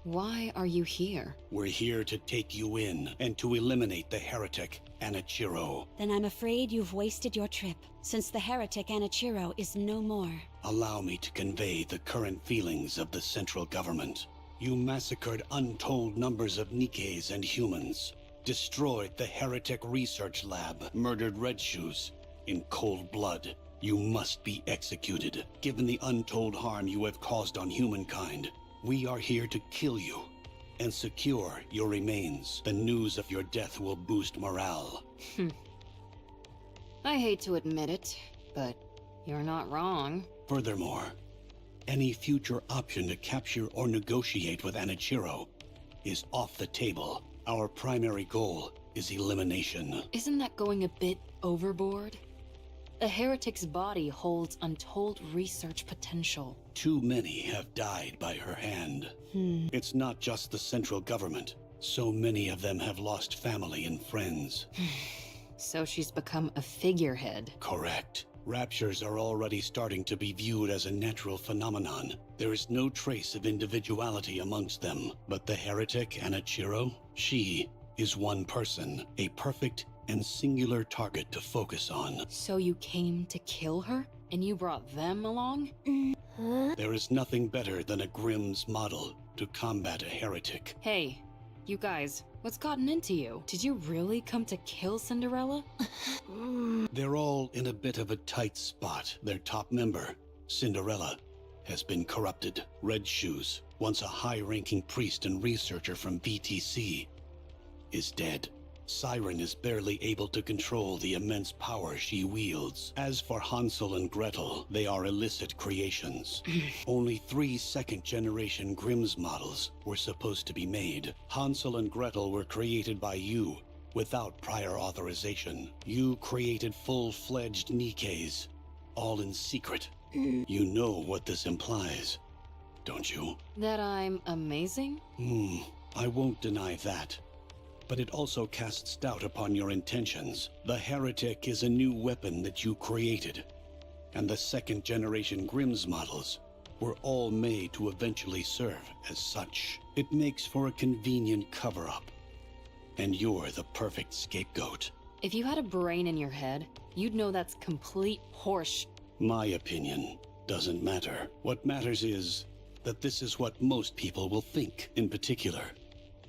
Speaker 4: why are you here?
Speaker 8: We're here to take you in and to eliminate the heretic, Anichiro.
Speaker 2: Then I'm afraid you've wasted your trip, since the heretic Anichiro is no more.
Speaker 8: Allow me to convey the current feelings of the central government. You massacred untold numbers of Nikkes and humans, destroyed the heretic research lab, murdered Red Shoes in cold blood. You must be executed. Given the untold harm you have caused on humankind, we are here to kill you and secure your remains. The news of your death will boost morale.
Speaker 4: I hate to admit it, but you're not wrong.
Speaker 8: Furthermore, any future option to capture or negotiate with Anichiro is off the table. Our primary goal is elimination.
Speaker 4: Isn't that going a bit overboard? A heretic's body holds untold research potential.
Speaker 8: Too many have died by her hand. It's not just the central government. So many of them have lost family and friends.
Speaker 4: So she's become a figurehead.
Speaker 8: Correct. Raptures are already starting to be viewed as a natural phenomenon. There is no trace of individuality amongst them. But the heretic Anichiro, she is one person, a perfect and singular target to focus on.
Speaker 4: So you came to kill her? And you brought them along?
Speaker 8: There is nothing better than a Grimm's model to combat a heretic.
Speaker 4: Hey, you guys, what's gotten into you? Did you really come to kill Cinderella?
Speaker 8: They're all in a bit of a tight spot. Their top member, Cinderella, has been corrupted. Red Shoes, once a high-ranking priest and researcher from BTC, is dead. Siren is barely able to control the immense power she wields. As for Hansel and Gretel, they are illicit creations. Only 3 second-generation Grimm's models were supposed to be made. Hansel and Gretel were created by you without prior authorization. You created full-fledged nikkes, all in secret. You know what this implies, don't you?
Speaker 4: That I'm amazing?
Speaker 8: I won't deny that. But it also casts doubt upon your intentions. The heretic is a new weapon that you created, and the second-generation Grimm's models were all made to eventually serve as such. It makes for a convenient cover-up, and you're the perfect scapegoat.
Speaker 4: If you had a brain in your head, you'd know that's complete horse.
Speaker 8: My opinion doesn't matter. What matters is that this is what most people will think, in particular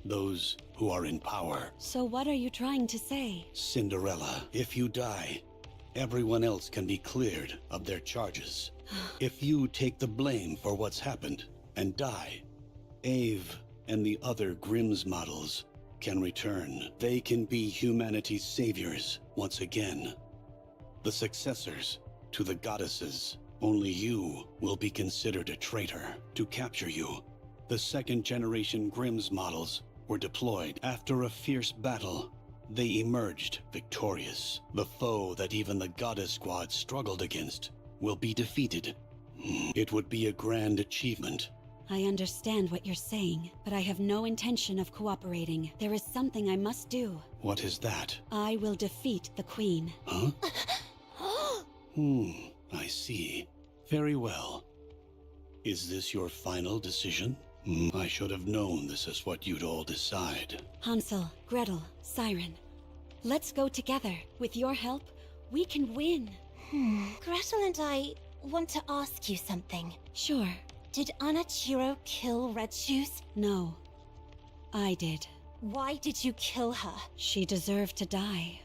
Speaker 8: those who are in power.
Speaker 2: So what are you trying to say?
Speaker 8: Cinderella, if you die, everyone else can be cleared of their charges. If you take the blame for what's happened and die, Ave and the other Grimm's models can return. They can be humanity's saviors once again. The successors to the goddesses. Only you will be considered a traitor. To capture you, the second-generation Grimm's models were deployed. After a fierce battle, they emerged victorious. The foe that even the Goddess Squad struggled against will be defeated. It would be a grand achievement.
Speaker 2: I understand what you're saying, but I have no intention of cooperating. There is something I must do.
Speaker 8: What is that?
Speaker 2: I will defeat the Queen.
Speaker 8: Huh? I see. Very well. Is this your final decision? I should have known this is what you'd all decide.
Speaker 2: Hansel, Gretel, Siren. Let's go together. With your help, we can win.
Speaker 5: Gretel and I want to ask you something.
Speaker 2: Sure.
Speaker 5: Did Anichiro kill Red Shoes?
Speaker 2: No. I did.
Speaker 5: Why did you kill her?
Speaker 2: She deserved to die.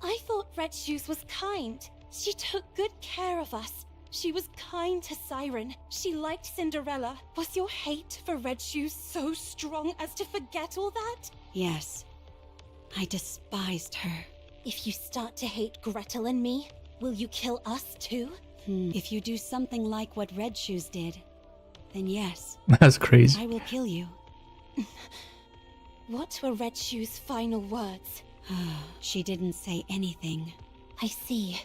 Speaker 5: I thought Red Shoes was kind. She took good care of us. She was kind to Siren. She liked Cinderella. Was your hate for Red Shoes so strong as to forget all that?
Speaker 2: Yes. I despised her.
Speaker 5: If you start to hate Gretel and me, will you kill us too?
Speaker 2: If you do something like what Red Shoes did, then yes.
Speaker 1: That's crazy.
Speaker 2: I will kill you.
Speaker 5: What were Red Shoes' final words?
Speaker 2: She didn't say anything.
Speaker 5: I see.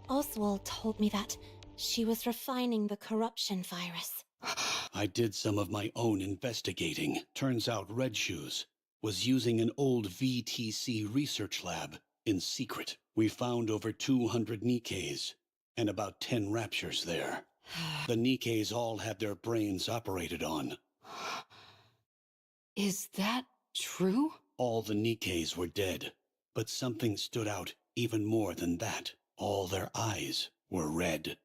Speaker 5: Oswald told me that she was refining the corruption virus.
Speaker 8: I did some of my own investigating. Turns out Red Shoes was using an old VTC research lab in secret. We found over 200 nikkes and about 10 raptures there. The nikkes all had their brains operated on.
Speaker 4: Is that true?
Speaker 8: All the nikkes were dead, but something stood out even more than that. All their eyes were red.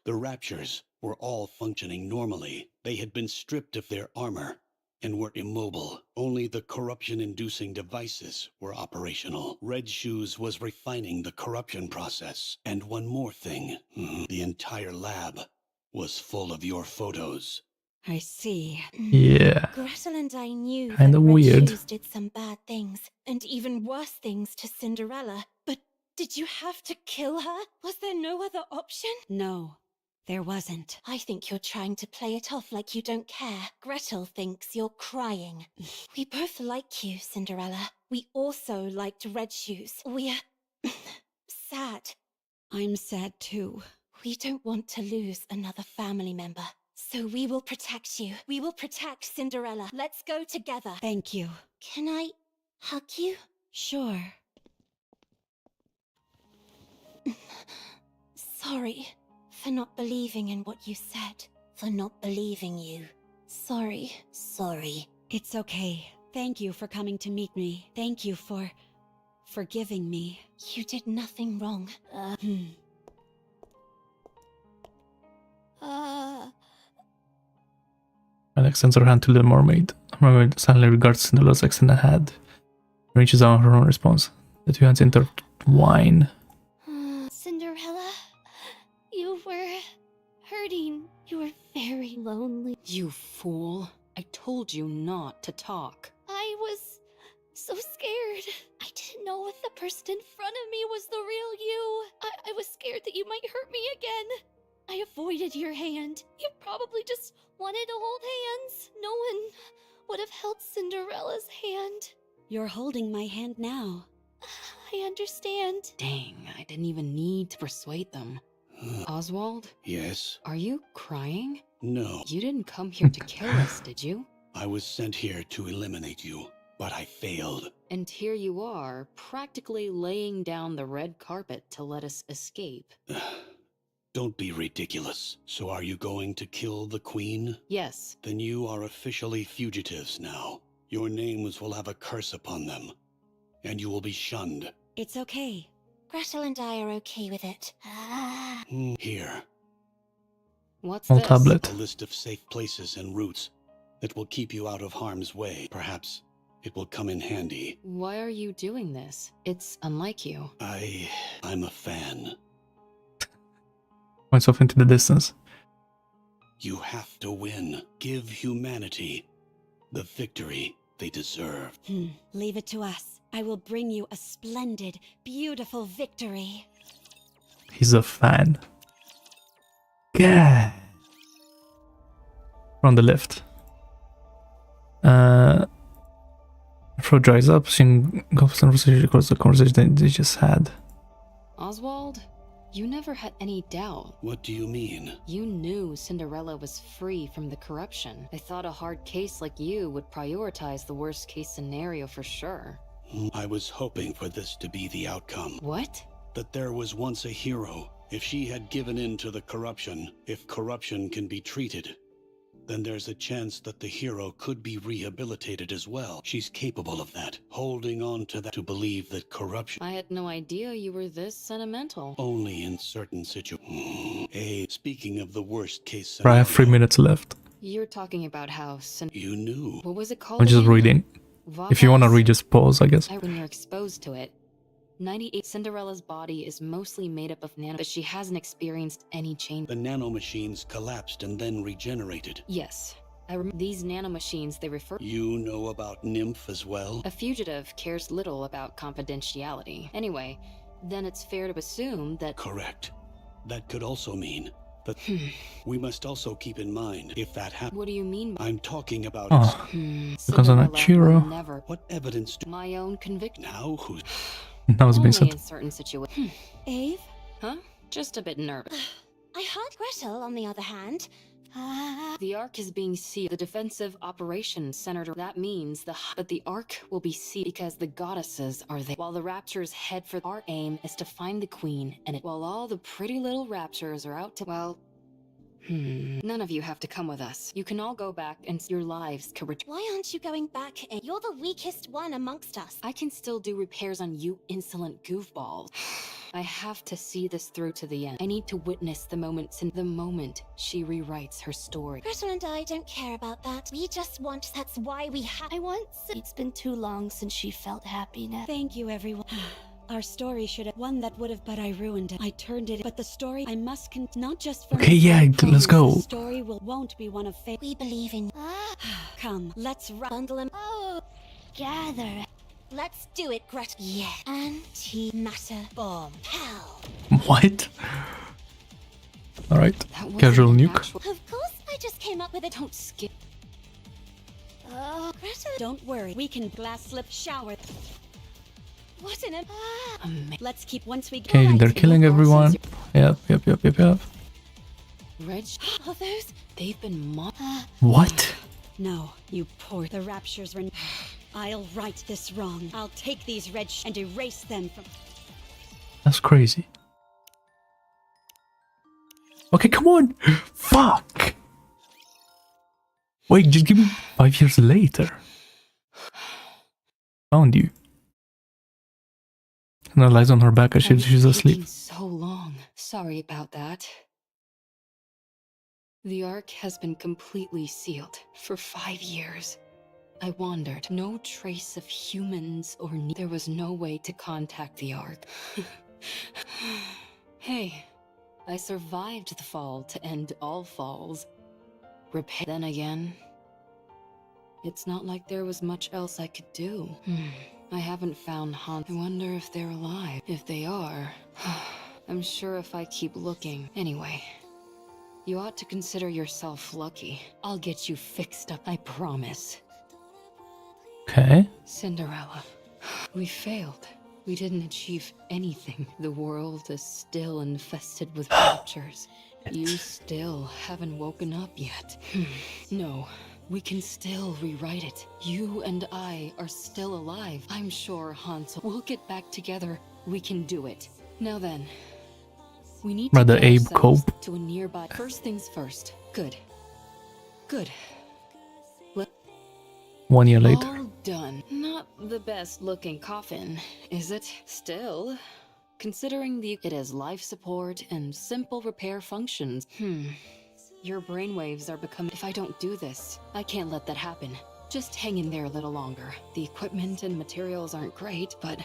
Speaker 8: The raptures were all functioning normally. They had been stripped of their armor and were immobile. Only the corruption-inducing devices were operational. Red Shoes was refining the corruption process. And one more thing. The entire lab was full of your photos.
Speaker 2: I see.
Speaker 1: Yeah.
Speaker 5: Gretel and I knew
Speaker 1: Kinda
Speaker 5: that Red
Speaker 1: weird.
Speaker 5: Shoes did some bad things, and even worse things to Cinderella. But did you have to kill her? Was there no other option?
Speaker 2: No, there wasn't.
Speaker 5: I think you're trying to play it off like you don't care. Gretel thinks you're crying. We both like you, Cinderella. We also liked Red Shoes. We're sad.
Speaker 2: I'm sad too.
Speaker 5: We don't want to lose another family member. So we will protect you. We will protect Cinderella. Let's go together.
Speaker 2: Thank you.
Speaker 5: Can I hug you?
Speaker 2: Sure.
Speaker 5: Sorry for not believing in what you said. For not believing you. Sorry. Sorry.
Speaker 2: It's okay. Thank you for coming to meet me. Thank you for forgiving me.
Speaker 5: You did nothing wrong.
Speaker 1: Alex sends her hand to the mermaid. The mermaid suddenly regards Cinderella's accent ahead. Reaches out her own response. The two hands intertwine.
Speaker 3: Cinderella, you were hurting. You were very lonely.
Speaker 4: You fool. I told you not to talk.
Speaker 3: I was so scared. I didn't know if the person in front of me was the real you. I was scared that you might hurt me again. I avoided your hand. You probably just wanted to hold hands. No one would have held Cinderella's hand.
Speaker 2: You're holding my hand now.
Speaker 3: I understand.
Speaker 4: Dang, I didn't even need to persuade them. Oswald?
Speaker 8: Yes?
Speaker 4: Are you crying?
Speaker 8: No.
Speaker 4: You didn't come here to kill us, did you?
Speaker 8: I was sent here to eliminate you, but I failed.
Speaker 4: And here you are, practically laying down the red carpet to let us escape.
Speaker 8: Don't be ridiculous. So are you going to kill the queen?
Speaker 4: Yes.
Speaker 8: Then you are officially fugitives now. Your names will have a curse upon them, and you will be shunned.
Speaker 2: It's okay.
Speaker 5: Gretel and I are okay with it.
Speaker 8: Here.
Speaker 4: What's
Speaker 1: Small
Speaker 4: this?
Speaker 1: tablet.
Speaker 8: A list of safe places and routes that will keep you out of harm's way. Perhaps it will come in handy.
Speaker 4: Why are you doing this? It's unlike you.
Speaker 8: I'm a fan.
Speaker 1: Points off into the distance.
Speaker 8: You have to win. Give humanity the victory they deserve.
Speaker 2: Leave it to us. I will bring you a splendid, beautiful victory.
Speaker 1: He's a fan. God. From the left. Throat dries up, seeing Gulf's conversation across the conversation they just had.
Speaker 4: Oswald, you never had any doubt.
Speaker 8: What do you mean?
Speaker 4: You knew Cinderella was free from the corruption. I thought a hard case like you would prioritize the worst case scenario for sure.
Speaker 8: I was hoping for this to be the outcome.
Speaker 4: What?
Speaker 8: That there was once a hero. If she had given in to the corruption, if corruption can be treated, then there's a chance that the hero could be rehabilitated as well. She's capable of that. Holding on to that to believe that corruption...
Speaker 4: I had no idea you were this sentimental.
Speaker 8: Only in certain situations. Speaking of the worst case
Speaker 1: I have 3
Speaker 8: scenario,
Speaker 1: minutes left.
Speaker 4: You're talking about how
Speaker 8: you knew.
Speaker 4: What was it called?
Speaker 1: I'm just
Speaker 4: again?
Speaker 1: reading. If you want to read, just pause, I guess.
Speaker 4: When you're exposed to it. 98 Cinderella's body is mostly made up of nano, but she hasn't experienced any change.
Speaker 8: The nanomachines collapsed and then regenerated.
Speaker 4: Yes. I remember these nanomachines they refer.
Speaker 8: You know about Nymph as well?
Speaker 4: A fugitive cares little about confidentiality. Anyway, then it's fair to assume that.
Speaker 8: Correct. That could also mean that we must also keep in mind if that happens.
Speaker 4: What do you mean by
Speaker 8: I'm talking about
Speaker 1: Becomes an Achiro.
Speaker 4: Never.
Speaker 8: What evidence do
Speaker 4: My own conviction.
Speaker 8: now who's
Speaker 1: That was being
Speaker 4: Only
Speaker 1: said.
Speaker 4: in certain situations.
Speaker 5: Eve?
Speaker 4: Huh? Just a bit nervous.
Speaker 5: I heard Gretel, on the other hand.
Speaker 4: The Ark is being sealed. The defensive operations centered. That means but the Ark will be sealed because the goddesses are there. While the Raptors head for our aim is to find the Queen, and while all the pretty little Raptors are out to none of you have to come with us. You can all go back and your lives can return.
Speaker 5: Why aren't you going back? You're the weakest one amongst us.
Speaker 4: I can still do repairs on you insolent goofballs. I have to see this through to the end. I need to witness the moment she rewrites her story.
Speaker 5: Gretel and I don't care about that. We just want, that's why we have.
Speaker 9: It's been too long since she felt happiness.
Speaker 2: Thank you, everyone. Our story should have one that would have, but I ruined it. I turned it, but the story I must not just for
Speaker 1: Okay,
Speaker 2: me,
Speaker 1: yeah,
Speaker 2: I promise
Speaker 1: let's go.
Speaker 2: The story won't be one of fate.
Speaker 5: We believe in.
Speaker 2: Come, let's
Speaker 5: Bundle them.
Speaker 9: Oh, gather.
Speaker 5: Let's do it, Gretel. Yeah. Antimatter bomb. Hell.
Speaker 1: What? Alright,
Speaker 4: That wasn't
Speaker 1: casual nuke.
Speaker 4: natural.
Speaker 5: Of course, I just came up with it.
Speaker 4: Don't skip.
Speaker 5: Gretel.
Speaker 2: Don't worry. We can glass slip shower.
Speaker 5: What an.
Speaker 2: Let's keep once we get.
Speaker 1: Okay, they're killing everyone. Yep.
Speaker 4: Reg,
Speaker 5: Are those?
Speaker 4: they've been
Speaker 1: What?
Speaker 2: No, you poor. The raptures were. I'll right this wrong. I'll take these red and erase them from.
Speaker 1: That's crazy. Okay, come on. Fuck. Wait, just give me 5 years later. Found you. And that lies on her back as she's asleep.
Speaker 4: taking so long. Sorry about that. The Ark has been completely sealed for 5 years. I wandered. No trace of humans or there was no way to contact the Ark. Hey, I survived the fall to end all falls. Then again, it's not like there was much else I could do. I haven't found Han. I wonder if they're alive. If they are, I'm sure if I keep looking. Anyway, you ought to consider yourself lucky. I'll get you fixed up, I promise.
Speaker 1: Okay.
Speaker 4: Cinderella, we failed. We didn't achieve anything. The world is still infested with raptures. You still haven't woken up yet. No, we can still rewrite it. You and I are still alive. I'm sure, Hansel. We'll get back together. We can do it. Now then, we need to
Speaker 1: Rather
Speaker 4: get
Speaker 1: Abe
Speaker 4: ourselves
Speaker 1: Cope.
Speaker 4: to a nearby. First things first. Good.
Speaker 1: 1 year later.
Speaker 4: All done. Not the best looking coffin, is it? Still, considering it has life support and simple repair functions. Your brainwaves are becoming. If I don't do this, I can't let that happen. Just hang in there a little longer. The equipment and materials aren't great, but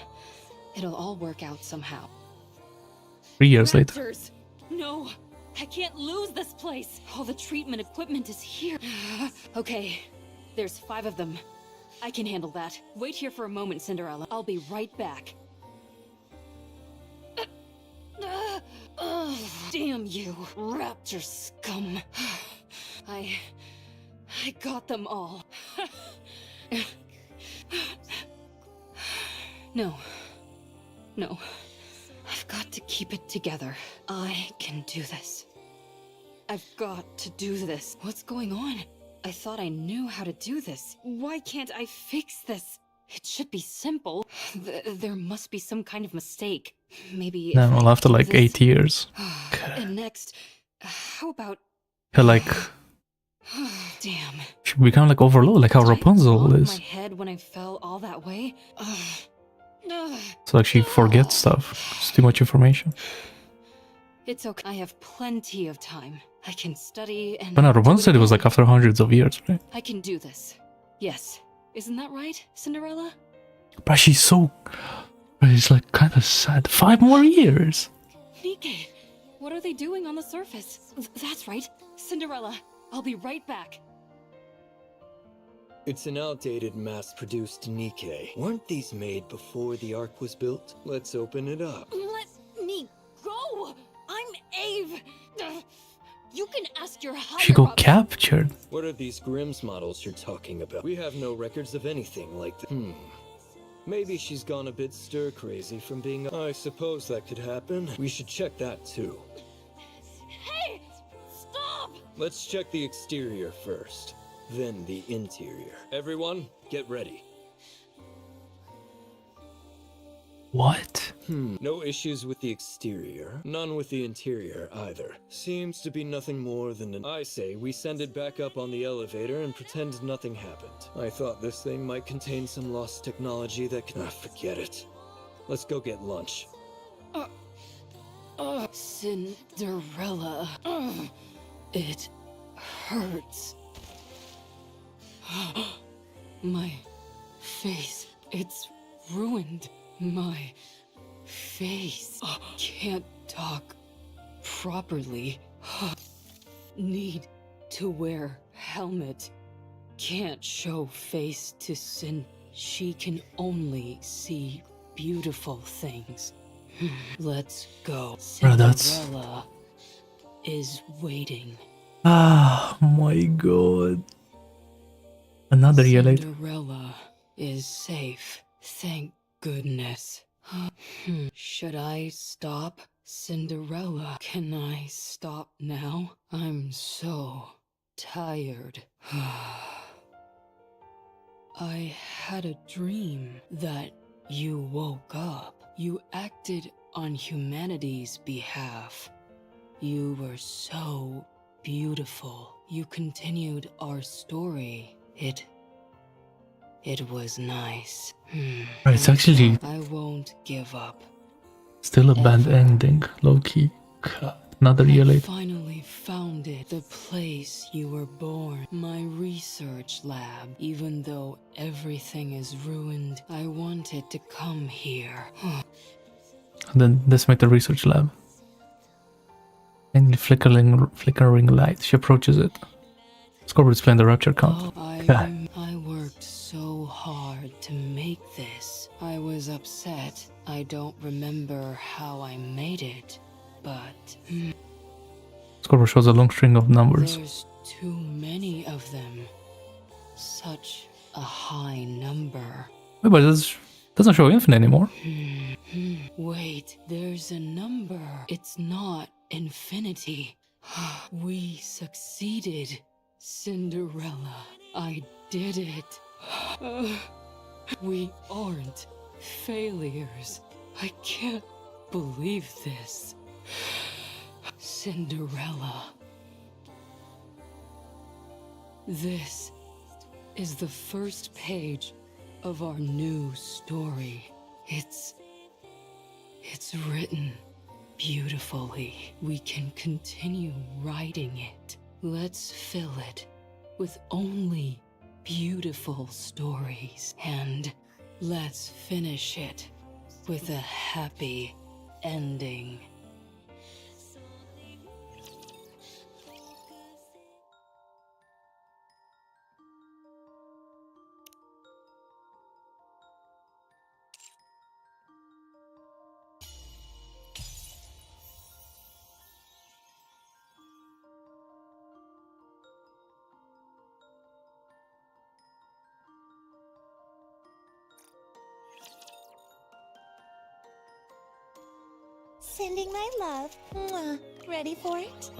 Speaker 4: it'll all work out somehow.
Speaker 1: 3 years later.
Speaker 4: Raptors! No! I can't lose this place! All the treatment equipment is here. Okay, there's 5 of them. I can handle that. Wait here for a moment, Cinderella. I'll be right back. Damn you, raptor scum. I got them all. No. I've got to keep it together. I can do this. I've got to do this. What's going on? I thought I knew how to do this. Why can't I fix this? It should be simple. There must be some kind of mistake. Maybe.
Speaker 1: No, well, after like 8 years.
Speaker 4: And next, how about?
Speaker 1: You're like,
Speaker 4: Damn.
Speaker 1: she become like overload, like how Rapunzel
Speaker 4: I
Speaker 1: is.
Speaker 4: my head when I fell all that way.
Speaker 1: It's like she forgets stuff. It's too much information.
Speaker 4: It's okay. I have plenty of time. I can study and.
Speaker 1: But no, Rapunzel said it was like after hundreds of years, right?
Speaker 4: I can do this. Yes. Isn't that right, Cinderella?
Speaker 1: But she's so... It's like kind of sad. 5 more years!
Speaker 4: Nikke, what are they doing on the surface? That's right. Cinderella, I'll be right back.
Speaker 6: It's an outdated mass-produced nikke. Weren't these made before the Ark was built? Let's open it up.
Speaker 4: Let me go! I'm Ave! You can ask your higher
Speaker 1: She got
Speaker 4: up.
Speaker 1: captured.
Speaker 6: What are these Grimm's models you're talking about? We have no records of anything like that. Maybe she's gone a bit stir-crazy from being... I suppose that could happen. We should check that too.
Speaker 4: Hey! Stop!
Speaker 6: Let's check the exterior first, then the interior. Everyone, get ready.
Speaker 1: What?
Speaker 6: No issues with the exterior, none with the interior either. Seems to be nothing more than an... I say we send it back up on the elevator and pretend nothing happened. I thought this thing might contain some lost technology that can... forget it. Let's go get lunch.
Speaker 4: Cinderella. It hurts. My face, it's ruined. My face. Can't talk properly. Need to wear helmet. Can't show face to Sin. She can only see beautiful things. Let's go.
Speaker 1: Bro, that's...
Speaker 4: Cinderella is waiting.
Speaker 1: Ah, my god. Another year later.
Speaker 4: Cinderella is safe. Thank goodness. Should I stop? Cinderella, can I stop now? I'm so tired. I had a dream that you woke up. You acted on humanity's behalf. You were so beautiful. You continued our story. It was nice.
Speaker 1: It's actually
Speaker 4: I won't give up.
Speaker 1: still a bad ending, low-key. Another year
Speaker 4: I
Speaker 1: later.
Speaker 4: finally found it. The place you were born. My research lab. Even though everything is ruined, I wanted to come here.
Speaker 1: And then decimate the research lab. Faintly flickering light. She approaches it. Scoreboard displaying the rapture count.
Speaker 4: I worked so hard to make this. I was upset. I don't remember how I made it, but...
Speaker 1: Scoreboard shows a long string of numbers.
Speaker 4: There's too many of them. Such a high number.
Speaker 1: Wait, but it doesn't show infinite anymore.
Speaker 4: Wait, there's a number. It's not infinity. We succeeded. Cinderella, I did it. We aren't failures. I can't believe this. Cinderella. This is the first page of our new story. It's written beautifully. We can continue writing it. Let's fill it with only beautiful stories. And let's finish it with a happy ending.
Speaker 5: Sending my love. Mwah. Ready for it?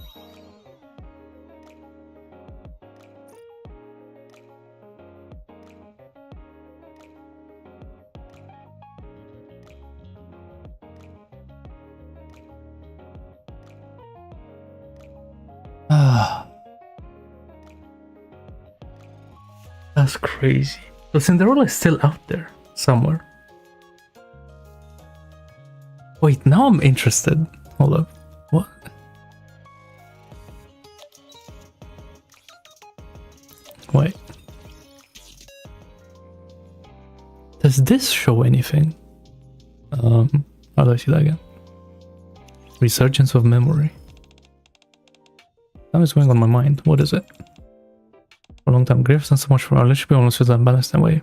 Speaker 1: Ah, that's crazy. So Cinderella is still out there somewhere. Wait, now I'm interested. Hold up. What? Wait. Does this show anything? How do I see that again? Resurgence of memory. Time is going on my mind. What is it? For a long time, grief and so much for our relationship almost feels unbalanced in a way.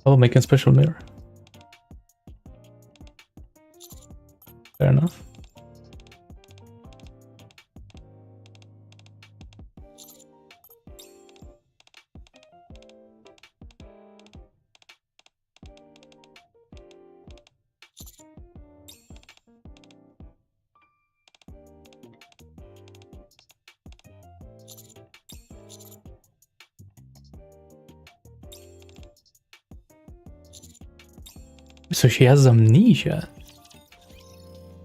Speaker 1: Oh, making special mirror. Fair enough. So she has amnesia.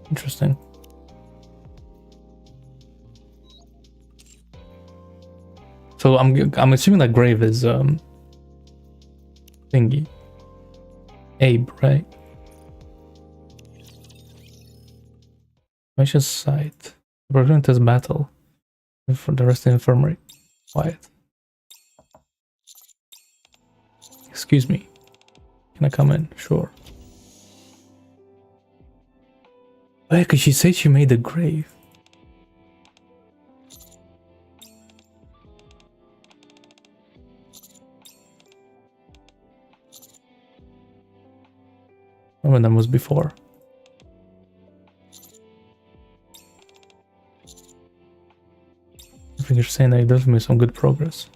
Speaker 1: Interesting. So I'm assuming that grave is thingy. Abe, right? Mission site. Return to this battle. For the rest of the infirmary. Quiet. Excuse me. Can I come in? Sure. Oh yeah, because she said she made a grave. Oh, and that was before. I think you're saying that it does make some good progress.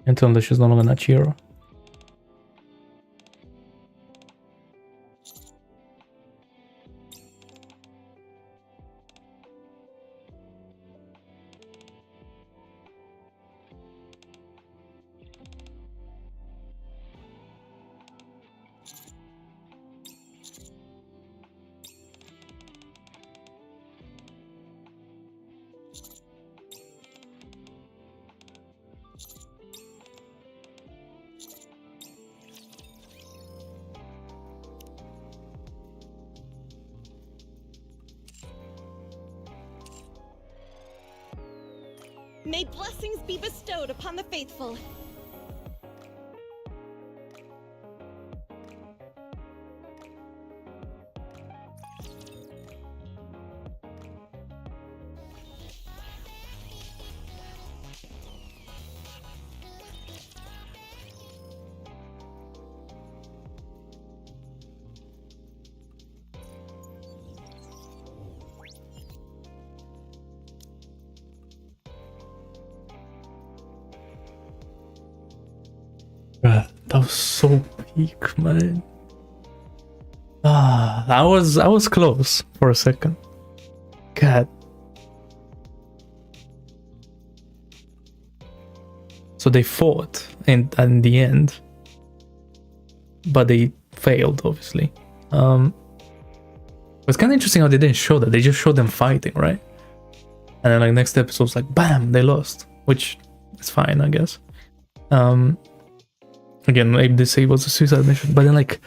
Speaker 1: Until she's no longer Nachiro.
Speaker 13: May blessings be bestowed upon the faithful. That was so peak, man. I was close for a second. God. So they fought in the end, but they failed, obviously. It's kind of interesting how they didn't show that. They just showed them fighting, right? And then like next episode was like, bam, they lost, which is fine, I guess. Again, Abe did say it was a suicide mission, but then like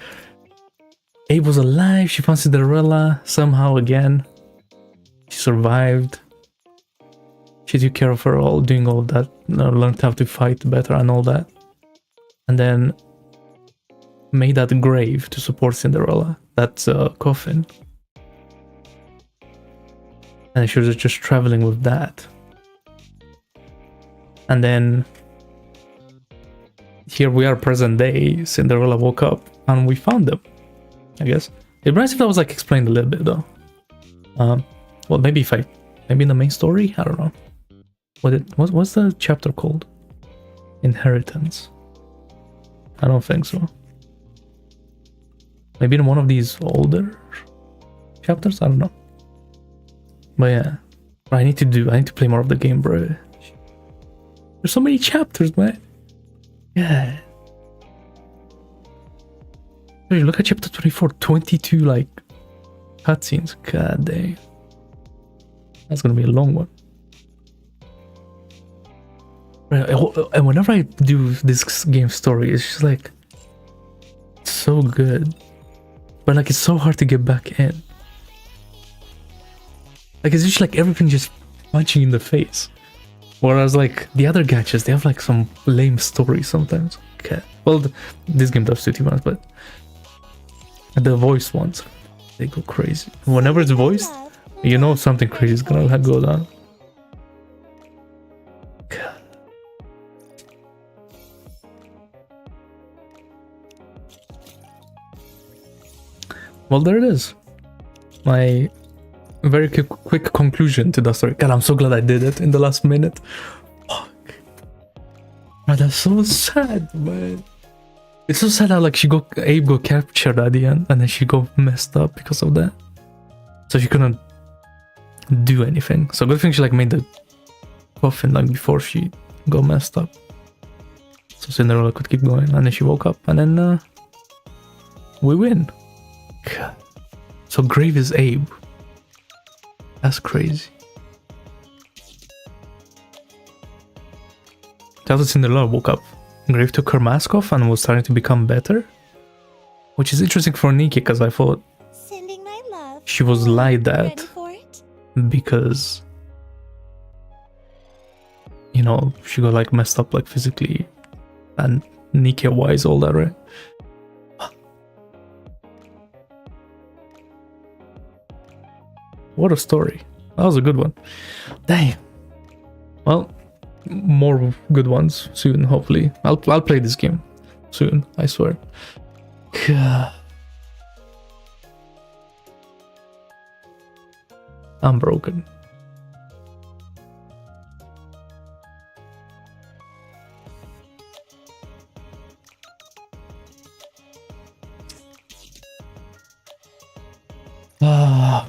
Speaker 13: Abe was alive, she found Cinderella somehow again. She survived. She took care of her all, doing all that, learned how to fight better and all that. And then made that grave to support Cinderella, that coffin. And she was just traveling with that. And then here we are, present day. Cinderella woke up and we found them, I guess. It'd be nice if that was like explained a little bit though. Well, maybe maybe in the main story? I don't know. What's the chapter called? Inheritance. I don't think so. Maybe in one of these older chapters? I don't know. But yeah. I need to play more of the game, bro. There's so many chapters, man. Yeah. Hey, look at chapter 24, 22 like cutscenes. God damn. That's gonna be a long one. And whenever I do this game story, it's just like so good. But like it's so hard to get back in. Like it's just like everything just punching in the face. Whereas like the other gachas, they have like some lame story sometimes. Okay. Well, this game does too, to be honest, but the voice ones,
Speaker 1: They go crazy. Whenever it's voiced, you know something crazy is gonna go down. Well, there it is. My very quick conclusion to the story. God, I'm so glad I did it in the last minute. Fuck. Man, that's so sad, man. It's so sad how like Abe got captured at the end and then she got messed up because of that. So she couldn't do anything. So good thing she like made the coffin like before she got messed up. So Cinderella could keep going and then she woke up and then we win. God. So grave is Abe. That's crazy. After Cinderella woke up, Grave took her mask off and was starting to become better. Which is interesting for Nikke because I thought she was lied at because, you know, she got like messed up like physically and Nikke wise, all that, right? What a story. That was a good one. Damn. Well, more good ones soon, hopefully. I'll play this game soon, I swear. I'm broken. Ah,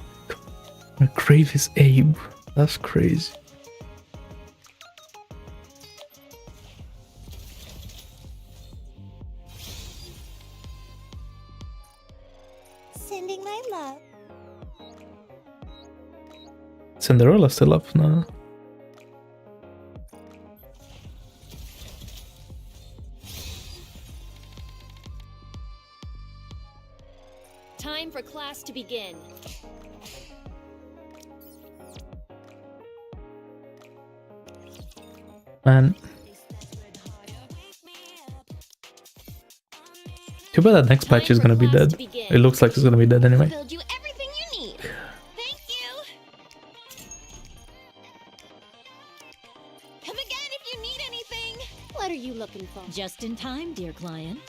Speaker 1: Crave is Abe. That's crazy.
Speaker 3: Sending my love.
Speaker 1: Cinderella's still up now.
Speaker 3: Time for class to begin.
Speaker 1: Man. Too bad that next patch is gonna be dead. It looks like it's gonna be dead anyway.
Speaker 3: Build you everything you need. Thank you. Come again if you need anything. What are you looking for?
Speaker 14: Just in time, dear client.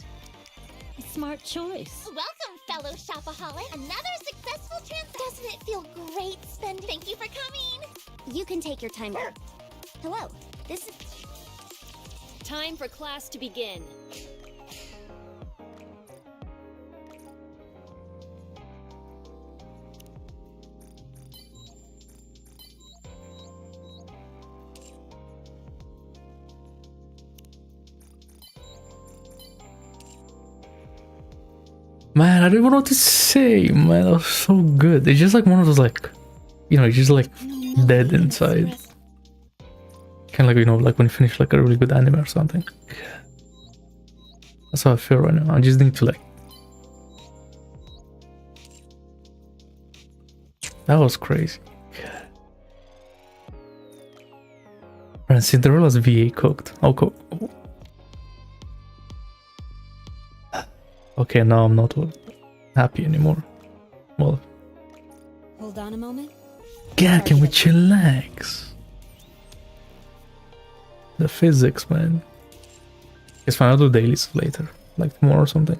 Speaker 14: A smart choice.
Speaker 3: Welcome, fellow shopaholic. Another successful transaction. Doesn't it feel great spending? Thank you for coming. You can take your time. Hello. This is time for class to begin.
Speaker 1: Man, I don't even know what to say, man. That was so good. It's just like one of those, like, you know, it's just like dead inside. Kind of like, you know, like when you finish like a really good anime or something. That's how I feel right now. I just need to like... That was crazy. And Cinderella's VA cooked. Oh, cool. Okay, now I'm not happy anymore. Well,
Speaker 2: Hold on a moment.
Speaker 1: yeah, can we chillax? The physics, man. It's fine, I'll do dailies later, like tomorrow or something.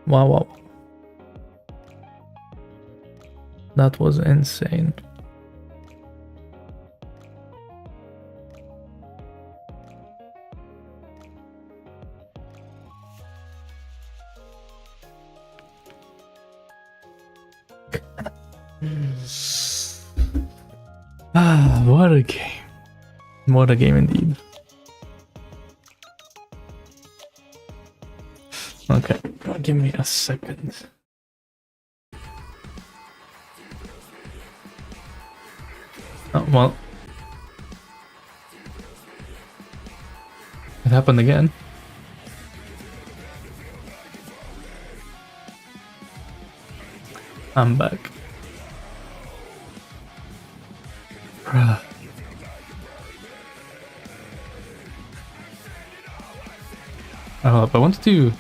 Speaker 1: Wow, wow. That was insane. Ah, what a game. What a game indeed. Okay, give me a second. Oh, well. It happened again. I'm back. Bruh. I wanted to